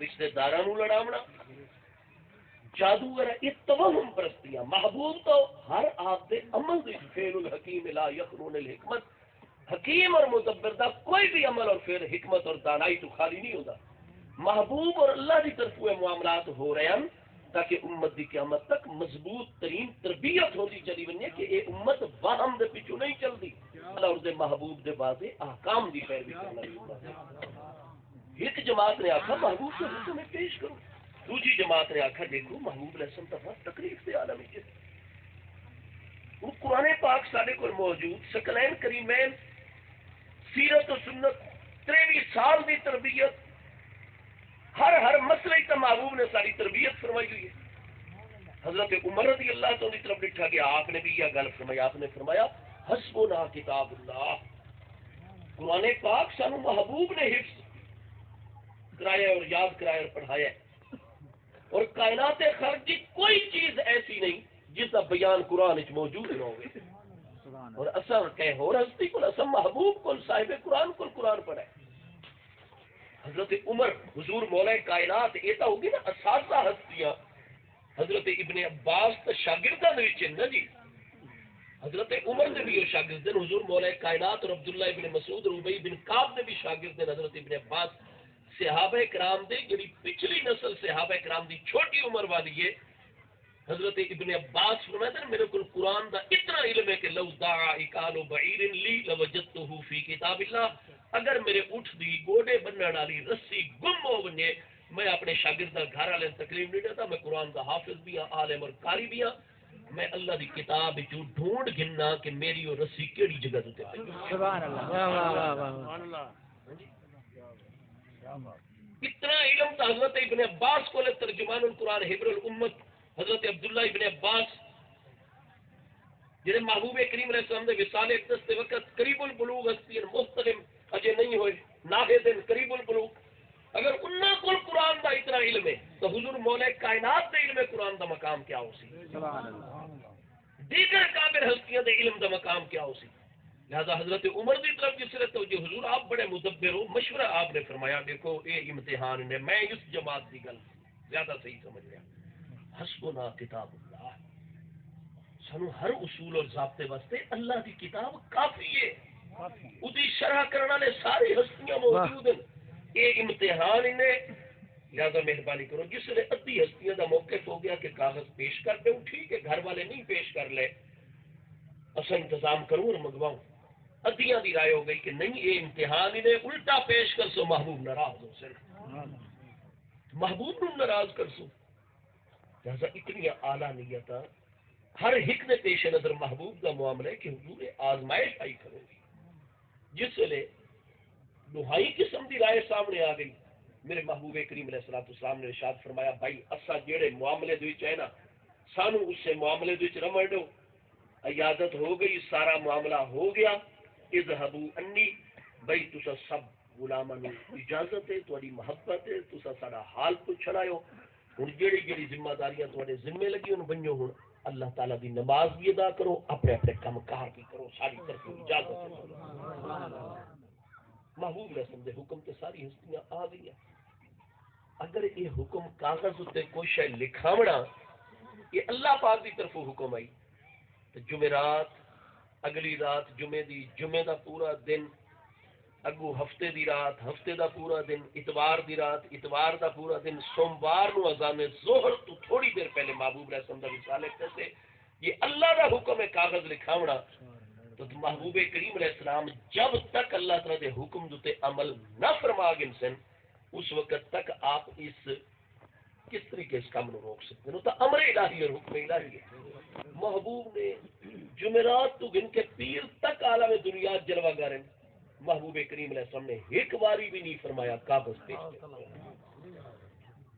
رشتہ داراں نو لڑاونا جادوگر یہ توہم پرستیاں محبوب تو ہر آپ دے عمل دے فعل الحکیم لا یخرون الحکمت حکیم اور مدبر دا کوئی بھی عمل اور فعل حکمت اور دانائی تو خالی نہیں ہوتا محبوب اور اللہ دی طرف ہوئے معاملات ہو رہے ہیں تاکہ امت دی قیامت تک مضبوط ترین تربیت ہوتی چلی بنی کہ اے امت واہم دے پیچھو نہیں چل دی اللہ اور دے محبوب دے واضح احکام دی پیروی کرنا ایک جماعت نے آکھا محبوب سے حکم میں پیش کرو دوسری جماعت نے آکھا دیکھو محبوب علیہ السلام تفاق تقریف سے عالمی کے وہ قرآن پاک سارے کو موجود سکلین کریمین سیرت و سنت 23 سال دی تربیت ہر مسئلے کا محبوب نے ساری تربیت فرمائی ہوئی ہے حضرت عمر رضی اللہ تعالی کی طرف لکھا گیا آپ نے بھی یہ گل فرمایا آپ نے فرمایا حسبنا کتاب اللہ قرآن پاک سانو محبوب نے حفظ کرایا اور یاد کرایا اور پڑھایا اور کائنات خلق کی کوئی چیز ایسی نہیں جس کا بیان قرآن وچ موجود نہ ہوئے اور اصل کہ ہو ہستی کو اصل محبوب کو صاحب قرآن کو قرآن پڑھے حضرت عمر حضور مولا کائنات یہ تو ہوگی نا اساتذہ ہستیاں حضرت ابن عباس تو شاگرداں دے وچ نا جی حضرت عمر دے بھی شاگرد ہیں حضور مولا کائنات اور عبداللہ ابن مسعود اور ابی بن کعب دے بھی شاگرد ہیں حضرت ابن عباس صحابہ کرام دے جڑی پچھلی نسل صحابہ کرام دی چھوٹی عمر والی ہے حضرت ابن عباس فرماتے ہیں میرے کو قرآن دا اتنا علم ہے کہ لو دعا اکال بعیر لی لوجدته فی کتاب اللہ اگر میرے اٹھ دی گوڑے بننے والی رسی گم ہو بنے میں اپنے شاگرد گھر والے تکلیف نہیں دیتا میں قرآن کا حافظ بھی ہاں عالم اور قاری بھی ہاں میں اللہ دی کتاب جو ڈھونڈ گننا کہ میری وہ رسی کیڑی جگہ تے پئی سبحان اللہ واہ واہ واہ سبحان اللہ اتنا علم تھا حضرت ابن عباس کو ترجمان القرآن حبر الامت حضرت عبداللہ ابن عباس جنہیں محبوب کریم علیہ السلام نے وصال اقدس کے وقت قریب البلوغ ہستی محترم اجے نہیں ہوئے ناہدن قریب البلوغ اگر انہاں کو قرآن دا اتنا علم ہے تو حضور مولا کائنات دے علم قرآن دا مقام کیا ہو سی سبحان اللہ دیگر کامل ہستیاں دے علم دا مقام کیا ہو سی لہذا حضرت عمر دی طرف جس طرح توجہ حضور آپ بڑے مدبر ہو مشورہ آپ نے فرمایا دیکھو اے امتحان نے میں اس جماعت دی گل زیادہ صحیح سمجھ لیا. حسبنا کتاب اللہ, سانو ہر اصول اور ضابطے واسطے اللہ کی کتاب کافی ہے. اسی شرح کرنے والے ساری ہستیاں موجود ہیں. یہ امتحان انہیں لہذا مہربانی کرو جس نے ادھی ہستیاں دا موقف ہو گیا کہ کاغذ پیش کر دوں ٹھیک ہے, گھر والے نہیں پیش کر لے اصل انتظام کروں اور منگواؤں. ادیاں دی رائے ہو گئی کہ نہیں یہ امتحان انہیں الٹا پیش کر سو محبوب ناراض ہو سر, محبوب نو ناراض کر سو. لہذا اتنی اعلیٰ نیت ہر ایک نے پیش نظر محبوب کا معاملہ ہے کہ حضور آزمائش آئی کرو گی. جس ویلے دہائی قسم کی رائے سامنے آ گئی, میرے محبوب کریم علیہ الصلوۃ والسلام نے ارشاد فرمایا بھائی اسا جڑے معاملے دے وچ ہے نا سانو اس سے معاملے دے وچ رمڑ دو. عیادت ہو گئی, سارا معاملہ ہو گیا. اذهبوا انی, بھائی تسا سب غلاماں نوں اجازت ہے, تہاڈی محبت ہے, تسا سارا حال پوچھن آئے ہو. ہن جڑی جڑی ذمہ داریاں تہاڈے ذمے لگی ہن بنو. ہن اللہ تعالیٰ دی نماز بھی ادا کرو, اپنے اپنے کام کار بھی کرو, ساری طرف اجازت ہے. محبوب رسم دے حکم تے ساری ہستیاں آ گئی. اگر یہ حکم کاغذ تے کوئی شے لکھاونا یہ اللہ پاک دی طرف حکم آئی تو جمعرات اگلی رات جمعے دی, جمعے دا پورا دن اگو ہفتے دی رات, ہفتے دا پورا دن, اتوار دی رات, اتوار دا پورا دن, سوموار نو اذان ظہر تو تھوڑی دیر پہلے محبوب رسم دا وصال کہتے یہ اللہ دا حکم ہے کاغذ لکھاونا. تو محبوب کریم علیہ السلام جب تک اللہ تعالیٰ دے حکم دوتے عمل نہ فرما گن سن اس وقت تک آپ اس کس طریقے اس کام نو روک سکتے ہیں. تو امر الہی اور حکم الہی ہے. محبوب نے جمعرات تو گن کے پیر تک عالم دنیا جلوہ گر محبوب کریم علیہ السلام نے ایک باری بھی نہیں فرمایا کاغذ پیش کرو.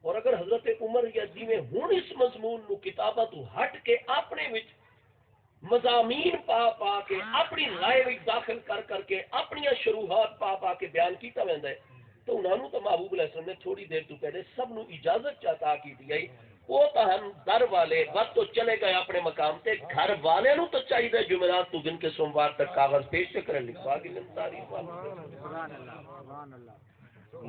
اور اگر حضرت عمر یا جی میں ہوں اس مضمون نو کتاباں تو ہٹ کے اپنے وچ مضامین پا پا کے اپنی رائے وچ داخل کر کر کے اپنی شروحات پا پا کے بیان کیتا ویندا ہے تو انہاں نو تو محبوب علیہ السلام نے تھوڑی دیر تو پہلے سب نو اجازت چاہتا کی دی وہ تو ہم در والے وقت تو چلے گئے اپنے مقام تے, گھر والے نو تو چاہیے جمعرات تو دن کے سوموار تک کاغذ پیش کریں لکھوا کے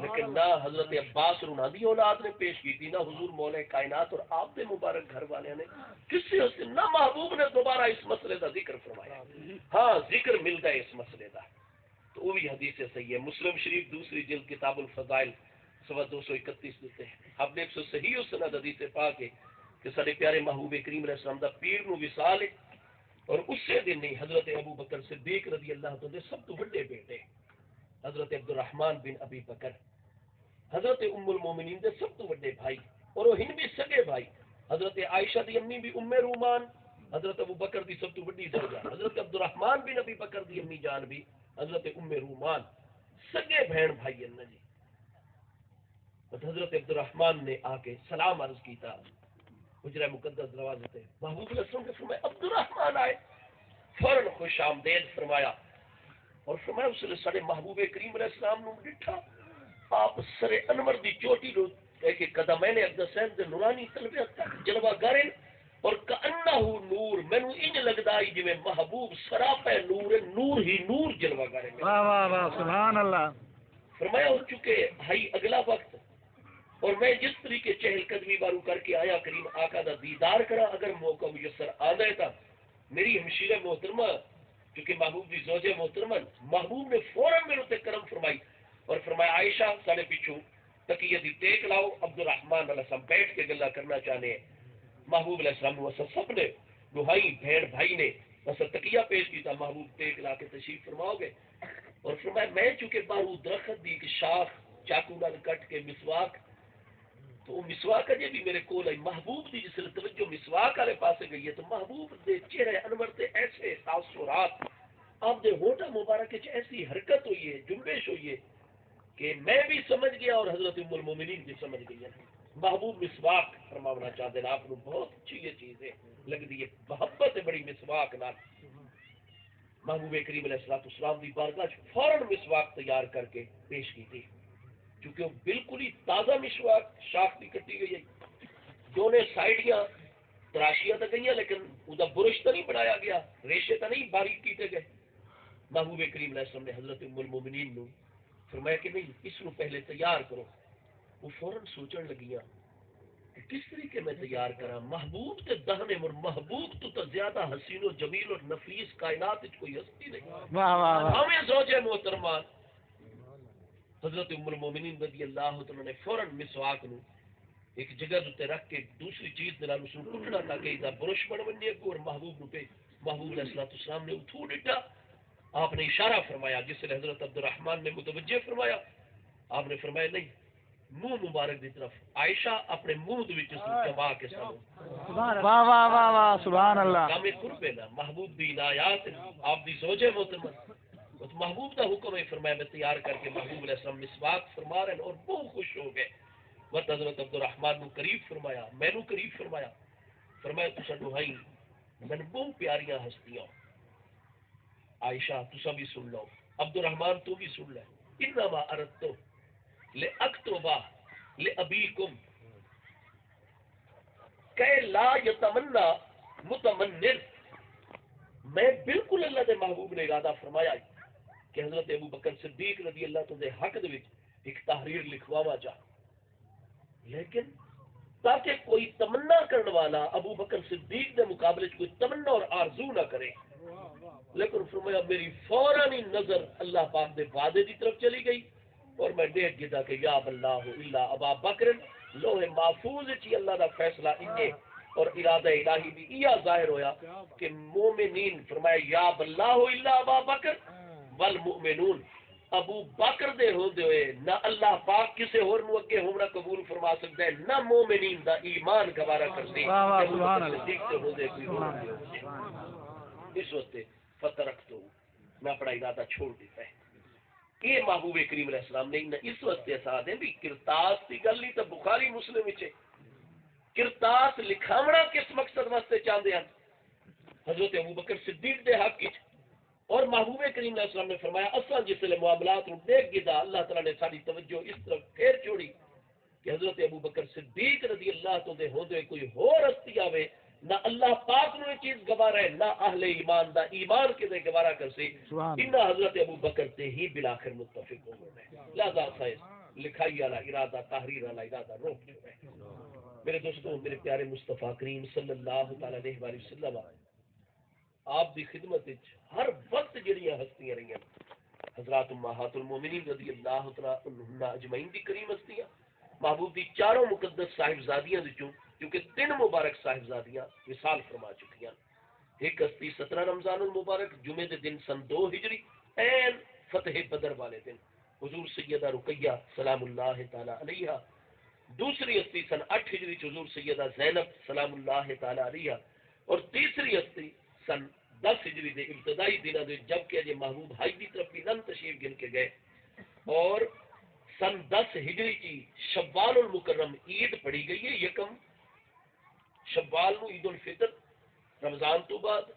لیکن نہ حضرت عباس رونا دی اولاد نے پیش کی تھی, نہ حضور مولا کائنات اور آپ دے مبارک گھر والے نے کسی سے نہ محبوب نے دوبارہ اس مسئلے کا ذکر فرمایا. ہاں ذکر ملتا ہے اس مسئلے کا تو وہ بھی حدیث صحیح ہے. مسلم شریف دوسری جلد کتاب الفضائل سوا 231 دیتے ہیں. آپ نے 100 صحیح سند حدیث پاک ہے کہ سارے پیارے محبوب کریم علیہ السلام دا پیر نو وصال ہے اور اس سے دن نہیں حضرت ابو بکر صدیق رضی اللہ عنہ دے سب تو بڑے بیٹے حضرت عبد الرحمن بن ابی بکر, حضرت ام المومنین دے سب تو بڑے بھائی اور وہ ہن بھی سگے بھائی, حضرت عائشہ دی امی بھی ام رومان, حضرت ابو بکر دی سب تو بڑی زوجہ حضرت عبد الرحمن بن ابی بکر دی امی جان بھی حضرت ام رومان, سگے بہن بھائی ہیں جی. حضرت عبد الرحمن نے آ کے سلام عرض کیتا حجرہ مقدس دروازے تے, محبوب علیہ السلام نے فرمایا عبد الرحمن آئے, فوراً خوش آمدید فرمایا اور فرمایا اس نے سارے محبوب کریم علیہ السلام نو ڈٹھا آپ سر انور دی چوٹی نو کہ قدمین اقدس دے نورانی تلبیہ تک جلوہ گارن اور کانہ نور مینوں انج لگدا ہے جویں محبوب سراپے نور نور ہی نور جلوہ گارن. واہ واہ واہ سبحان اللہ. فرمایا ہو چکے ہائی اگلا وقت اور میں جس طریقے چہل قدمی بارو کر کے آیا کریم آقا دا دیدار کرا اگر موقع میسر آندا ہے تا میری ہمشیرہ محترمہ کیونکہ محبوب دی زوجہ محترمہ محبوب نے فوراً میرے تے کرم فرمائی اور فرمایا عائشہ سارے پیچھو تکیہ دی ٹیک لاؤ, عبد الرحمن علیہ السلام بیٹھ کے گلا کرنا چاہنے ہیں. محبوب علیہ السلام نے اسا سب نے دہائی بہن بھائی نے اسا تکیہ پیش کیتا, محبوب ٹیک لا کے تشریف فرماؤ گے اور فرمایا میں چونکہ بارو درخت دی ایک شاخ چاقو نال کٹ کے مسواک تو وہ مسواک اجے بھی میرے کول ہے. محبوب دی جس توجہ مسواک والے پاسے گئی ہے تو محبوب دے چہرے انور تے ایسے تاثرات آپ دے ہونٹا مبارک وچ ایسی حرکت ہوئی ہے, جنبش ہوئی ہے کہ میں بھی سمجھ گیا اور حضرت ام المومنین بھی سمجھ گئی ہے. محبوب مسواک فرمانا چاہتے ہیں آپ کو بہت اچھی یہ چیز ہے لگتی ہے, محبت ہے بڑی مسواک نال. محبوب کریم علیہ السلام دی بارگاہ فوراً مسواک تیار کر کے پیش کی تھی کیونکہ وہ بالکل ہی تازہ مسواک شاخ کی کٹی گئی ہے, دونوں سائڈیاں تراشیاں تو گئی لیکن اس کا برش تو نہیں بنایا گیا, ریشے تو نہیں باریک کیتے گئے. محبوب کریم علیہ السلام نے حضرت ام المومنین نو فرمایا کہ نہیں اس نو پہلے تیار کرو. وہ فوراً سوچن لگیاں کس طریقے میں تیار کرا محبوب تے دہنے مر محبوب تو زیادہ حسین و جمیل اور نفیس کائنات وچ کوئی ہستی نہیں واہ واہ واہ ہمیں سوچے محترمان حضرت ام المومنین رضی اللہ تعالی نے فوراً مسواک نو ایک جگہ تے رکھ کے دوسری چیز دے نال اس نو ٹکڑا تاکہ دا برش بن بنے کو اور محبوب نو پہ محبوب علیہ الصلوۃ والسلام نے اٹھو ڈٹا آپ نے اشارہ فرمایا جس نے حضرت عبد الرحمن نے متوجہ فرمایا آپ نے فرمایا نہیں منہ مبارک دی طرف عائشہ اپنے منہ دے وچ چبا کے سانو واہ واہ واہ واہ سبحان اللہ کام قرب ہے نا محبوب دی عنایات آپ دی زوجہ محترمہ اس محبوب دا حکم ہے فرمایا میں تیار کر کے محبوب علیہ السلام مسواک فرما رہے ہیں اور بہت خوش ہو گئے وہ حضرت عبد الرحمن نو قریب فرمایا میں نو قریب فرمایا تو سانو ہائی میں بہت پیاریاں ہستیاں عائشہ تسا بھی سن لو عبد الرحمن تو بھی سن لے انما اردت لأکتب لأبیکم کہ لا یتمنا متمنر میں بالکل اللہ دے محبوب نے ارادہ فرمایا کہ حضرت ابو بکر صدیق رضی اللہ تعالی دے حق دے وچ ایک تحریر لکھواوا چاہ لیکن تاکہ کوئی تمنا کرنے والا ابو بکر صدیق دے مقابلے کوئی تمنا اور آرزو نہ کرے لیکن فرمایا میری فوراً نظر اللہ پاک دے وعدے دی طرف چلی گئی اور میں دیکھ گیا کہ یا اللہ الا ابا بکر لوح محفوظ چی اللہ دا فیصلہ انجے اور ارادہ الہی بھی یہ ظاہر ہویا کہ مومنین فرمایا یا اللہ الا ابا بکر والمؤمنون ابو بکر دے ہوندے ہوئے نہ اللہ پاک کسے اور نو اگے ہونا قبول فرما سکتا ہے نہ مومنین دا ایمان گوارا کرتے اس وقت فترکتو میں اپنا ارادہ چھوڑ دیتا ہے یہ محبوب کریم علیہ السلام نے اس وقت ایسا دیں بھی کرتاس کی گل نہیں تو بخاری مسلم وچ کرتاس لکھاونا کس مقصد واسطے چاہتے ہیں حضرت ابو بکر صدیق دے حق وچ اور محبوب کریم علیہ السلام نے فرمایا اصلا جس لئے معاملات نو دیکھ گیا اللہ تعالیٰ نے ساری توجہ اس طرف پھیر چھوڑی کہ حضرت ابو بکر صدیق رضی اللہ تو دے ہوندے کوئی اور ہستی آوے نہ اللہ پاک نو یہ چیز گوارا ہے نہ اہل ایمان دا ایمان کے دے گوارا کر سی انہا حضرت ابو بکر تے ہی بلاخر متفق ہو گئے لہذا سائز لکھائی والا ارادہ تحریر والا ارادہ روک جو ہے میرے دوستوں میرے پیارے مصطفیٰ کریم صلی اللہ تعالی علیہ وآلہ وسلم آپ دی خدمت ہر وقت جڑیاں ہستیاں رہی ہیں حضرات امہات المومنین رضی اللہ تعالی عنہن اجمعین دی کریم ہستیاں محبوب دی چاروں مقدس صاحبزادیاں وچوں کیونکہ 3 مبارک صاحبزادیاں وصال فرما چکی ہیں ایک ہستی 17 رمضان المبارک جمعے دے دن سن 2 ہجری این فتح بدر والے دن حضور سیدہ رقیہ سلام اللہ تعالی علیہا دوسری ہستی سن 8 ہجری حضور سیدہ زینب سلام اللہ تعالی علیہا اور تیسری ہستی سن 10 ہجری دے ابتدائی دنوں دے جبکہ اجے محبوب حج دی طرف بھی تشریف گن کے گئے اور سن 10 ہجری کی شوال المکرم عید پڑھی گئی ہے یکم شوال نو عید الفطر رمضان تو بعد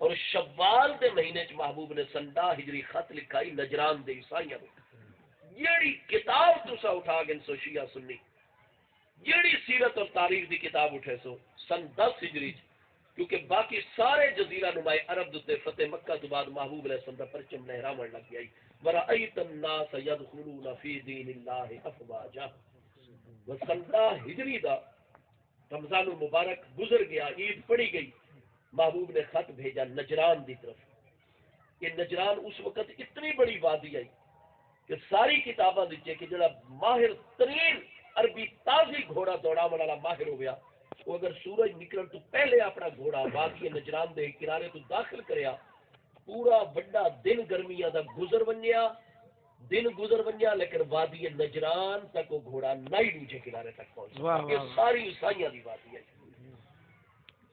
اور شوال دے مہینے چ محبوب نے سن 10 ہجری خط لکھائی نجران دے عیسائیاں نو جیڑی کتاب تسا اٹھا گن سو شیعہ سنی جیڑی سیرت اور تاریخ دی کتاب اٹھے سو سن 10 ہجری کیونکہ باقی سارے جزیرہ نمائے عرب دے فتح مکہ تو بعد محبوب علیہ السلام دا پرچم لہرامن لگ گئی ورأیت الناس یدخلون فی دین اللہ افواجا وسندہ ہجری دا رمضان المبارک گزر گیا عید پڑی گئی محبوب نے خط بھیجا نجران دی طرف یہ نجران اس وقت اتنی بڑی وادی آئی کہ ساری کتاباں دیچے کہ جڑا ماہر ترین عربی تازی گھوڑا دوڑا والا ماہر ہو گیا وہ اگر سورج نکلن تو پہلے اپنا گھوڑا وادی نجران دے کنارے تو داخل کریا پورا بڑا دن گرمیاں دا گزر ونیا لیکن وادی نجران تک وہ گھوڑا نہیں دوجے کنارے تک پہنچا یہ ساری عیسائیاں دی وادی ہے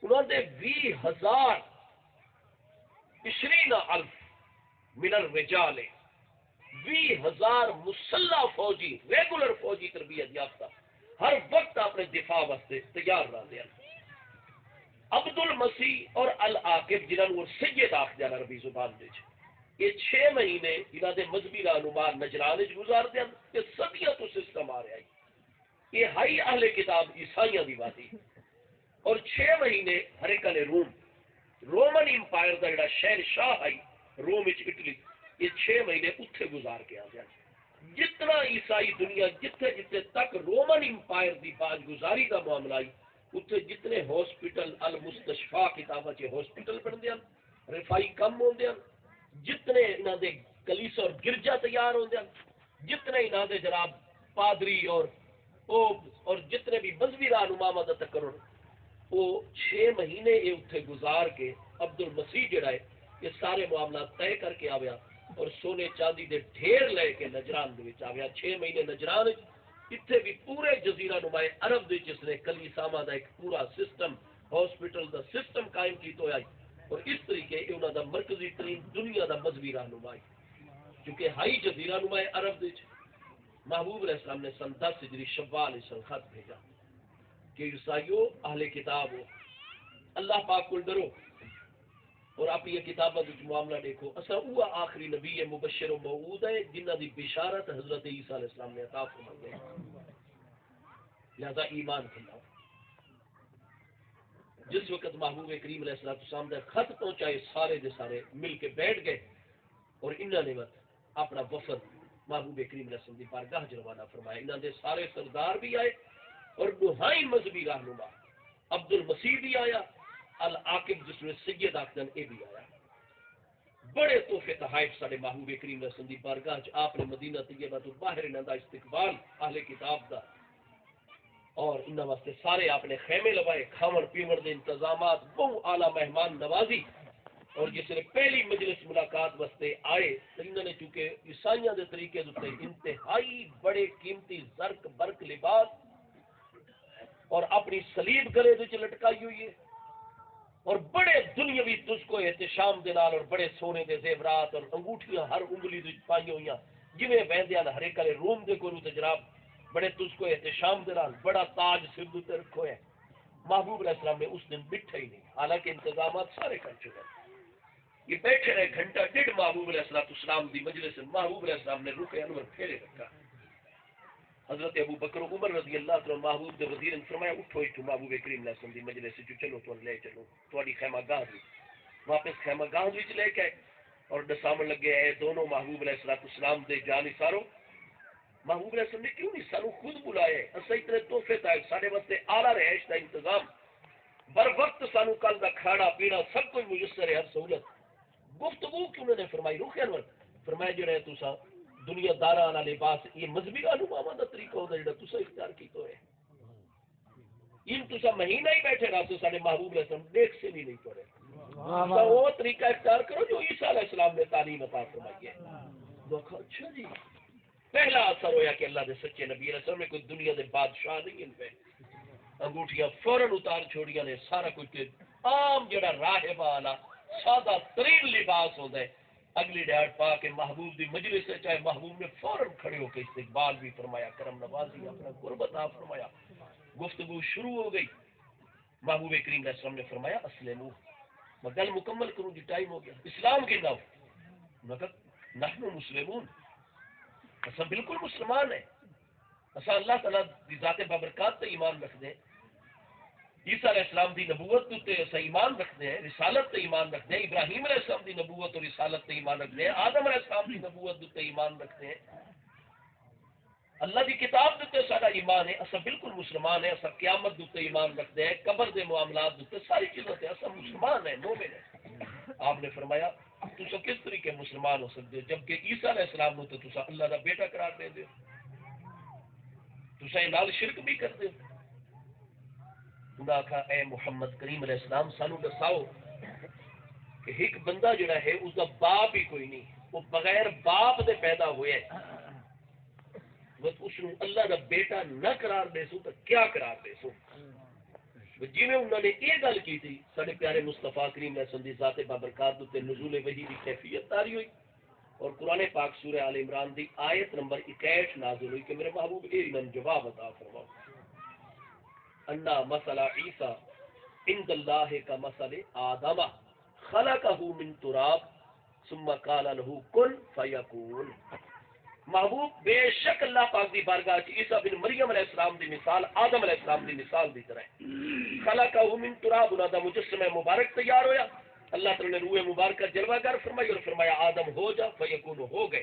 انہوں نے 20,000 20,000 من الرجال 20,000 مسلح فوجی ریگولر فوجی تربیت یافتہ ہر وقت اپنے دفاع واسطے تیار رہ دیا عبد المسیح اور العاقب جنہوں نے سید آخ جانا عربی زبان دے یہ 6 مہینے انہوں نے مذہبی رہنما نجران گزار دیا یہ صدیاں تو سسٹم آ رہا ہے یہ ہائی اہل کتاب عیسائیاں دی وادی اور 6 مہینے ہرکل رومن امپائر کا جڑا شہر شاہ آئی روم اٹلی یہ 6 مہینے اتھے گزار کے آ گیا جتنا عیسائی دنیا جتھے جتھے تک رومن امپائر دی باج گزاری دا معاملہ آئی اتنے جتنے ہاسپٹل المستشفا کتاباں چ ہاسپٹل بنتے ہیں رفائی کم ہوندے ہیں جتنے انہاں دے کلیسا اور گرجا تیار ہوندے ہیں جتنے انہاں دے جناب پادری اور پوپ اور جتنے بھی مذہبی رہنما دا تقرر وہ 6 مہینے یہ اتنے گزار کے عبد المسیح جڑا ہے یہ سارے معاملات طے کر کے آویا اور سونے چاندی دے ڈھیر لے کے نجران دے وچ آویا 6 مہینے نجران اتنے بھی پورے جزیرہ نما عرب دے جس نے کلیساواں دا ایک پورا سسٹم ہاسپٹل دا سسٹم قائم کیتا ہوا ہے اور اس طریقے یہ انہاں دا مرکزی ترین دنیا دا مذہبی رہنما ہے کیونکہ ہائی جزیرہ نما عرب دے محبوب علیہ السلام نے سن 10 ہجری شوال اس خط بھیجا کہ عیسائیو اہل کتاب ہو اللہ پاک کو ڈرو اور آپ یہ کتابوں کا معاملہ دیکھو اصل وہ آخری نبی ہے مبشر و موعود ہے جنہ دی بشارت حضرت عیسیٰ علیہ السلام نے عطا فرمائی ہے لہذا ایمان کھلاؤ جس وقت محبوب کریم علیہ السلام نے خط پہنچائے سارے دے سارے مل کے بیٹھ گئے اور انہوں نے اپنا وفد محبوب کریم علیہ السلام دی بارگاہ روانہ فرمایا انہوں نے سارے سردار بھی آئے اور نہائی مذہبی رہنما عبد المسیح بھی آیا العاقب جس میں سید آخدن اے بھی آیا بڑے تحفے تحائف سارے محبوب کریم علیہ السلام دی بارگاہ آپ نے مدینہ طیبہ تو باہر انہاں دا استقبال اہل کتاب دا اور انہاں واسطے سارے آپ نے خیمے لوائے کھاون پیون دے انتظامات بہت اعلیٰ مہمان نوازی اور جس نے پہلی مجلس ملاقات واسطے آئے تو انہوں نے چونکہ عیسائیاں دے طریقے دے انتہائی بڑے قیمتی زرق برق لباس اور اپنی صلیب گلے وچ لٹکائی ہوئی ہے اور بڑے دنیاوی تجھ کو احتشام دے نال اور بڑے سونے دے زیورات اور انگوٹھیاں ہر انگلی وچ پائی ہوئیاں جویں ویندیاں ہر ایک والے روم دے کولوں تے جناب بڑے تجھ کو احتشام دے نال بڑا تاج سر تے رکھو ہے محبوب علیہ السلام نے اس دن بٹھا ہی نہیں حالانکہ انتظامات سارے کر چکے یہ بیٹھے رہے گھنٹہ ڈیڑھ محبوب علیہ السلام دی مجلس محبوب علیہ السلام نے رکھ انور پھیرے رکھا حضرت ابو بکر عمر رضی اللہ عنہ محبوب دے وزیر نے فرمایا اٹھو اٹھو محبوب کریم علیہ السلام دی مجلس وچ چلو تو لے چلو تواڈی خیمہ گاہ وچ واپس خیمہ گاہ وچ لے کے اور دسامن لگے اے دونوں محبوب علیہ السلام دے جان نثارو محبوب علیہ السلام نے کیوں نہیں سانو خود بلائے اسا اتنے تحفے تھا سارے واسطے اعلیٰ رہائش دا انتظام بر وقت سانو کل دا کھانا پینا سب کچھ میسر ہے ہر سہولت گفتگو کیوں نے فرمائی روح انور فرمایا جڑا تسا دنیا داراں والا لباس یہ مذہبی رہنماواں دا طریقہ ہوندا جڑا تسا اختیار کیتا ہے ان تسا مہینہ ہی بیٹھے رہا تو سارے محبوب علیہ السلام دیکھ سے بھی نہیں پڑے تسا وہ طریقہ اختیار کرو جو عیسیٰ علیہ السلام نے تعلیم عطا فرمائی ہے دیکھو اچھا جی پہلا اثر ہویا کہ اللہ دے سچے نبی علیہ السلام نے کوئی دنیا دے بادشاہ نہیں ان پہ انگوٹھیاں فوراً اتار چھوڑیاں نے سارا کچھ عام جڑا راہب والا سادہ ترین لباس ہوتا ہے اگلی ڈیٹ پا کے محبوب دی مجلس سے چاہے محبوب نے فوراً کھڑے ہو کے استقبال بھی فرمایا کرم نوازی اپنا قربت فرمایا گفتگو شروع ہو گئی محبوب کریم علیہ السلام نے فرمایا اسلمو میں گل مکمل کروں جی ٹائم ہو گیا اسلام کے نام میں کہا نحن مسلمون اسا بالکل مسلمان ہیں اسا اللہ تعالیٰ دی ذات بابرکات تے ایمان رکھتے ہیں عیسیٰ علیہ السلام دی نبوت تے اسا ایمان رکھتے ہیں رسالت تے ایمان رکھتے ہیں ابراہیم علیہ السلام دی نبوت اور رسالت تے ایمان رکھتے ہیں آدم علیہ السلام دی نبوت تے ایمان رکھتے ہیں اللہ دی کتاب تے سارا ایمان ہے اسا بالکل مسلمان ہیں اسا قیامت تے ایمان رکھتے ہیں قبر دے معاملات تے ساری چیزوں تے اسا مسلمان ہیں مومن ہیں آپ نے فرمایا تسا کس طریقے مسلمان ہو سکتے ہو جبکہ عیسیٰ علیہ السلام نو تو تسا اللہ دا بیٹا قرار دے دے تسا نال شرک بھی کر دے انہاں کہا اے محمد کریم علیہ السلام سانو دساؤ کہ ایک بندہ جڑا ہے اس دا باپ ہی کوئی نہیں وہ بغیر باپ دے پیدا ہوئے بس اس نو اللہ دا بیٹا نہ قرار دے سو تو کیا قرار دے سو جی میں انہوں نے یہ گل کی تھی سارے پیارے مصطفیٰ کریم علیہ السلام دی ذات بابرکات تے نزول وحی دی کیفیت تاری ہوئی اور قرآن پاک سورہ آل عمران دی آیت نمبر 61 نازل ہوئی کہ میرے محبوب اے انہوں جواب عطا فرماؤ انا مثل عیسیٰ عند اللہ کا مثل آدم خلقہ من تراب ثم قال له کن فیکون محبوب بے شک اللہ پاک دی بارگاہ چ عیسیٰ بن مریم علیہ السلام دی مثال آدم علیہ السلام دی مثال دی طرح ہے خلقہ من تراب انہاں دا مجسمہ مبارک تیار ہویا اللہ تعالی نے روح مبارکہ جلوہ گر فرمائی اور فرمایا آدم ہو جا فیکون ہو گئے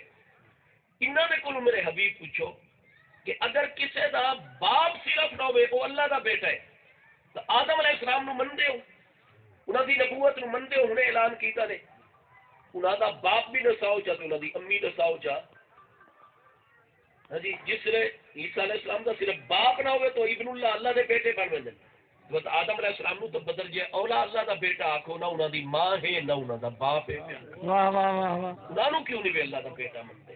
انہوں نے کو میرے حبیب پوچھو کہ اگر کسی دا باپ صرف نہ ہوئے وہ اللہ دا بیٹا ہے تو آدم علیہ السلام نو مندے ہو انہوں دی نبوت نو مندے ہو انہیں اعلان کیتا نے انہوں دا باپ بھی نساؤ چاہ تو انہوں دی امی نساؤ چاہ ہاں جی جس نے عیسیٰ علیہ السلام دا صرف باپ نہ ہوئے تو ابن اللہ اللہ دے بیٹے بن ویندے تو آدم علیہ السلام نو تو بدرجے اولا اللہ دا بیٹا آکھو نہ انہوں دی ماں ہے نہ انہوں دا باپ ہے واہ واہ واہ واہ انہوں کیوں نہیں بھی اللہ دا بیٹا مندے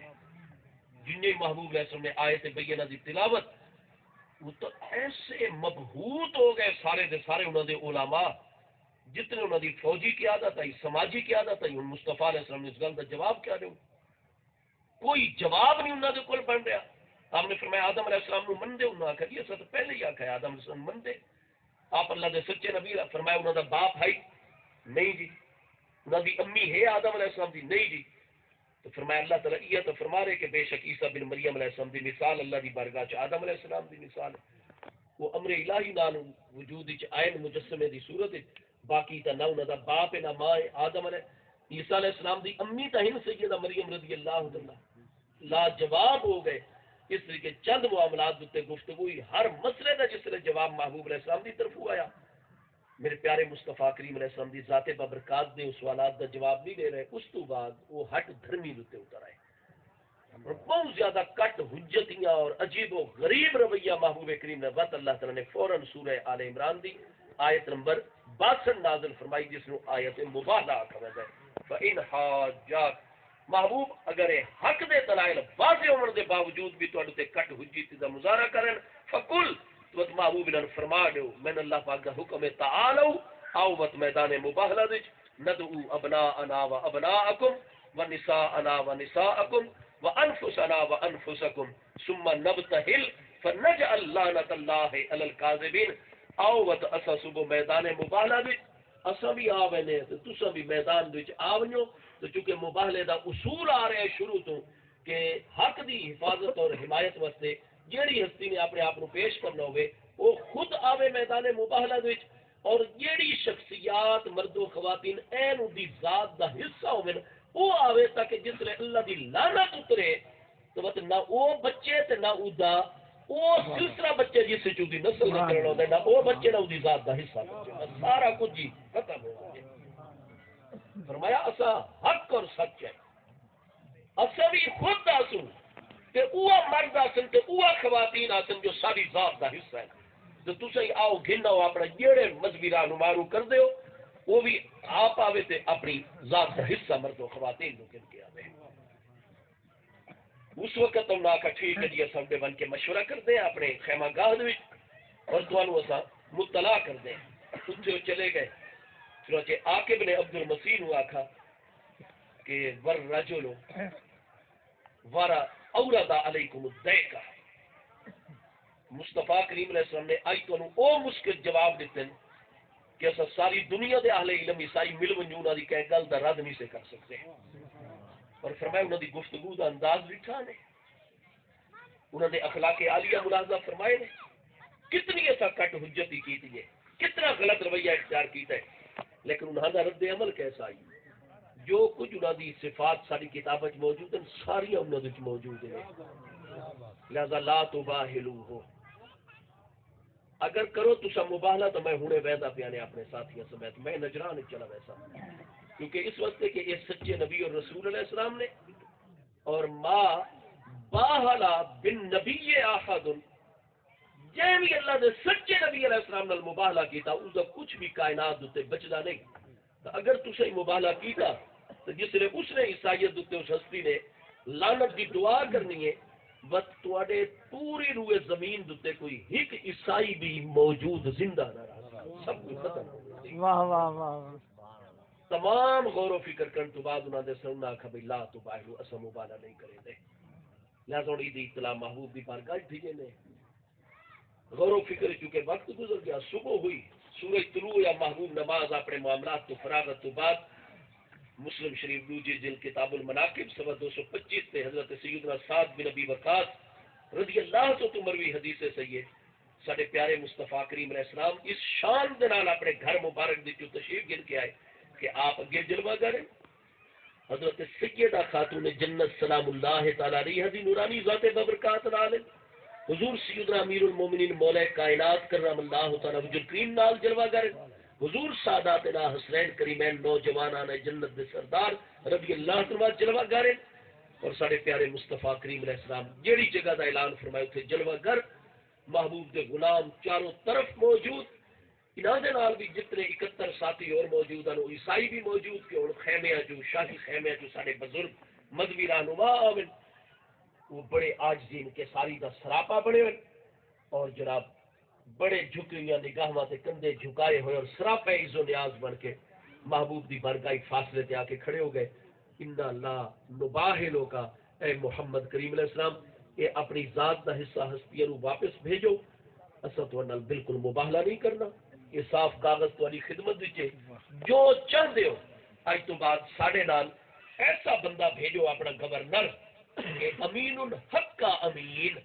جنہیں محبوب علیہ السلام نے آیت بینہ دی تلاوت وہ تو ایسے مبہوت ہو گئے سارے دے سارے انہوں دے علماء جتنے انہوں دی فوجی قیادت آئی سماجی قیادت آئی ان مصطفیٰ علیہ السلام نے اس گل کا جواب کیا دوں کوئی جواب نہیں انہوں دے کول بن رہا آپ نے فرمایا آدم علیہ السلام نو مندے انہوں نے آخر یہ سب پہلے ہی آخر آدم علیہ السلام مندے آپ اللہ دے سچے نبی فرمایا انہوں دا باپ ہے نہیں جی انہوں دی امی ہے آدم علیہ السلام دی نہیں جی تو فرمایا اللہ تعالیٰ یہ تو فرما رہے کہ بے شک عیسیٰ بن مریم علیہ السلام دی مثال اللہ دی بارگاہ چ آدم علیہ السلام دی مثال ہے وہ امر الہی نال وجود وچ آئے مجسمے دی صورت باقی تا نہ انہاں دا باپ ہے نہ ماں ہے آدم علیہ عیسیٰ علیہ السلام دی امی تا ہن سیدہ مریم رضی اللہ عنہا لا جواب ہو گئے اس طریقے چند معاملات تے گفتگو ہر مسئلے دا جس نے جواب محبوب علیہ السلام دی طرف آیا میرے پیارے مصطفیٰ کریم علیہ السلام دی ذات ببرکات دے سوالات دا جواب نہیں دے رہے اس تو بعد وہ ہٹ دھرمی دے اتر آئے اور بہت زیادہ کٹ حجتیاں اور عجیب و غریب رویہ محبوب کریم نے وقت اللہ تعالیٰ نے فوراً سورہ آل عمران دی آیت نمبر 62 نازل فرمائی جس نے آیت مباہلہ کہا ہے فَإِنْ حَاجَّاكَ محبوب اگر حق دے دلائل واضح ہونے دے باوجود بھی تواڈے تے کٹ حجت دا مظاہرہ کرن فقل تو محبوب نے فرما دیو میں اللہ پاک دا حکم ہے تعالو آؤ وت میدان مباہلہ وچ ندعو ابناءنا و ابناءکم ونساءنا ونساءکم وانفسنا وانفسکم ثم نبتہل فنجعل لعنۃ اللہ علی الکاذبین آؤ وت اسا صبح میدان مباہلہ وچ اسا بھی آونے تے تسا بھی میدان وچ آونیو تو چونکہ مباہلے دا اصول آ رہے ہیں شروع تو کہ حق دی حفاظت اور حمایت واسطے جیڑی ہستی نے اپنے آپ کو پیش کرنا ہوئے وہ خود آوے میدان مباہلہ وچ اور جیڑی شخصیات مرد و خواتین این دی ذات دا حصہ ہوئے وہ آوے تاکہ جس لئے اللہ دی لعنت اترے تو بات نہ وہ بچے تے نہ او دا وہ سلسلہ بچے جس سے چودی نسل نکلنا ہوتا ہے نہ وہ بچے نہ او دی ذات دا حصہ بچے سارا کچھ جی ختم ہو گیا فرمایا اسا حق اور سچ ہے اسا بھی خود آسوں تے اوہ مرد آسن تے اوہ خواتین آسن جو ساری ذات دا حصہ ہے تو تسے آؤ گھننا ہو اپنا جیڑے مذہبی رہنمارو کر دیو وہ بھی آپ آوے تے اپنی ذات دا حصہ مرد و خواتین کو گن کے آوے اس وقت ہم نہ ٹھیک ہے جی سب بن کے مشورہ کر دیں اپنے خیمہ گاہ وچ اور تانوں اسا مطلع کر دیں اتھے چلے گئے چنانچہ عاقب نے عبد المسیح نو آکھا کہ ور رجل ورا اوردا علیکم الدیکا مصطفیٰ کریم علیہ السلام نے آئی تو او مشکل جواب دیتے کہ اسا ساری دنیا دے اہل علم عیسائی مل ونجو دی کہہ گل دا رد نہیں سے کر سکتے اور فرمایا انہوں دی گفتگو دا انداز بٹھا نے انہوں نے اخلاق عالیہ ملاحظہ فرمائے نے کتنی ایسا کٹ حجتی کی تھی کتنا غلط رویہ اختیار کیتا ہے لیکن انہوں دا رد عمل کیسا آئی جو کچھ انہوں دی صفات ساری کتاب موجود ہیں ساری انہوں دی موجود ہیں لہذا لا تباہلو ہو اگر کرو تو سب مباہلہ تو میں ہونے ویدہ پیانے اپنے ساتھیوں سمیت میں نجران چلا ویسا کیونکہ اس وقت کہ یہ سچے نبی اور رسول علیہ السلام نے اور ما باہلا بن نبی آخد جے بھی اللہ دے سچے نبی علیہ السلام نے مباہلہ کیتا اس کا کچھ بھی کائنات دوتے بچدا نہیں تو اگر تسے مباہلہ کیتا تو جس نے اس نے عیسائیت دوتے اس ہستی نے لعنت دی دعا کرنی ہے بس تواڈے پوری روئے زمین دوتے کوئی ایک عیسائی بھی موجود زندہ نہ رہا سب کچھ ختم ہو گیا واہ واہ واہ تمام غور و فکر کرنے تو بعد انہوں نے سننا کہا بھئی لا تو باہلو اسا مبالہ نہیں کریں دے لہذا انہی دی اطلاع محبوب دی بارگاہ بھیجے نے غور و فکر چونکہ وقت گزر گیا صبح ہوئی سورج طلوع یا محبوب نماز اپنے معاملات تو فراغت تو بعد مسلم شریف دوجی جلد کتاب المناقب صفحہ 225 تے حضرت سیدنا سعد بن ابی وقاص رضی اللہ عنہ تو مروی حدیث سے یہ سارے پیارے مصطفیٰ کریم علیہ السلام اس شان دے نال اپنے گھر مبارک دی جو تشریف گن کے آئے کہ آپ اگے جلوہ کریں حضرت سیدہ خاتون جنت سلام اللہ تعالی علیہ دی نورانی ذات ببرکات نال حضور سیدنا امیر المومنین مولا کائنات کرم اللہ تعالی وجل کریم نال جلوہ گر حضور ساداتنا حسنین کریمین نوجوانان جنت دے سردار رضی اللہ تعالی جلوہ گر اور سارے پیارے مصطفیٰ کریم علیہ السلام جیڑی جگہ دا اعلان فرمائے تھے جلوہ گر محبوب دے غلام چاروں طرف موجود انہاں دے نال بھی جتنے 71 ساتھی اور موجود ہیں عیسائی بھی موجود کہ اور خیمے جو شاہی خیمے جو سارے بزرگ مذہبی رہنما آمن وہ بڑے عاجزی ان کے ساری دا سراپا بڑے ہوئے اور جناب بڑے جھکیاں نگاہاں تے کندھے جھکائے ہوئے اور سراپے عز و نیاز بن کے محبوب دی بارگاہ فاصلے تے آ کے کھڑے ہو گئے ان اللہ نباہلو کا اے محمد کریم علیہ السلام یہ اپنی ذات دا حصہ ہستیاں نو واپس بھیجو اساں تو نال بالکل مباہلہ نہیں کرنا یہ صاف کاغذ تہاڈی خدمت وچ جو چاہندے ہو اج تو بعد ساڈے نال ایسا بندہ بھیجو اپنا گورنر کہ امین الحق کا امین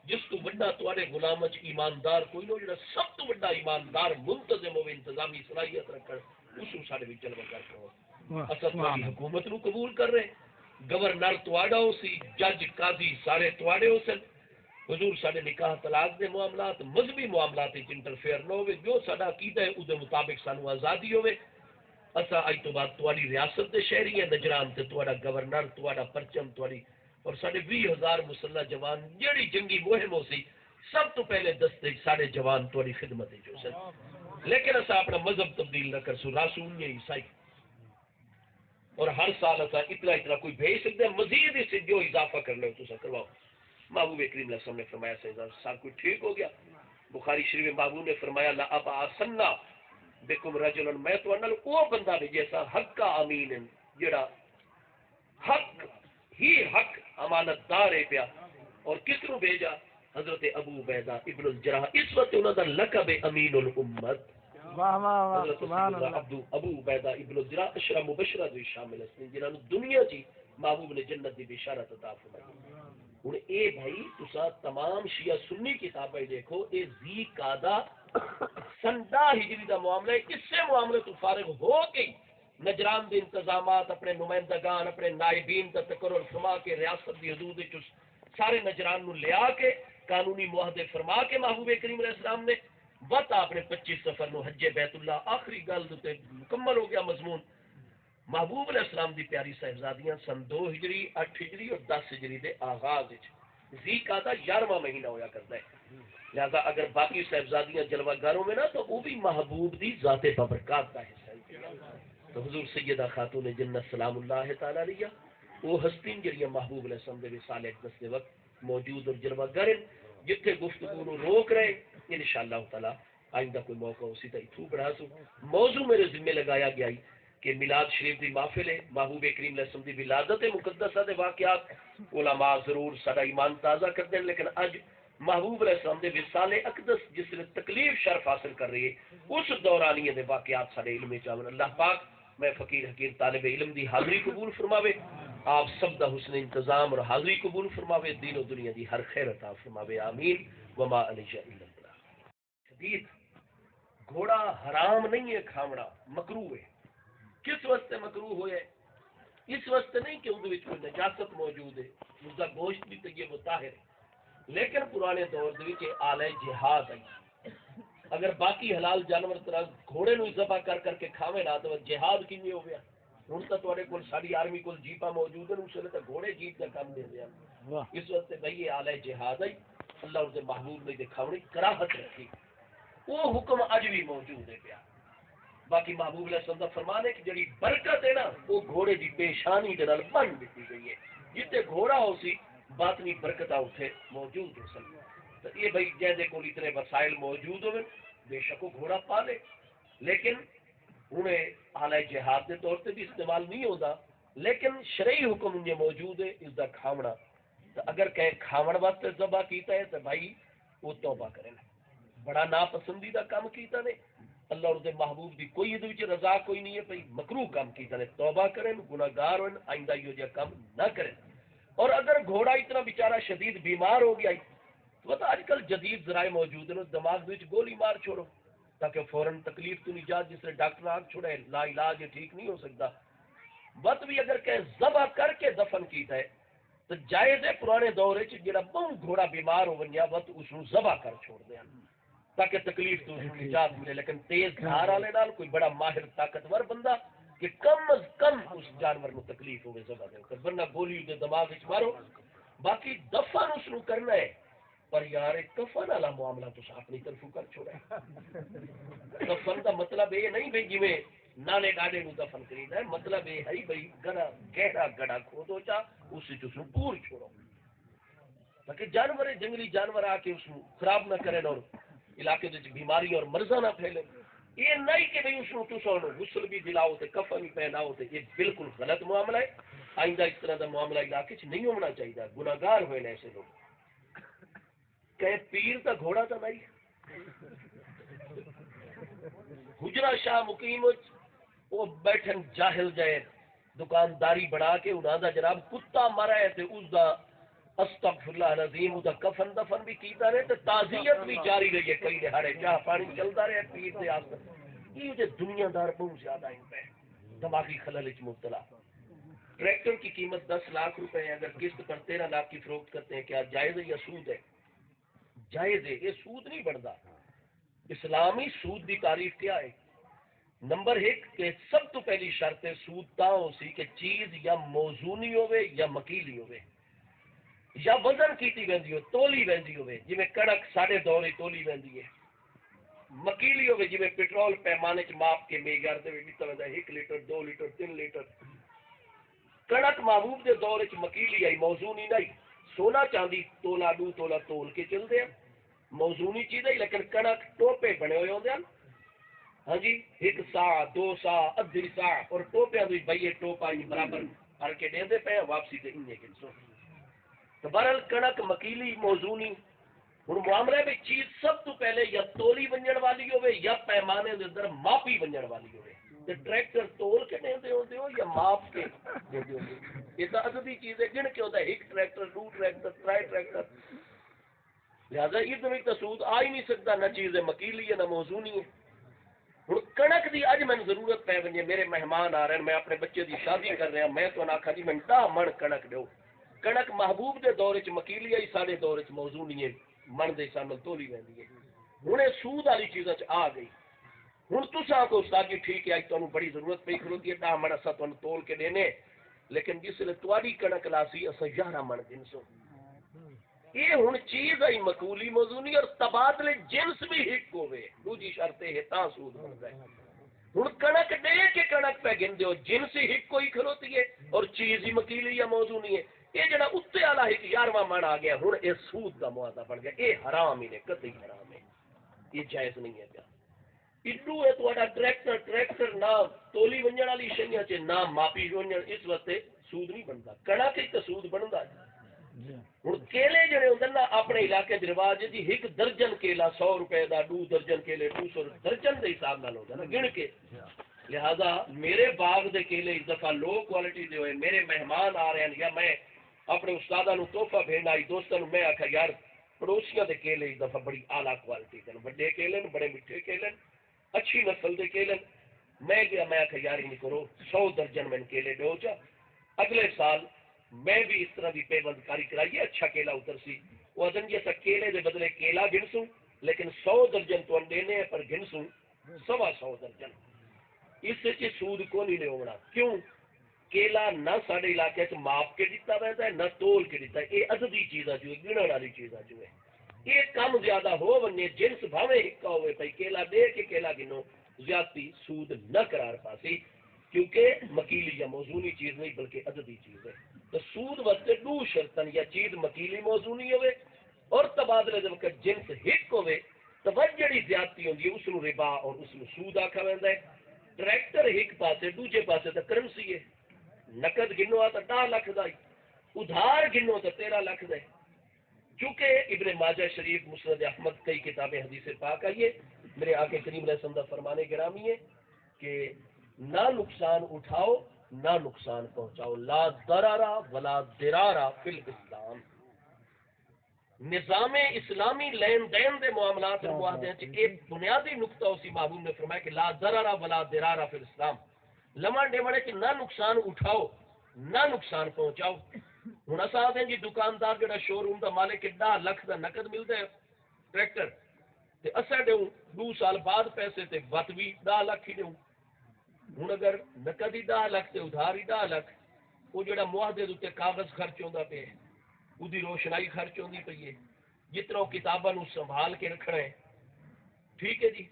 جس تو بڑا تواڈے غلام وچ ایماندار کوئی نو جڑا سب تو بڑا ایماندار منتظم و انتظامی صلاحیت رکھن اس نو ساڈے وچ جلوہ کر کرو اساں تہاڈی حکومت نو قبول کر رہے گورنر تواڈا ہو سی جج قاضی سارے تواڈے ہو سن حضور ساڈے نکاح طلاق دے معاملات مذہبی معاملات وچ انٹرفیئر نہ ہوے جو ساڈا عقیدہ ہے اودے مطابق سانو آزادی ہوے اساں اج تو بعد تواڈی ریاست دے شہری ہیں نجران تے تواڈا گورنر تواڈا پرچم تواڈی اور ساڈے 20,000 مسلح جوان جیڑی جنگی مہم ہو سی سب تو پہلے دستے ساڈے جوان تواڈی خدمت جو سن لیکن اساں اپنا مذہب تبدیل نہ کرسو راسون یا عیسائی اور ہر سال اساں اتنا کوئی بھیج سکتے ہیں مزید اس سے جو اضافہ کرنا ہو تو کرواؤ محبوب کریم علیہ السلام نے فرمایا سال کوئی ٹھیک ہو گیا بخاری شریف محبوب نے فرمایا لا اب آسنا بکم رجلا میں تو انل وہ بندہ بھی جیسا حق کا امین جڑا حق ہی حق امانت دار ہے پیا اور کس کو بھیجا حضرت ابو عبیدہ ابن الجراح اس وقت انہوں کا لقب امین الامت حضرت ابو عبیدہ ابن الجراح اشرا مبشرہ جو شامل ہیں جنہوں نے دنیا جی محبوب نے جنت دی بشارت عطا فرمائی ہوں اے بھائی تسا تمام شیعہ سنی کتابیں دیکھو اے ذی قعدہ سنڈا ہجری دا معاملہ ہے اس سے معاملے تو فارغ ہو گئی نجران دے انتظامات اپنے نمائندگان اپنے نائبین کا تقرر فرما کے ریاست دی حدود سارے نجران نو لیا کے قانونی معاہدے فرما کے محبوب کریم علیہ السلام نے وقت اپنے 25 سفر نو حج بیت اللہ آخری گل تے مکمل ہو گیا مضمون محبوب علیہ السلام دی پیاری صاحبزادیاں سن 2 ہجری 8 ہجری اور 10 ہجری دے آغاز ذی قعدہ 11واں مہینہ ہویا کرتا ہے لہذا اگر باقی صاحبزادیاں جلوہ گاروں میں نا تو وہ بھی محبوب دی ذات بابرکات کا حصہ ہے تو حضور سیدہ خاتون جنت سلام اللہ تعالی علیہ وہ ہستین جڑیاں محبوب علیہ السلام دے وصال اقدس دے وقت موجود اور جلوہ گر جتھے گفتگو نو روک رہے انشاءاللہ تعالی آئندہ کوئی موقع اسی طرح تھو بڑھا سو موضوع میرے ذمہ لگایا گیا کہ میلاد شریف دی محفل ہے محبوب کریم علیہ السلام دی ولادت مقدسہ دے واقعات علماء ضرور سارا ایمان تازہ کر دیں لیکن اج محبوب علیہ السلام دے وصال اقدس جس نے تکلیف شرف حاصل کر رہی ہے اس دورانیے دے واقعات سارے علم چاون اللہ پاک میں فقیر حکیم طالب علم دی حاضری قبول فرماوے آپ سب دا حسن انتظام اور حاضری قبول فرماوے دین و دنیا دی ہر خیر عطا فرماوے آمین وما علیہ الا اللہ شدید گھوڑا حرام نہیں ہے کھاونا مکروہ ہے کس واسطے مکروہ ہوئے اس واسطے نہیں کہ اس کوئی نجاست موجود ہے اس کا گوشت بھی طیب و طاہر ہے لیکن پرانے دور دے آلہ جہاد ہے اگر باقی حلال جانور طرح گھوڑے نو ذبح کر کر کے کھاوے نہ تو جہاد کیویں ہو گیا ہوں تو تواڈے کول ساری آرمی کول جیپاں موجود ہیں اس ویلے تو گھوڑے جیپ کا کام دے دیا اس واسطے بھائی یہ آلہ جہاد ہے اللہ اس محبوب نے دکھاونی کراہت رکھی وہ حکم اج بھی موجود ہے پیا باقی محبوب علیہ السلام کا فرمان ہے کہ جڑی برکت ہے نا وہ گھوڑے دی پیشانی دے نال بن دتی گئی ہے جتے گھوڑا ہو سی باطنی برکت اتنے موجود ہو سن تو یہ بھائی جہدے کول اتنے وسائل موجود ہوئے بے شک وہ گھوڑا پا لے لیکن انہیں آلہ جہاد کے طور پہ بھی استعمال نہیں ہوتا لیکن شرعی حکم یہ موجود ہے اس کا کھاونا تو اگر کہ کھاون واسطے ذبح کیتا ہے تو بھائی وہ توبہ کریں بڑا ناپسندیدہ کام کیتا نے اللہ اور دے محبوب دی کوئی یہ رضا کوئی نہیں ہے بھائی مکروہ کام کیتا نے توبہ کریں گناہگار ہوئے آئندہ یہ جا کام نہ کریں اور اگر گھوڑا اتنا بیچارہ شدید بیمار ہو گیا تو آج کل جدید ذرائع موجود ہیں دماغ وچ گولی مار چھوڑو تاکہ فوراً تکلیف تو نجات جس نے ڈاکٹر آنکھ چھوڑے لا علاج ٹھیک نہیں ہو سکتا وقت بھی اگر کہ ذبح کر کے دفن کیتا ہے تو جائز ہے پرانے دور جڑا بہت گھوڑا بیمار ہو ونیا وقت اس کو ذبح کر چھوڑ دیا تاکہ تکلیف تو اس کو نجات ملے، لیکن تیز دھار والے نال کوئی بڑا ماہر طاقتور بندہ کہ کم از کم اس جانور کو تکلیف ہوئے ذبح دے ورنہ گولی دے دماغ وچ مارو. باقی دفن اس کو کرنا ہے پر یار کفن والا معاملہ تو اپنی طرف کر چھوڑا. دفن کا مطلب یہ نہیں بھائی جی نانے ڈاڈے نو دفن کریدا ہے، مطلب یہ ہے بھائی گڑا گہرا گڑا کھودو چا اس پور چھوڑو تاکہ جانور جنگلی جانور آ کے اس کو خراب نہ کریں اور علاقے بیماری اور مرضا نہ پھیلے. یہ نہیں کہ بھائی اس کو غسل بھی دلاؤ تو کفن بھی پہناؤ تو یہ بالکل غلط معاملہ ہے. آئندہ اس طرح کا معاملہ علاقے چ نہیں ہونا چاہیے. گناہگار ہوئے نا ایسے لوگ. کہ پیر کا گھوڑا تو نہیں حجرہ شاہ مقیم وہ بیٹھن جاہل جائے دکانداری بنا کے انہاں دا جناب کتا مرا ہے تے اس دا استغفر اللہ العظیم اس دا کفن دفن بھی کیتا رہے تے تعزیت بھی جاری رہی ہے کئی دہاڑے چاہ پانی چلتا رہے پیر دے آس یہ جو دنیا دار بہت زیادہ ہیں پہ دماغی خلل وچ مبتلا. ٹریکٹر کی قیمت 10 لاکھ روپے ہے، اگر قسط پر 13 لاکھ کی فروخت کرتے ہیں کیا جائز ہے یا سود ہے؟ جائز ہے. یہ سود نہیں بڑھتا. اسلامی سود کی تعریف کیا ہے؟ نمبر 1 کہ سب تو پہلی شرط ہے سود تا ہو سی کہ چیز یا موزونی ہوئے یا مکیلی ہوئے یا وزن کیتی ویندی ہو تولی ویندی ہوئے جی میں کڑک ساڑھے دورے تولی ویندی ہے، مکیلی ہوئے جی میں پیٹرول پیمانے چ ماپ کے معیار دے وچ ویندا 1 لیٹر 2 لیٹر 3 لیٹر. کڑک محبوب دے دور چ مکیلی آئی موزونی نہیں. سونا چاندی تولا 2 تولا تول کے چلتے ہیں موزونی چیز ہے، لیکن کڑک ٹوپے بنے ہوئے ہوندے ہیں. ہاں جی 1 سا 2 سا ادھی سا اور ٹوپیاں دی بھئی ٹوپا برابر ہر کے دیندے پے واپسی تے اننے کے سو. تو بہرحال کڑک مکیلی موزونی ہن معاملے میں چیز سب تو پہلے یا تولی ونجن والی ہوے یا پیمانے دے اندر ماپی ونجن والی ہوے. تے ٹریکٹر تول کے دیندے ہوندے ہو یا ماپ کے دیندے ہوندے ہو. یہ تو ادبی چیز ہے گن کے ہوتا ہے 1 ٹریکٹر 2 ٹریکٹر 3 ٹریکٹر. لہذا یہ تو سود آ ہی نہیں سکتا، نہ چیز مکیلی ہے نہ موزونی ہے. ہوں کنک دی اج مجھے ضرورت پی ونجے میرے مہمان آ رہے ہیں میں اپنے بچے دی شادی کر رہا میں تو آخا جی میں 10 من کنک دو. کنک محبوب دے دور چ مکیلی آئی سارے دور چ موزونی ہے من دے حساب نال تولی ویندی ہے. ہوں یہ سود والی چیزاں آ گئی. ہوں تساں کو استاد جی ٹھیک ہے اج تمہیں بڑی ضرورت پی کھلوتی ہے 10 من اصا تمہیں تول کے دینے لیکن جس نے تاری کنک لاسی اصا 11 من 300. یہ ہوں چیز آئی مقولی موزونی اور تبادلے جنس بھی ایک ہوئے. دوجی شرط ہے تا سود بنتا ہے. ہوں کنک دے کے کنک پہ گن دیو جنس ایک کوئی کھلوتی ہے اور چیز ہی مکیلی یا موزونی ہے. یہ جڑا اتنے والا ایک 11واں من آ گیا ہوں یہ سود کا معاہدہ بن گیا. یہ حرام ہی نے قطعی حرام ہے، یہ جائز نہیں ہے. پیا اڈو ہے تو ٹریکٹر نہ تولی ونجن والی شہیاں چ نہ ماپی ونجن اس واسطے سود نہیں بنتا. کنک تو سود بنتا ہے. ہوں کیلے جڑے ہوتے نا اپنے علاقے رواج جی 1 درجن کیلا 100 روپے کا 2 درجن کیلے 200 درجن کے حساب نال ہوتا نا گن کے. لہذا میرے باغ دے کیلے اس دفعہ لو کوالٹی دے ہوئے میرے مہمان آ رہے ہیں یا میں اپنے استاداں نو تحفہ بھیجنا آئی دوستاں نو میں آخا یار پڑوسیاں دے کیلے اس دفعہ بڑی اعلیٰ کوالٹی دے بڑے کیلے بڑے میٹھے کیلے اچھی نسل دے کیلے. میں گیا میں آخا یار نہیں کرو 100 درجن میں کیلے دو چا. اگلے سال میں بھی اس طرح کی پیبند کاری کرائیے اچھا کیلا اتر سی. وہ ادن جیسا کیلے دے بدلے کیلا گنسوں لیکن 100 درجن تو دینے ہیں پر گنسوں 125 درجن. اس سے سود کو نہیں لے ہونا. کیوں؟ کیلا نہ سارے علاقے سے ماپ کے دیتا رہتا ہے نہ تول کے دیتا ہے. یہ ادبی چیزاں جو ہے گنن والی چیزاں جو ہے یہ کم زیادہ ہو بنے جنس بھاوے ہکا ہوئے بھائی کیلا دے کے کیلا گنو زیادتی سود نہ قرار پاسی کیونکہ مکیلی یا موزونی چیز نہیں بلکہ ادبی چیز ہے. تو سود واسطے 2 شرطن یا چیز مکیلی موزونی ہوئے اور تبادلے دے وقت جنس ہک ہوئے تو وجہ جڑی زیادتی ہوندی ہے اس نو ربا اور اس نو سود آکھا ویندا ہے. ٹریکٹر ایک پاسے دوجے پاسے تو کرنسی ہے. نقد گنو تو 10 لاکھ دا ادھار گنو تو 13 لاکھ دا. چونکہ ابن ماجہ شریف مسند احمد کئی کتابیں حدیث پاک آئیے میرے آقا کریم علیہ السلام دا فرمانے گرامی ہے کہ نہ نقصان اٹھاؤ نہ نقصان پہنچاؤ. لا ضرر ولا ضرار فی الاسلام. نظام اسلامی لین دین دے معاملات اور معاہدے ایک بنیادی نقطہ اسی محبوب نے فرمایا کہ لا ضرر ولا ضرار فی الاسلام. لمن ڈیمڑے کہ نہ نقصان اٹھاؤ نہ نقصان پہنچاؤ. ہوں اصل آتے ہیں جی دکاندار جڑا شو روم کا مالک 10 لاکھ کا نقد ملتا ہے ٹریکٹر تے اصل دوں 2 سال بعد پیسے تے وت بھی 10 لاکھ ہی دوں. ہوں اگر نقد ہی 10 لاکھ تے ادھار ہی 10 لاکھ وہ جڑا معاہدے اتنے کاغذ خرچ ہوتا پہ وہی روشنائی خرچ ہوتی پی ہے جتنا کتاباں سنبھال کے رکھنا ہے. ٹھیک ہے جی.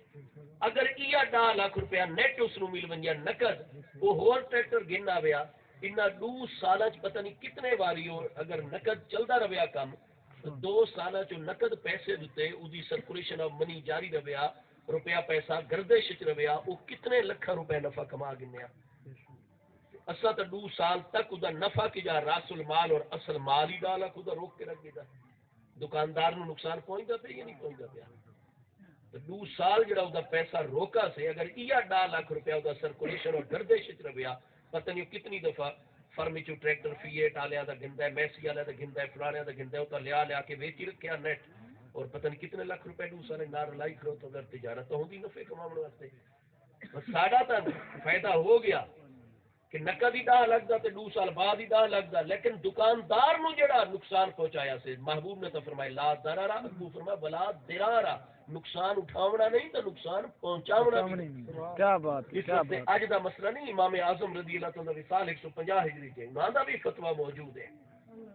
اگر یہ 10 لاکھ روپیہ نیٹ اس مل ونجا نقد وہ ہور ٹریکٹر گننا پیا ان 2 سال پتہ نہیں کتنے باری ہو اگر نقد چلتا رہا کام 2 سال نقد پیسے دیتے وہی سرکولیشن آف منی جاری رہا روپیہ پیسہ گردش رہا وہ کتنے لکھ روپے نفع کما گنیا. اصل تو 2 سال تک وہ نفع کی جا راس المال اور اصل مال ہی 10 لاکھ روک کے رکھ دیتا. دکاندار نو نقصان پہنچتا پہ یا نہیں پہنچتا پیا. 2 سال جڑا وہ پیسہ روکا سے اگر یہ 10 لاکھ روپیہ وہ سرکولیشن اور گردش رہا پتہ نہیں کتنی دفعہ فرم چو ٹریکٹر فیٹ والے کا گندا ہے میسی والے کا گندا ہے فلانے کا گندا ہے وہ لیا کے ویچی رکھا نیٹ اور پتہ نہیں کتنے لاکھ روپے 2 سال نہ رلائی کرو تو اگر تجارت تو ہوگی نفے کمانے واسطے. ساڈا تو فائدہ ہو گیا کہ نقد ہی 10 لگتا تو 2 سال بعد ہی 10 لگتا لیکن دکاندار نو جڑا نقصان پہنچایا سے محبوب نے تو فرمایا لا ضرر ابو فرمایا بلا ضرر نقصان اٹھاونا نہیں تو نقصان پہنچاونا نہیں. کیا بات اس وقت اج دا مسئلہ نہیں امام اعظم رضی اللہ تعالی وصال 150 ہجری کے انہاں دا بھی فتویٰ موجود ہے.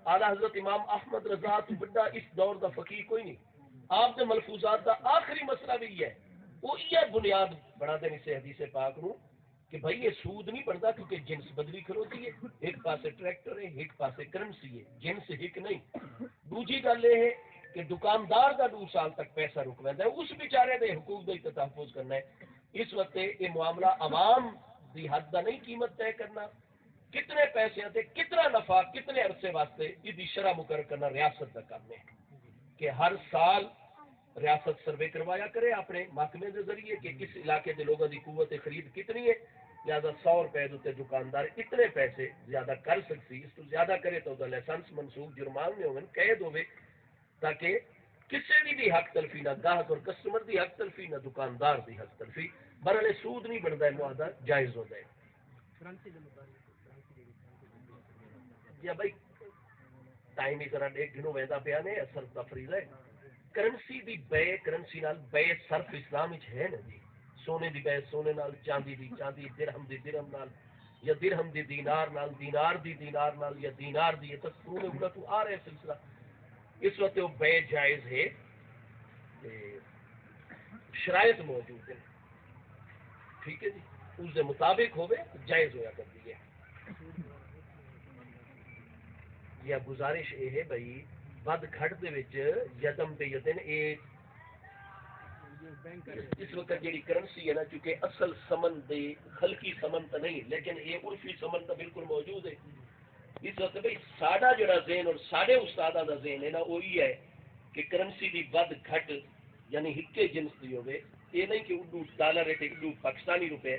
اعلی حضرت امام احمد رضا تو بڑا اس دور دا فقیہ کوئی نہیں. آپ دے ملفوظات دا آخری مسئلہ بھی ہے وہ یہ بنیاد بنا دے اسے حدیث پاک نو کہ بھائی یہ سود نہیں بنتا کیونکہ جنس بدلی کھلوتی ہے. ایک پاسے ٹریکٹر ہے ایک پاسے کرنسی ہے جنس ایک نہیں. دوسری گل یہ ہے کہ دکاندار کا 2 سال تک پیسہ رک ہے اس بیچارے دے حقوق کا تحفظ کرنا ہے. اس وقت یہ معاملہ عوام دی حد کا نہیں قیمت طے کرنا کتنے پیسے آتے کتنا نفع کتنے عرصے واسطے یہ شرح مقرر کرنا ریاست کا کام ہے کہ ہر سال ریاست سروے کروایا کرے اپنے محکمے کے ذریعے کہ کس علاقے کے لوگوں کی قوت خرید کتنی ہے لہٰذا 100 روپے دے دکاندار اتنے پیسے زیادہ کر سکتی اس تو زیادہ کرے تو لائسنس منسوخ جرمان میں ہوگا قید ہوئے تاکہ کسی بھی حق تلفی نہ گاہک اور کسٹمر دی حق تلفی نہ دکاندار دی حق تلفی برالے سود نہیں بنتا ہے معاہدہ جائز ہو جائے. یا بھائی ٹائم ہی ذرا ایک دنوں وہدا پیا نے اثر تفریح ہے کرنسی دی بے کرنسی نال بے صرف اسلام وچ ہے نا جی. سونے دی بے سونے نال چاندی دی چاندی درہم دی درہم نال یا درہم دی دینار نال دینار دی دینار نال یا دینار دی تذکروں میں تو آ رہے سلسلہ اس وقت وہ بے جائز ہے شرائط موجود ہے. ٹھیک ہے جی اس کے مطابق ہوئے جائز ہویا کرتی ہے. یا گزارش یہ ہے بھائی ود گھٹ دے وچ یدم پہ یدن اس وقت جیڑی کرنسی ہے نا چونکہ اصل سمن دے خلقی سمن تو نہیں لیکن یہ عرفی سمن تو بالکل موجود ہے. اس وقت بھائی ساڈا جڑا ذہن اور ساڈے استاداں دا ذہن ہے نا وہ یہ ہے کہ کرنسی دی ود گھٹ یعنی ہکے جنس دی ہوے یہ نہیں کہ اردو ڈالر ہے تے اردو پاکستانی روپے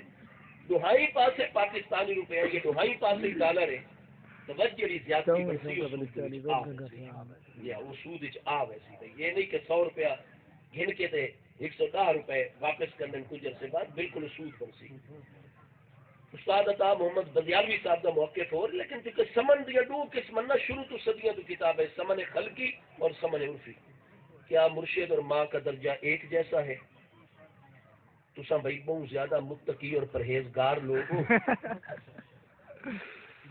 دوہائی پاسے پاکستانی روپے ہے یہ دوہائی پاسے ڈالر ہے تو بس جڑی زیادتی بنتی یا وہ سود وچ آ ویسی بھائی یہ نہیں کہ 100 روپیہ گن کے تے 110 روپے واپس کرنے کچھ عرصے بعد بالکل سود بنسی. استاد عطا محمد بدیالوی صاحب کا موقف ہو لیکن کیونکہ سمن دیا 2 قسم نہ شروع تو صدیوں کی کتاب ہے سمن خلقی اور سمن عرفی. کیا مرشد اور ماں کا درجہ ایک جیسا ہے؟ تو سب بھائی بہت زیادہ متقی اور پرہیزگار لوگ ہو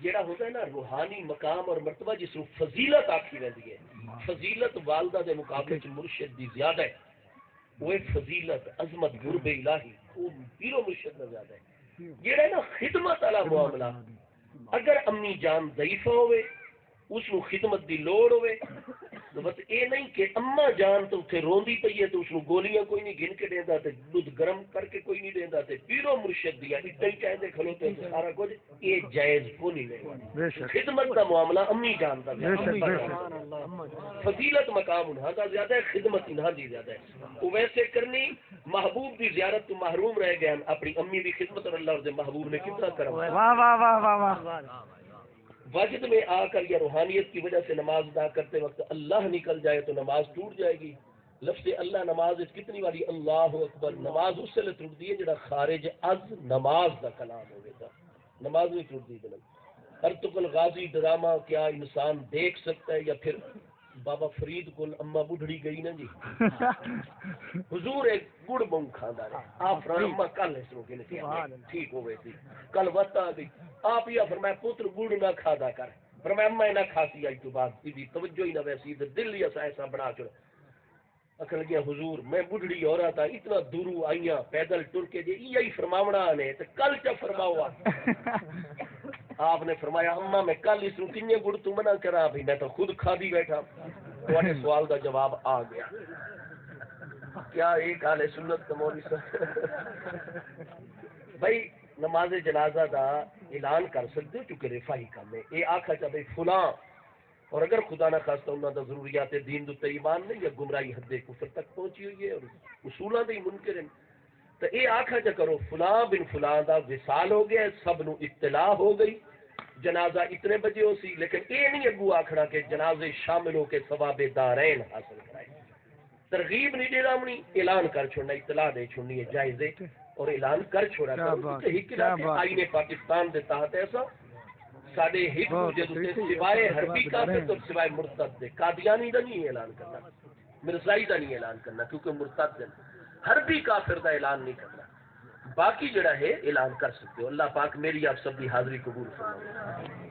جڑا ہوتا ہے نا روحانی مقام اور مرتبہ جس کو فضیلت آکھی رہتی ہے فضیلت والدہ کے مقابلے چ مرشد دی زیادہ ہے وہ فضیلت عظمت قرب الہی وہ پیرو مرشد میں زیادہ ہے. جڑا ہے نا خدمت والا معاملہ اگر امی جان ضعیفہ ہوئے اس کو خدمت دی لوڑ ہوئے تو بس یہ نہیں کہ اما جان تو اتنے روندی پئی ہے تو اس کو گولیاں کوئی نہیں گن کے دیندا تے دودھ گرم کر کے کوئی نہیں دیندا تے پیرو مرشد دیا اتنا ہی چاہتے کھلوتے ہیں سارا کچھ یہ جائز کو نہیں لے. خدمت کا معاملہ امی جان کا فضیلت مقام انہاں کا زیادہ ہے خدمت انہاں دی زیادہ ہے. وہ ویسے کرنی محبوب دی زیارت تو محروم رہ گئے اپنی امی دی خدمت اور اللہ اور محبوب نے کتنا کرم. واہ واہ واہ واہ واہ. وجد میں آ کر یا روحانیت کی وجہ سے نماز ادا کرتے وقت اللہ نکل جائے تو نماز ٹوٹ جائے گی. لفظ اللہ نماز کتنی والی اللہ اکبر نماز اس سے ٹوٹتی ہے جڑا خارج از نماز کا کلام ہوگا. نماز نہیں چھوڑتی بلند ارتقل غازی ڈرامہ کیا انسان دیکھ سکتا ہے یا پھر بابا فرید کو اما بڑھڑی گئی نا جی حضور ایک گڑ بوں کھانا رہے آپ فرما کل اس روکے نے ٹھیک ہو گئے تھی کل وقت آ گئی آپ یہ فرمایا پتر گڑ نہ کھادا کر فرمایا اما نہ کھاسی آئی تو بعد دی توجہ ہی نہ ویسی دل ہی ایسا بنا چڑ اکھل گیا حضور میں بڑھڑی عورت آ اتنا دورو آئیاں پیدل ٹر کے جی یہی فرماونا نے تو کل کیا فرماوا آپ نے فرمایا اما میں کل اس کنجے گڑ تو منع کرا بھی میں تو خود کھا دی بیٹھا تمہارے سوال کا جواب آ گیا کیا ایک اہل سنت کا مولوی صاحب بھائی نماز جنازہ دا اعلان کر سکتے ہو چونکہ رفاہی کام ہے یہ آخا چاہ بھائی فلاں اور اگر خدا نہ خواستہ انہوں دا ضروریات دین دو ایمان نہیں یا گمراہی حد کفر تک پہنچی ہوئی ہے اور اصولوں دے منکر ہیں تو یہ آخا چا کرو فلاں بن فلاں دا وصال ہو گیا سب نو اطلاع ہو گئی جنازہ اتنے بجے ہو سی لیکن یہ نہیں اگو آخنا کہ جنازے شامل ہو کے ثواب دارین حاصل کرائے ترغیب نہیں دے رامنی اعلان کر چھوڑنا اطلاع دے چھوڑنی ہے جائزے اور اعلان کر چھوڑا کرو آئین پاکستان دے تحت ایسا ساڑھے ہک جدے سوائے حربی کافر تو سوائے مرتد دے قادیانی دا نہیں اعلان کرنا مرزائی دا نہیں اعلان کرنا کیونکہ مرتد دے حربی کافر دا اعلان نہیں کرنا باقی جڑا ہے اعلان کر سکتے ہو اللہ پاک میری آپ سب کی حاضری قبول فرمائے